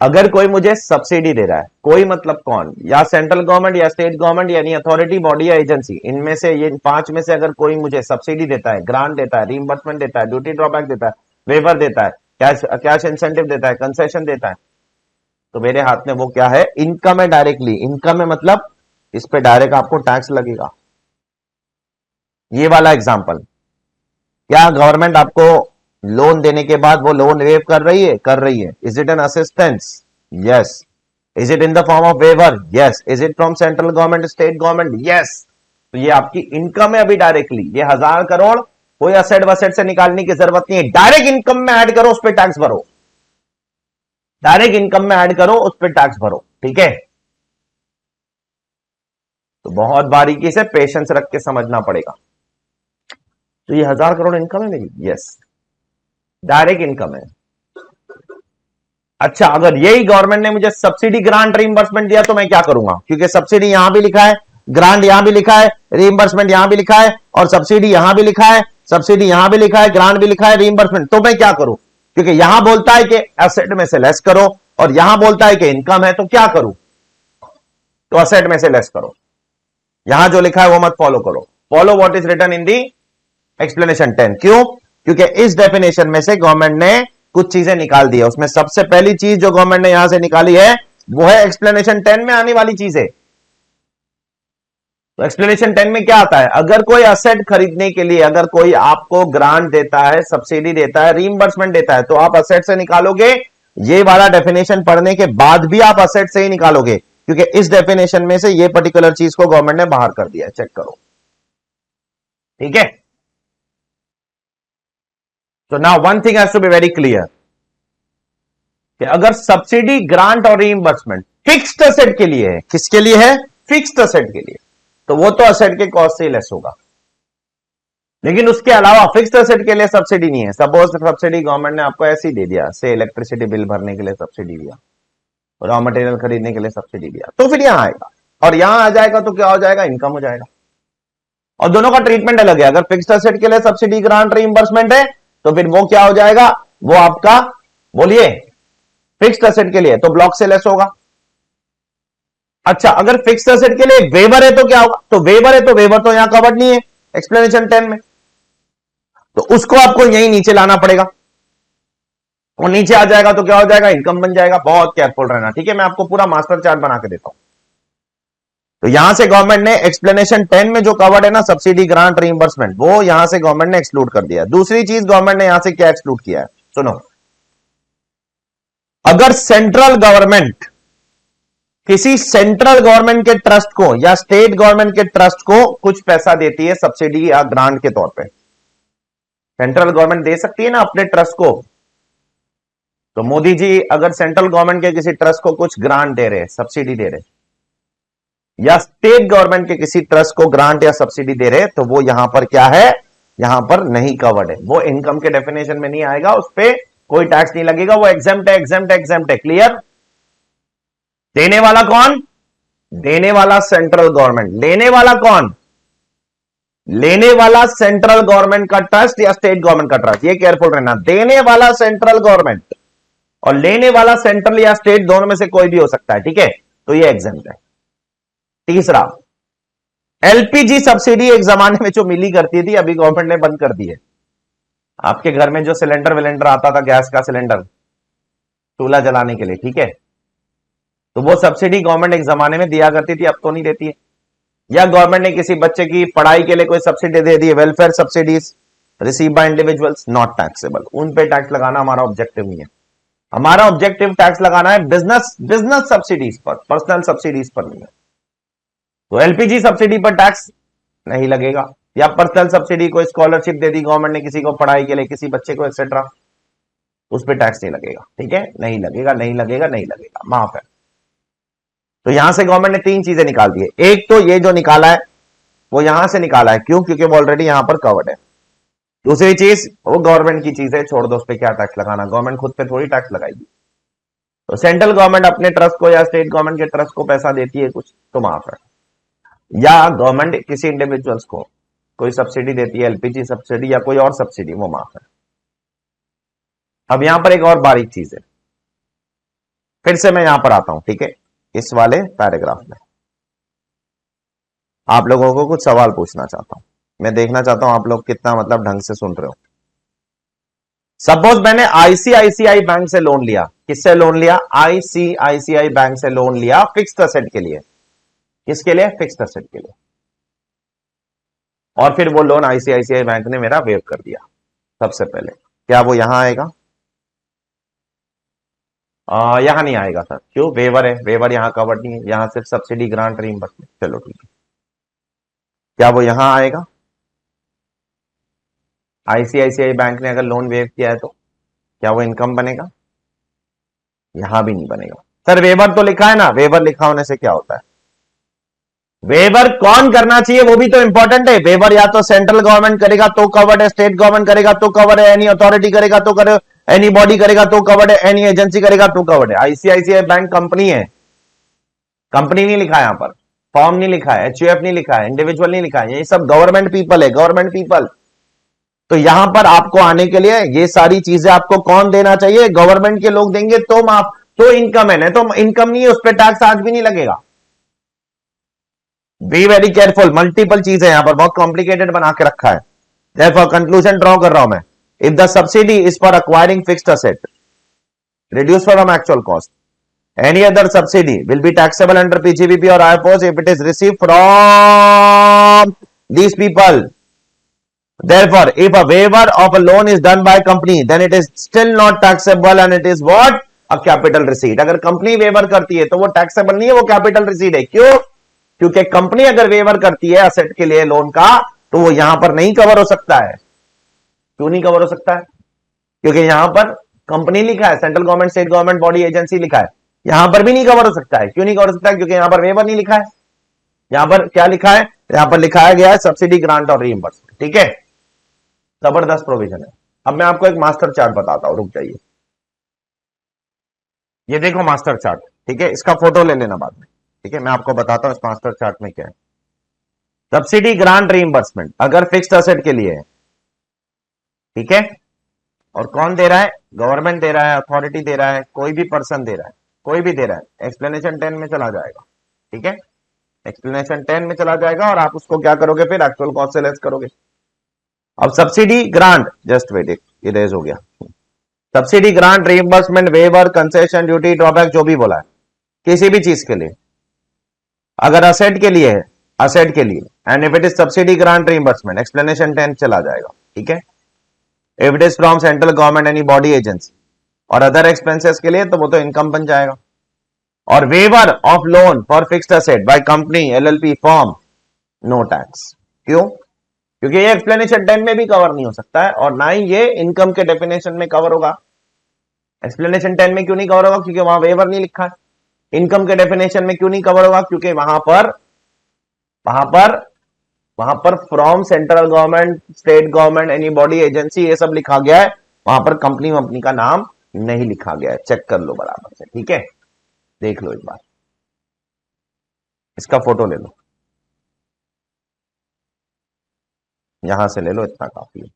अगर कोई मुझे सब्सिडी दे रहा है, कोई मतलब कौन, या सेंट्रल गवर्नमेंट, या स्टेट गवर्नमेंट, यानी अथॉरिटी, बॉडी या एजेंसी, इनमें से ये 5 में से अगर कोई मुझे सब्सिडी देता है, ग्रांट देता है, रीइंबर्समेंट देता है, ड्यूटी ड्रॉबैक देता है, वेवर देता है, कैश इंसेंटिव देता है, कंसेशन देता है, तो मेरे हाथ में वो क्या है? इनकम है। डायरेक्टली इनकम है, मतलब इस पे डायरेक्ट आपको टैक्स लगेगा। ये वाला एग्जांपल, क्या गवर्नमेंट आपको लोन देने के बाद वो लोन वेव कर रही है? कर रही है। Is it an assistance? Yes. Is it in the form of waiver? Yes. Is it from central government, state government? Yes. तो ये आपकी इनकम है अभी डायरेक्टली। ये 1,000 करोड़ कोई असेट वसेट से निकालने की जरूरत नहीं है, डायरेक्ट इनकम में ऐड करो, उस पर टैक्स भरो। डायरेक्ट इनकम में ऐड करो, उस पर टैक्स भरो, ठीक है? तो बहुत बारीकी से पेशेंस रख के समझना पड़ेगा। तो ये 1,000 करोड़ इनकम है मेरी, यस, डायरेक्ट इनकम है। अच्छा, अगर यही गवर्नमेंट ने मुझे सब्सिडी, ग्रांट, रीइंबर्समेंट दिया तो मैं क्या करूंगा? क्योंकि सब्सिडी यहां भी लिखा है, ग्रांट यहां भी लिखा है, रीइंबर्समेंट यहां भी लिखा है, और सब्सिडी यहां भी लिखा है, सब्सिडी यहां भी लिखा है, ग्रांट भी लिखा है, रीइंबर्समेंट। तो मैं क्या करूं? क्योंकि यहां बोलता है कि एसेट में से लेस करो, और यहां बोलता है कि इनकम है, तो क्या करूं? तो एसेट में से लेस करो। यहां जो लिखा है वो मत फॉलो करो, follow what is written in the explanation 10। क्यों? क्योंकि इस डेफिनेशन में से गवर्नमेंट ने कुछ चीजें निकाल दी है। उसमें सबसे पहली चीज जो गवर्नमेंट ने यहां से निकाली है वो है एक्सप्लेनेशन 10 में आने वाली चीजें। तो एक्सप्लेनेशन 10 में क्या आता है? अगर कोई असेट खरीदने के लिए, अगर कोई आपको ग्रांट देता है, सब्सिडी देता है, रीइंबर्समेंट देता है, तो आप असेट से निकालोगे। ये वाला डेफिनेशन पढ़ने के बाद भी आप असेट से ही निकालोगे, क्योंकि इस डेफिनेशन में से ये पर्टिकुलर चीज को गवर्नमेंट ने बाहर कर दिया है। चेक करो, ठीक है? तो now one thing has to be very clear कि अगर सब्सिडी, ग्रांट और रीइंबर्समेंट फिक्स्ड असेट के लिए है, किसके लिए है? फिक्स्ड असेट के लिए, तो वो तो असेट के कॉस्ट से ही लेस होगा। लेकिन उसके अलावा फिक्स्ड असेट के लिए सब्सिडी नहीं है। सपोज सब्सिडी गवर्नमेंट ने आपको ऐसे ही दे दिया, से इलेक्ट्रिसिटी बिल भरने के लिए सब्सिडी दिया, रॉ मटेरियल खरीदने के लिए सब्सिडी दिया, तो फिर यहां आएगा, और यहां आ जाएगा तो क्या हो जाएगा? इनकम हो जाएगा। और दोनों का ट्रीटमेंट अलग है। अगर फिक्स्ड असेट के लिए सब्सिडी, ग्रांट, रीइंबर्समेंट है, तो फिर वो क्या हो जाएगा? वो आपका, बोलिए, फिक्स्ड असेट के लिए तो ब्लॉक से लेस होगा। अच्छा, अगर फिक्स्ड असेट के लिए वेवर है तो क्या होगा? तो वेवर है तो वेवर तो यहां कवर्ड नहीं है एक्सप्लेनेशन 10 में, तो उसको आपको यहीं नीचे लाना पड़ेगा। और नीचे आ जाएगा तो क्या हो जाएगा, इनकम बन जाएगा। बहुत केयरफुल रहना, ठीक है। मैं आपको पूरा मास्टर चार्ट बना के देता हूं। तो यहां से गवर्नमेंट ने एक्सप्लेनेशन 10 में जो कवर्ड है ना, सब्सिडी ग्रांट रीइंबर्समेंट, वो यहां से गवर्नमेंट ने एक्सक्लूड कर दिया। दूसरी चीज गवर्नमेंट ने यहां से क्या एक्सक्लूड किया है, सुनो। अगर सेंट्रल गवर्नमेंट किसी सेंट्रल गवर्नमेंट के ट्रस्ट को या स्टेट गवर्नमेंट के ट्रस्ट को कुछ पैसा देती है सब्सिडी या ग्रांट के तौर पे, सेंट्रल गवर्नमेंट दे सकती है ना अपने ट्रस्ट को। तो मोदी जी अगर सेंट्रल गवर्नमेंट के किसी ट्रस्ट को कुछ ग्रांट दे रहे, सब्सिडी दे रहे, या स्टेट गवर्नमेंट के किसी ट्रस्ट को ग्रांट या सब्सिडी दे रहे, तो वो यहां पर क्या है, यहां पर नहीं कवर्ड है। वो इनकम के डेफिनेशन में नहीं आएगा, उस पर कोई टैक्स नहीं लगेगा, वो एग्जेम्प्ट है, एग्जेम्प्ट है, एग्जेम्प्ट है। क्लियर। देने वाला कौन, देने वाला सेंट्रल गवर्नमेंट। लेने वाला कौन, लेने वाला सेंट्रल गवर्नमेंट का ट्रस्ट या स्टेट गवर्नमेंट का ट्रस्ट। ये केयरफुल रहना, देने वाला सेंट्रल गवर्नमेंट और लेने वाला सेंट्रल या स्टेट, दोनों में से कोई भी हो सकता है, ठीक है। तो ये एग्जेम्प्ट है। तीसरा, एलपीजी सब्सिडी एक जमाने में जो मिली करती थी, अभी गवर्नमेंट ने बंद कर दी है। आपके घर में जो सिलेंडर विलेंडर आता था, गैस का सिलेंडर चूल्हा जलाने के लिए, ठीक है, तो वो सब्सिडी गवर्नमेंट एक जमाने में दिया करती थी, अब तो नहीं देती है। या गवर्नमेंट ने किसी बच्चे की पढ़ाई के लिए कोई सब्सिडी दे दी है, welfare subsidies receive by individuals, not taxable. उन पे टैक्स लगाना हमारा ऑब्जेक्टिव नहीं है। हमारा ऑब्जेक्टिव टैक्स लगाना है बिजनेस सब्सिडीज पर, पर्सनल सब्सिडीज पर नहीं है। तो एलपीजी सब्सिडी पर टैक्स नहीं लगेगा। या पर्सनल सब्सिडी, कोई स्कॉलरशिप दे दी गवर्नमेंट ने किसी को पढ़ाई के लिए, किसी बच्चे को एक्सेट्रा, उस पर टैक्स नहीं लगेगा, ठीक है। नहीं लगेगा, नहीं लगेगा, नहीं लगेगा, माफ है। तो यहां से गवर्नमेंट ने तीन चीजें निकाल दी है। एक तो ये जो निकाला है वो यहां से निकाला है, क्यों, क्योंकि वो ऑलरेडी यहां पर कवर्ड है। दूसरी चीज, वो गवर्नमेंट की चीज है, छोड़ दो, उस पर क्या टैक्स लगाना, गवर्नमेंट खुद पे थोड़ी टैक्स लगाएगी। तो सेंट्रल गवर्नमेंट अपने ट्रस्ट को या स्टेट गवर्नमेंट के ट्रस्ट को पैसा देती है कुछ, तो माफ है। या गवर्नमेंट किसी इंडिविजुअल्स को कोई सब्सिडी देती है, एलपीजी सब्सिडी या कोई और सब्सिडी, वो माफ है। अब यहां पर एक और बारीक चीज है, फिर से मैं यहां पर आता हूं, ठीक है। इस वाले पैराग्राफ में आप लोगों को कुछ सवाल पूछना चाहता हूं, मैं देखना चाहता हूं आप लोग कितना मतलब ढंग से सुन रहे हो। सपोज मैंने आईसीआईसीआई बैंक से लोन लिया, किससे लोन लिया, आईसीआईसीआई बैंक से लोन लिया फिक्स्ड असेट के लिए। किसके लिए, फिक्स्ड असेट के लिए। और फिर वो लोन आईसीआईसीआई बैंक ने मेरा वेव कर दिया। सबसे पहले क्या वो यहां आएगा, यहां नहीं आएगा सर, क्यों, वेवर है, वेवर यहां कवर्ड नहीं है, यहां सिर्फ सब्सिडी ग्रांट रीइंबर्समेंट। चलो ठीक है, क्या वो यहां आएगा, आईसीआईसीआई बैंक ने अगर लोन वेव किया है तो क्या वो इनकम बनेगा, यहां भी नहीं बनेगा। सर वेवर तो लिखा है ना, वेवर लिखा होने से क्या होता है, वेवर कौन करना चाहिए वो भी तो इंपॉर्टेंट है। वेवर या तो सेंट्रल गवर्नमेंट करेगा तो कवर्ड है, स्टेट गवर्नमेंट करेगा तो कवर्ड है, एनी अथॉरिटी करेगा तो करेगा, एनी बॉडी करेगा तो कवर्ड है, एनी एजेंसी करेगा तो कवर्ड है। आईसीआईसीआई बैंक कंपनी है, कंपनी नहीं लिखा है यहां पर, फॉर्म नहीं लिखा है, एचयूएफ नहीं लिखा है, इंडिविजुअल नहीं लिखा है, ये सब गवर्नमेंट पीपल है, गवर्नमेंट पीपल। तो यहां पर आपको आने के लिए ये सारी चीजें आपको कौन देना चाहिए, गवर्नमेंट के लोग देंगे तो माफ, तो इनकम है, नहीं तो इनकम नहीं है, उस पर टैक्स आज भी नहीं लगेगा। बी वेरी केयरफुल, मल्टीपल चीजें यहां पर बहुत कॉम्प्लिकेटेड बना के रखा है। therefore कंक्लूजन ड्रॉ कर रहा हूं मैं, if the subsidy is for acquiring fixed asset reduced from actual cost, any other subsidy will be taxable under PGBP or IFOS if it is received from these people. Therefore, if a waiver of a loan is done by company, then it is still not taxable and it is what? A capital receipt. अगर कंपनी वेवर करती है तो वो टैक्सेबल नहीं है, वो कैपिटल रिसीट है। क्यों? क्योंकि कंपनी अगर वेवर करती है असेट के लिए लोन का, तो वो यहां पर नहीं कवर हो सकता है। क्यों नहीं कवर हो सकता है? क्योंकि यहां पर कंपनी लिखा है, central government, state government body, agency लिखा है, यहां पर भी नहीं कवर हो सकता है। क्यों नहीं कवर हो सकता है? क्योंकि यहां पर वेवर नहीं लिखा है। यहां पर क्या लिखा है? यहां पर लिखाया गया है सब्सिडी, ग्रांट और रीइंबर्समेंट। ठीक है, जबरदस्त प्रोविजन है। अब मैं आपको एक मास्टर चार्ट बताता हूं, रुक जाइए। ये देखो मास्टर चार्ट, ठीक है, इसका फोटो ले लेना बाद में, ठीक है। मैं आपको बताता हूं इस मास्टर चार्ट में क्या है। सब्सिडी, ग्रांट, रीइंबर्समेंट अगर फिक्स्ड असेट के लिए है, ठीक है, और कौन दे रहा है? गवर्नमेंट दे रहा है, अथॉरिटी दे रहा है, कोई भी पर्सन दे रहा है, कोई भी दे रहा है। एक्सप्लेनेशन 10 में चला जाएगा, ठीक है, एक्सप्लेनेशन 10 में चला जाएगा और आप उसको क्या करोगे, फिर एक्चुअल कॉस्ट से लेस करोगे। अब subsidy, grant, just wait, erase हो गया। Subsidy, grant, reimbursement, waiver, concession, duty, drawback, जो भी बोला है किसी भी चीज के लिए, अगर असेट के लिए है, असेट के लिए, and if it is subsidy, grant, reimbursement, explanation 10 चला जाएगा, ठीक है। If it is from central government any body agency और अदर एक्सपेंसेस के लिए तो वो तो इनकम बन जाएगा। और waiver of loan for fixed asset by company, LLP, firm, no tax. क्यों? क्योंकि ये एक्सप्लेनेशन 10 में भी कवर नहीं हो सकता है और ना ही ये इनकम के डेफिनेशन में कवर होगा। एक्सप्लेनेशन 10 में क्यों नहीं कवर होगा? क्योंकि वहां वेवर नहीं लिखा है। इनकम के डेफिनेशन में क्यों नहीं कवर होगा? क्योंकि वहां पर from central government, state government, any body agency, ये सब लिखा गया है। वहां पर कंपनी वंपनी का नाम नहीं लिखा गया है। चेक कर लो बराबर से, ठीक है। देख लो एक बार, इसका फोटो ले लो, यहां से ले लो, इतना काफी है।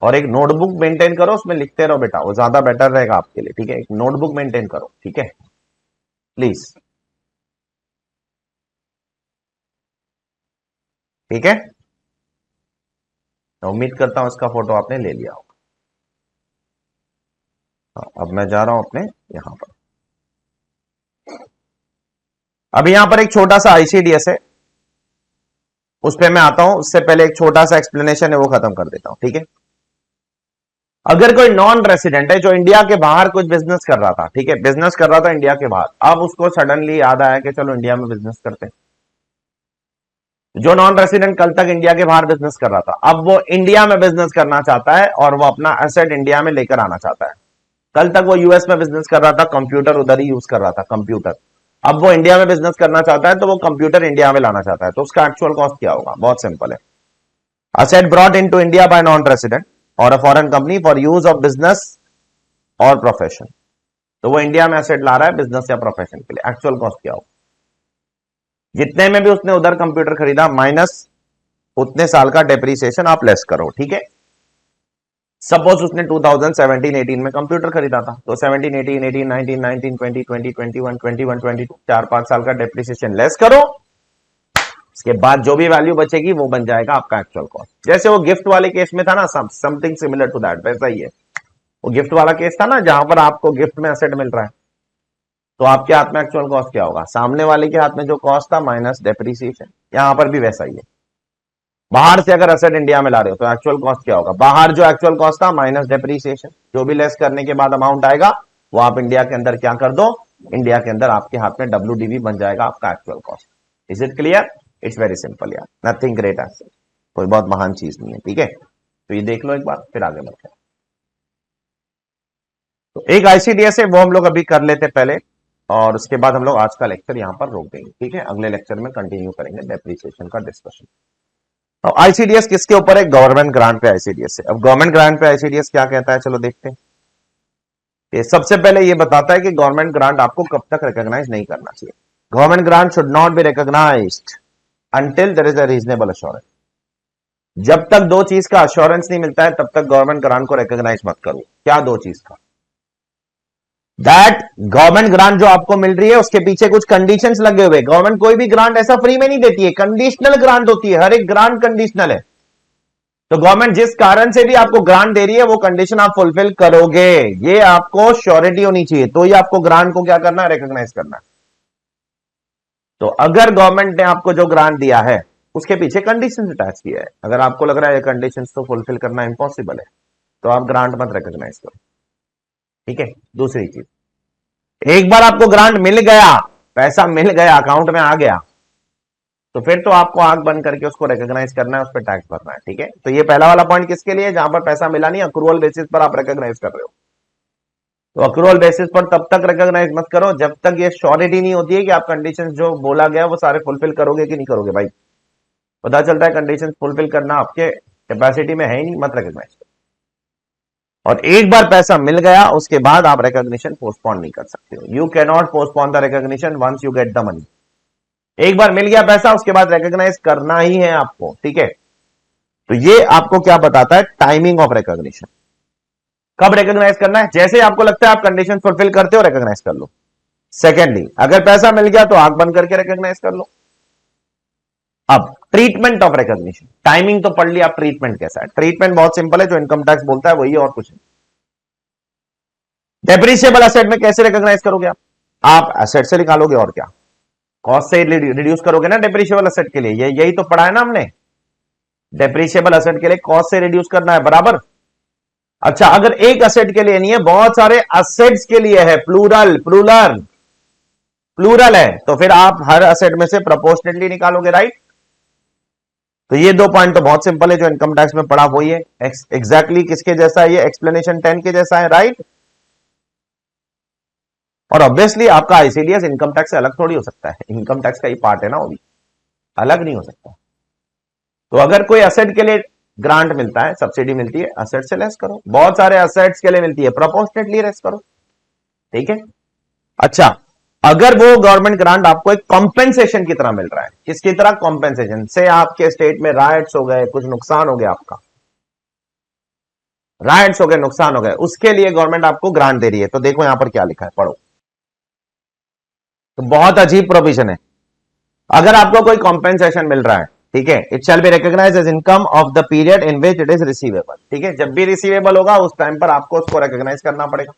और एक नोटबुक मेंटेन करो, उसमें लिखते रहो बेटा, वो ज्यादा बेटर रहेगा आपके लिए, ठीक है। एक नोटबुक मेंटेन करो, ठीक है, प्लीज, ठीक है। तो उम्मीद करता हूं इसका फोटो आपने ले लिया होगा। हाँ, अब मैं जा रहा हूं अपने यहां पर। अब यहां पर एक छोटा सा आईसीडीएस है, उस पर मैं आता हूं। उससे पहले एक छोटा सा एक्सप्लेनेशन है, वो खत्म कर देता हूं, ठीक है। अगर कोई नॉन रेसिडेंट है जो इंडिया के बाहर कुछ बिजनेस कर रहा था, ठीक है, बिजनेस कर रहा था इंडिया के बाहर, अब उसको सडनली याद आया कि चलो इंडिया में बिजनेस करते हैं। जो नॉन रेसिडेंट कल तक इंडिया के बाहर बिजनेस कर रहा था, अब वो इंडिया में बिजनेस करना चाहता है और वो अपना एसेट इंडिया में लेकर आना चाहता है। कल तक वो यूएस में बिजनेस कर रहा था, कंप्यूटर उधर ही यूज कर रहा था, कंप्यूटर। अब वो इंडिया में बिजनेस करना चाहता है तो वो कंप्यूटर इंडिया में लाना चाहता है, तो उसका एक्चुअल कॉस्ट क्या होगा? बहुत सिंपल है। Asset brought into India by non resident और a foreign company for use of business और प्रोफेशन। तो वो इंडिया में एसेट ला रहा है बिजनेस या प्रोफेशन के लिए, एक्चुअल कॉस्ट क्या होगा? जितने में भी उसने उधर कंप्यूटर खरीदा माइनस उतने साल का डेप्रीसिएशन आप लेस करो, ठीक है। सपोज उसने 2017-18 में कंप्यूटर खरीदा था, तो 17, 18, 18, 19, 19, 20, 20, 21, 21, 22, 4-5 साल का डेप्रीसिएशन लेस करो। इसके बाद जो भी वैल्यू बचेगी वो बन जाएगा आपका एक्चुअल कॉस्ट। जैसे वो गिफ्ट वाले केस में था ना, समथिंग सिमिलर टू दैट, वैसा ही है। वो गिफ्ट वाला केस था ना, जहां पर आपको गिफ्ट में एसेट मिल रहा है, तो आपके हाथ में एक्चुअल कॉस्ट क्या होगा? सामने वाले के हाथ में जो कॉस्ट था माइनस डेप्रीसिएशन। यहां पर भी वैसा ही है। बाहर से अगर एसेट इंडिया में ला रहे हो तो एक्चुअल कॉस्ट क्या होगा? बाहर जो एक्चुअल कॉस्ट था माइनस डेप्रीसिएशन, जो भी लेस करने के बाद अमाउंट आएगा वो आप इंडिया के अंदर क्या कर दो? इंडिया के अंदर आपके हाथ में WDV बन जाएगा आपका actual cost. Is it clear? It's very simple यार, नथिंग ग्रेट एसेट, कोई बहुत महान चीज नहीं है, ठीक है। तो ये देख लो एक बार, फिर आगे बढ़ते हैं। तो एक आईसीडीएस है, वो हम लोग अभी कर लेते पहले, और उसके बाद हम लोग आज का लेक्चर यहां पर रोक देंगे, ठीक है। अगले लेक्चर में कंटिन्यू करेंगे डेप्रीसिएशन का डिस्कशन। तो आईसीडीएस किसके ऊपर है? गवर्नमेंट ग्रांट पे आईसीडीएस है। अब गवर्नमेंट ग्रांट पे आईसीडीएस क्या कहता है, चलो देखते हैं। ये सबसे पहले ये बताता है कि गवर्नमेंट ग्रांट आपको कब तक रिकॉग्नाइज नहीं करना चाहिए। Government grant should not be recognised until there is a reasonable assurance. जब तक दो चीज का अश्योरेंस नहीं मिलता है तब तक गवर्नमेंट ग्रांट को रिकॉग्नाइज मत करो। क्या दो चीज का? दैट गवर्नमेंट ग्रांट जो आपको मिल रही है उसके पीछे कुछ कंडीशंस लगे हुए। गवर्नमेंट कोई भी ग्रांट ऐसा फ्री में नहीं देती है, कंडीशनल ग्रांट होती है, हर एक ग्रांट कंडीशनल है। तो गवर्नमेंट जिस कारण से भी आपको ग्रांट दे रही है वो कंडीशन आप फुलफिल करोगे, ये आपको श्योरिटी होनी चाहिए, तो ये आपको ग्रांट को क्या करना है? रिकॉग्नाइज करना है। तो अगर गवर्नमेंट ने आपको जो ग्रांट दिया है उसके पीछे कंडीशन अटैच किया है, अगर आपको लग रहा है ये कंडीशंस तो फुलफिल करना इंपॉसिबल है, तो आप ग्रांट मत रिकॉग्नाइज करो, ठीक है। दूसरी चीज, एक बार आपको ग्रांट मिल गया, पैसा मिल गया, अकाउंट में आ गया, तो फिर तो आपको आंख बंद करके उसको रिकॉग्नाइज करना है, उस पर टैक्स भरना है, ठीक है। तो ये पहला वाला पॉइंट किसके लिए? जहां पर पैसा मिला नहीं, अक्रूवल बेसिस पर आप रिकॉग्नाइज कर रहे हो। तो अक्रूवल बेसिस पर तब तक रिकॉग्नाइज मत करो जब तक ये श्योरिटी नहीं होती है कि आप कंडीशंस जो बोला गया वो सारे फुलफिल करोगे कि नहीं करोगे। भाई पता चलता है कंडीशंस फुलफिल करना आपके कैपेसिटी में है ही नहीं, मत रिकॉग्नाइज करो। और एक बार पैसा मिल गया उसके बाद आप रिकॉग्निशन पोस्टपोन नहीं कर सकते हो। You can not postpone the recognition once you get the money. एक बार मिल गया पैसा उसके बाद रिकॉग्नाइज करना ही है आपको, ठीक है। तो ये आपको क्या बताता है? टाइमिंग ऑफ रिकॉग्निशन, कब रिकॉग्नाइज करना है। जैसे आपको लगता है आप कंडीशन फुलफिल करते हो, रिकॉग्नाइज कर लो। सेकेंडली, अगर पैसा मिल गया तो आंख बंद करके रिकॉग्नाइज कर लो। अब ट्रीटमेंट ऑफ रिकॉग्निशन, टाइमिंग तो पढ़ लिया, आप ट्रीटमेंट कैसा है? ट्रीटमेंट बहुत सिंपल है, जो इनकम टैक्स बोलता है वही, और कुछ नहीं। डेप्रिसिएबल एसेट में कैसे रिकॉग्नाइज करोगे आप एसेट से निकालोगे, और क्या, कॉस्ट से रिड्यूस करोगे ना डेप्रिसिएबल एसेट के लिए, यही तो पढ़ा है ना हमने। डेप्रिसिएबल एसेट के लिए कॉस्ट से रिड्यूस करना है, बराबर। अच्छा, अगर एक एसेट के लिए नहीं है, बहुत सारे एसेट्स के लिए है, प्लूरल प्लूरल प्लूरल है, तो फिर आप हर एसेट में से प्रोपोर्शनेटली निकालोगे, राइट। तो ये दो पॉइंट तो बहुत सिंपल है, जो इनकम टैक्स में पढ़ा वही है, एग्जैक्टली किसके जैसा है, ये एक्सप्लेनेशन 10 के जैसा है, राइट। और ऑब्वियसली आपका आईसीडीएस इनकम टैक्स से अलग थोड़ी हो सकता है, इनकम टैक्स का ही पार्ट है ना, वो भी अलग नहीं हो सकता। तो अगर कोई एसेट के लिए ग्रांट मिलता है, सब्सिडी मिलती है, एसेट से लेस करो, बहुत सारे एसेट्स के लिए मिलती है, प्रोपोर्शनेटली लेस करो, ठीक है। अच्छा, अगर वो गवर्नमेंट ग्रांट आपको एक कॉम्पेंसेशन की तरह मिल रहा है, किसकी तरह? कॉम्पेंसेशन से, आपके स्टेट में राइट्स हो गए, कुछ नुकसान हो गया, आपका राइट्स हो गए, नुकसान हो गए, उसके लिए गवर्नमेंट आपको ग्रांट दे रही है। तो देखो यहां पर क्या लिखा है, पढ़ो। तो बहुत अजीब प्रोविजन है। अगर आपको कोई कॉम्पेंसेशन मिल रहा है, ठीक है, it shall be recognised as income of the period in which it is receivable, ठीक है। जब भी रिसीवेबल होगा उस टाइम पर आपको उसको रिकॉग्नाइज करना पड़ेगा।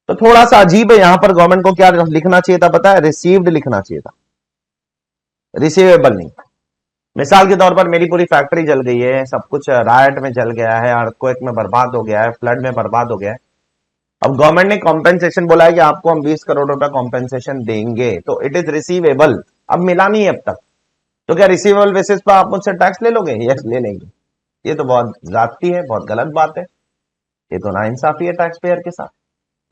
तो थोड़ा सा अजीब है, यहां पर गवर्नमेंट को क्या लिखना चाहिए था पता है? रिसीव्ड लिखना चाहिए था, रिसीवेबल नहीं। मिसाल के तौर पर मेरी पूरी फैक्ट्री जल गई है, सब कुछ रायट में जल गया है, अर्थक्वेक में बर्बाद हो गया है, फ्लड में बर्बाद हो गया है। अब गवर्नमेंट ने कॉम्पेंसेशन बोला है कि आपको हम 20 करोड़ रुपए कॉम्पेंसेशन देंगे, तो इट इज रिसीवेबल। अब मिला नहीं है अब तक, तो क्या रिसीवेबल बेसिस पर आप मुझसे टैक्स ले लोगे? यस, ले लेंगे। ये तो बहुत ज्यादती है, बहुत गलत बात है, ये तो नाइंसाफी है टैक्स पेयर के साथ।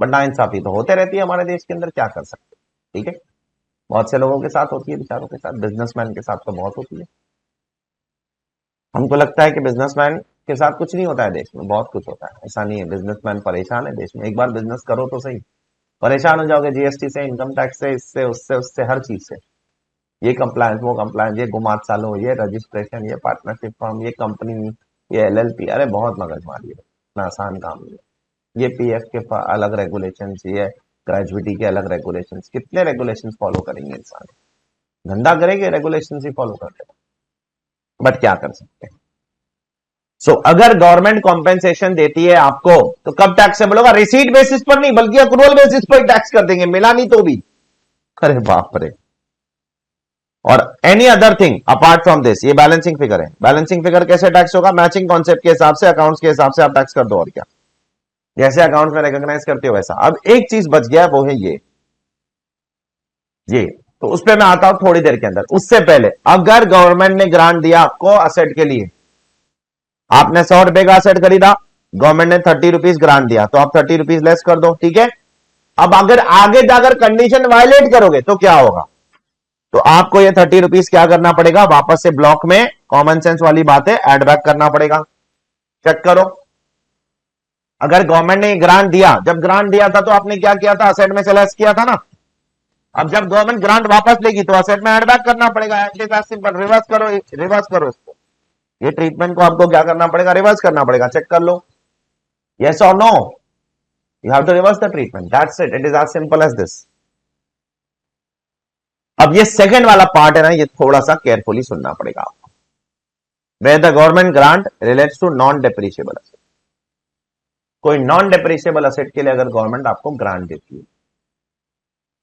बट नाइंसाफी तो होते रहती है हमारे देश के अंदर, क्या कर सकते, ठीक है। बहुत से लोगों के साथ होती है, बेचारों के साथ, बिजनेसमैन के साथ तो बहुत होती है। हमको लगता है कि बिजनेसमैन के साथ कुछ नहीं होता है, देश में बहुत कुछ होता है, ऐसा नहीं है। बिजनेसमैन परेशान है देश में, एक बार बिजनेस करो तो सही, परेशान हो जाओगे जीएसटी से, इनकम टैक्स से, इससे उससे उससे, हर चीज से। ये कंप्लायंस, वो कंप्लायंस, ये गुमात सालो, ये रजिस्ट्रेशन, ये पार्टनरशिप फॉर्म, ये कंपनी, ये एलएलपी, अरे बहुत मगजमारी है, इतना आसान काम नहीं है। ये पीएफ के अलग रेगुलेशन, ये ग्रेजुइटी के अलग रेगुलेशन, कितने रेगुलेशन फॉलो करेंगे इंसान? धंधा करेंगे रेगुलेशन ही फॉलो करते, बट क्या कर सकते हैं। सो अगर गवर्नमेंट कॉम्पेंसेशन देती है आपको, तो कब टैक्सेबल होगा? रिसीट बेसिस पर नहीं, बल्कि अक्रूवल बेसिस पर टैक्स कर देंगे, मिला नहीं तो भी। अरे बाप रे। और any other thing apart from this, ये बैलेंसिंग फिगर है। बैलेंसिंग फिगर कैसे टैक्स होगा? मैचिंग कॉन्सेप्ट के हिसाब से, अकाउंट्स के हिसाब से आप टैक्स कर दो, और क्या, जैसे अकाउंट में रिकॉग्नाइज करते हो वैसा। अब एक चीज बच गया, वो है ये तो उस पर मैं आता हूं थोड़ी देर के अंदर। उससे पहले, अगर गवर्नमेंट ने ग्रांट दिया आपको असेट के लिए, आपने 100 रुपए का असेट खरीदा, गवर्नमेंट ने 30 रुपीज ग्रांट दिया, तो आप 30 रुपीज लेस कर दो, ठीक है। अब अगर आगे जाकर कंडीशन वायलेट करोगे तो क्या होगा? तो आपको ये 30 रुपीज क्या करना पड़ेगा? वापस से ब्लॉक में, कॉमन सेंस वाली बात है, एड बैक करना पड़ेगा। चेक करो, अगर गवर्नमेंट ने ग्रांट दिया, जब ग्रांट दिया था तो आपने क्या किया था? असेट में से लेस किया था ना। अब जब गवर्नमेंट ग्रांट वापस लेगी तो असेट में एड बैक करना पड़ेगा। सिंपल, रिवर्स करो, रिवर्स करो इसको, ये ट्रीटमेंट को आपको क्या करना पड़ेगा? रिवर्स करना पड़ेगा। चेक कर लो, यस और no, you have to reverse the treatment, that's it, it is as simple as this. अब ये सेकंड वाला पार्ट है ना, ये थोड़ा सा केयरफुली सुनना पड़ेगा आपको। Where the government grant relates to non depreciable asset, कोई नॉन डेप्रिशिएबल असेट के लिए अगर गवर्नमेंट आपको ग्रांट देती है,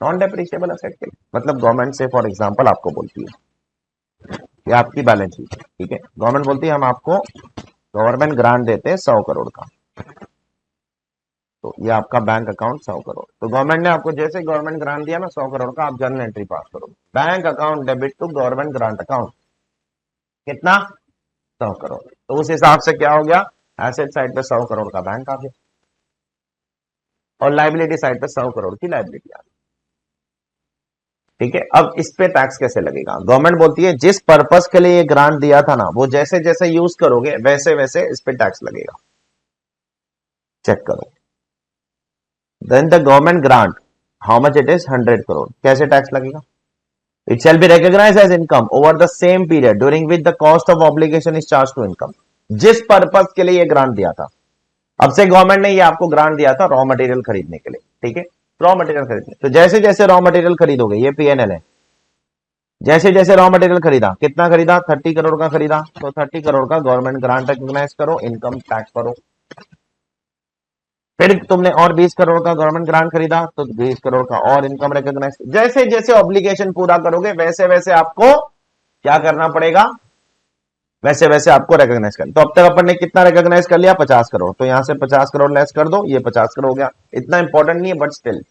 नॉन डेप्रिशिएबल असेट के लिए, मतलब गवर्नमेंट से फॉर एग्जांपल आपको बोलती है, ये आपकी बैलेंस शीट है, ठीक है, गवर्नमेंट बोलती है हम आपको, गवर्नमेंट ग्रांट देते हैं 100 करोड़ का, तो ये आपका बैंक अकाउंट 100 करोड़, तो गवर्नमेंट ने आपको जैसे गवर्नमेंट ग्रांट दिया ना 100 करोड़ का, आप जर्नल एंट्री पास करो, bank account debit to government grant account, कितना? 100 करोड़। तो उस हिसाब से क्या हो गया? एसेट साइड पे 100 करोड़ का बैंक आ गया, और लाइबिलिटी साइड पे 100 करोड़ की लाइबिलिटी आ गई, ठीक है। अब इस पे टैक्स कैसे लगेगा? गवर्नमेंट बोलती है जिस पर्पस के लिए ये ग्रांट दिया था ना, वो जैसे जैसे यूज करोगे वैसे वैसे इस पे टैक्स लगेगा। चेक करो, then the government grant, how much it is? 100 crore, कैसे टैक्स लगेगा? It shall be recognised as income over the same period during which the cost of obligation is charge to income. जिस पर्पस के लिए ये ग्रांट दिया था, अब से गवर्नमेंट ने ये आपको ग्रांट दिया था रॉ मटेरियल खरीदने के लिए, ठीक है, रॉ मटेरियल खरीदने, तो जैसे जैसे रॉ मटेरियल खरीदोगे, ये पीएनएल है, जैसे जैसे रॉ मटेरियल खरीदा, कितना खरीदा, 30 करोड़ का खरीदा, तो 30 करोड़ का गवर्नमेंट ग्रांट रिकॉग्नाइज करो, इनकम टैक्स करो। फिर तुमने और 20 करोड़ का गवर्नमेंट ग्रांट खरीदा, तो 20 करोड़ का और इनकम रिकॉग्नाइज। जैसे जैसे ऑब्लिगेशन पूरा करोगे वैसे वैसे आपको क्या करना पड़ेगा, वैसे वैसे आपको रिकॉग्नाइज करना। तो अब तक अपन ने कितना रिकॉग्नाइज कर लिया, 50 करोड़। तो यहां से 50 करोड़ लेस कर दो, ये 50 करोड़ हो गया। इतना इंपॉर्टेंट नहीं है, बट स्टिल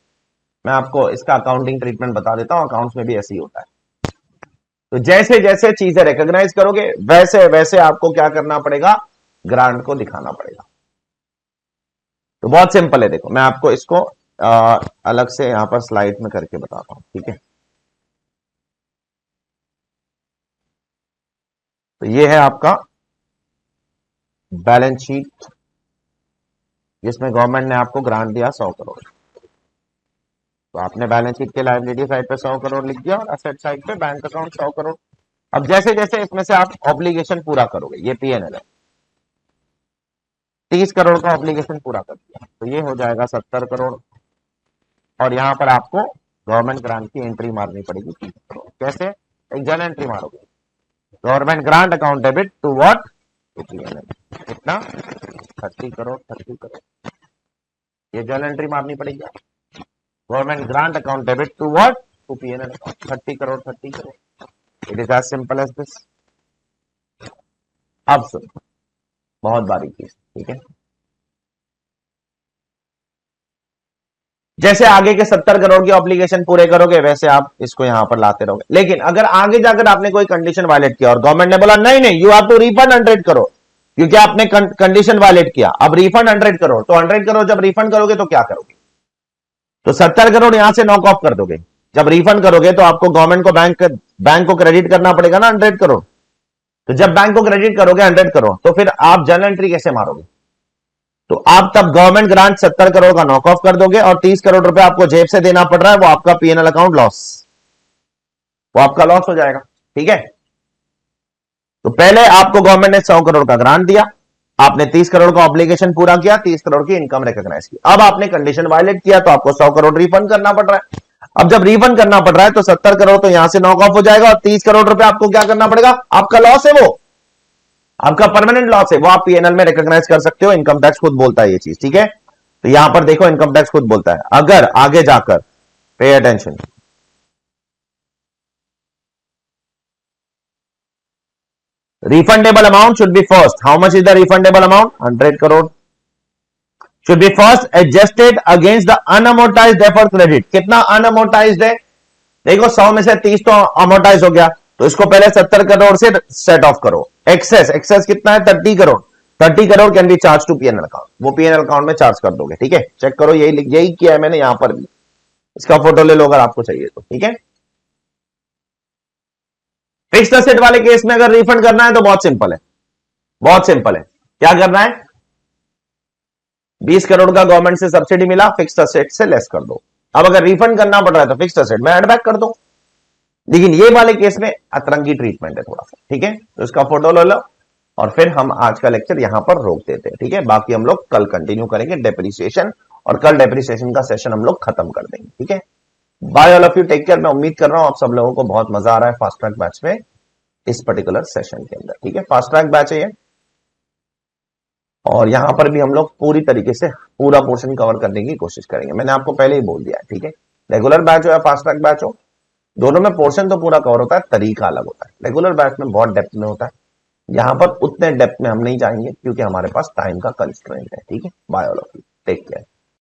मैं आपको इसका अकाउंटिंग ट्रीटमेंट बता देता हूं, अकाउंट्स में भी ऐसे ही होता है। तो जैसे जैसे चीजें रिकॉग्नाइज करोगे वैसे वैसे आपको क्या करना पड़ेगा, ग्रांट को दिखाना पड़ेगा। तो बहुत सिंपल है, देखो मैं आपको इसको अलग से यहां पर स्लाइड में करके बताता हूं, ठीक है। तो ये है आपका बैलेंस शीट, जिसमें गवर्नमेंट ने आपको ग्रांट दिया 100 करोड़। तो आपने बैलेंस शीट के लायबिलिटी साइड पे 100 करोड़ लिख दिया और असेट साइड पे बैंक अकाउंट 100 करोड़। अब जैसे जैसे इसमें से आप ऑब्लिगेशन पूरा करोगे, ये पीएनएल है, 30 करोड़ का ऑब्लिगेशन पूरा कर दिया, तो ये हो जाएगा 70 करोड़। और यहां पर आपको गवर्नमेंट ग्रांट की एंट्री मारनी पड़ेगी 30 करोड़। कैसे, एक जन एंट्री मारोगे, government grant account debit to what, to PNL. कितना, 30 करोड़, 30 करोड़, ये जन एंट्री मारनी पड़ेगी। Government grant account debit to what, to PNL account, 30 crore, 30 crore. It is as simple as this. अब सुनो, बहुत बारीकी, ठीक है। जैसे आगे के 70 करोड़ की ऑब्लिगेशन पूरे करोगे वैसे आप इसको यहां पर लाते रहोगे। लेकिन अगर आगे जाकर आपने कोई कंडीशन वायलेट किया और गवर्नमेंट ने बोला नहीं नहीं, you have to refund 100 crore, क्योंकि आपने कंडीशन वायलेट किया, अब रिफंड 100 करोड़, तो 100 करोड़ जब रिफंड करोगे तो क्या करोगे, तो 70 करोड़ यहां से नॉक ऑफ कर दोगे। जब रिफंड करोगे तो आपको गवर्नमेंट को बैंक को क्रेडिट करना पड़ेगा ना 100 करोड़। तो जब बैंक को क्रेडिट करोगे 100 करोड़, तो फिर आप जर्नल एंट्री कैसे मारोगे, तो आप तब गवर्नमेंट ग्रांट 70 करोड़ का नॉक ऑफ कर दोगे और 30 करोड़ रुपए आपको जेब से देना पड़ रहा है, वो आपका पीएनएल अकाउंट लॉस, वो आपका लॉस हो जाएगा, ठीक है। तो पहले आपको गवर्नमेंट ने 100 करोड़ का ग्रांट दिया, आपने 30 करोड़ का ऑब्लिगेशन पूरा किया, 30 करोड़ की इनकम रिकॉग्नाइज की। अब आपने कंडीशन वायलेट किया तो आपको 100 करोड़ रिफंड करना पड़ रहा है। अब जब रिफंड करना पड़ रहा है तो 70 करोड़ तो यहां से नॉक ऑफ हो जाएगा और 30 करोड़ रुपए आपको क्या करना पड़ेगा, आपका लॉस है, वो आपका परमानेंट लॉस है, वो आप पीएनएल में रिकॉग्नाइज कर सकते हो। इनकम टैक्स खुद बोलता है ये चीज, ठीक है। तो यहां पर देखो इनकम टैक्स खुद बोलता है, अगर आगे जाकर, pay attention, refundable amount should be first. How much is the refundable amount? 100 crore. Should be first adjusted against the unamortized deferred credit. कितना अनअमोटाइज्ड है, देखो 100 में से 30 तो अमोटाइज हो गया, तो इसको पहले 70 करोड़ से सेट ऑफ करो। एक्सेस, एक्सेस कितना है, 30 crore. 30 crore can be charge to PNL account, वो पीएनएल अकाउंट में चार्ज कर दोगे, ठीक है। चेक करो, यही किया है मैंने यहां पर भी, इसका फोटो ले लो अगर आपको चाहिए तो, ठीक है। फिक्स्ड असेट वाले केस में अगर रिफंड करना है तो बहुत सिंपल है, बहुत सिंपल है। क्या करना है, 20 करोड़ का गवर्नमेंट से सब्सिडी मिला, फिक्स्ड असेट से लेस कर दो। अब अगर रिफंड करना पड़ रहा है तो फिक्स्ड असेट में एड बैक कर दो। लेकिन ये वाले केस में अतरंगी ट्रीटमेंट है थोड़ा सा, ठीक है। तो इसका फोटो ले लो और फिर हम आज का लेक्चर यहां पर रोक देते हैं, ठीक है। बाकी हम लोग कल कंटिन्यू करेंगे डेप्रिसिएशन, और कल डेप्रिसिएशन का सेशन हम लोग खत्म कर देंगे, ठीक है। Bye all of you, take care. मैं उम्मीद कर रहा हूं आप सब लोगों को बहुत मजा आ रहा है फास्ट ट्रैक बैच में, इस पर्टिकुलर सेशन के अंदर, ठीक है। फास्ट ट्रैक बैच है ये, और यहां पर भी हम लोग पूरी तरीके से पूरा पोर्शन कवर करने की कोशिश करेंगे। मैंने आपको पहले ही बोल दिया है, ठीक है। रेगुलर बैच हो या फास्ट ट्रैक बैच हो, दोनों में पोर्शन तो पूरा कवर होता है, तरीका अलग होता है। रेगुलर बैच में बहुत डेप्थ में होता है, यहां पर उतने डेप्थ में हम नहीं जाएंगे क्योंकि हमारे पास टाइम का कंस्ट्रेंट है, ठीक है। Bye all of you, take care.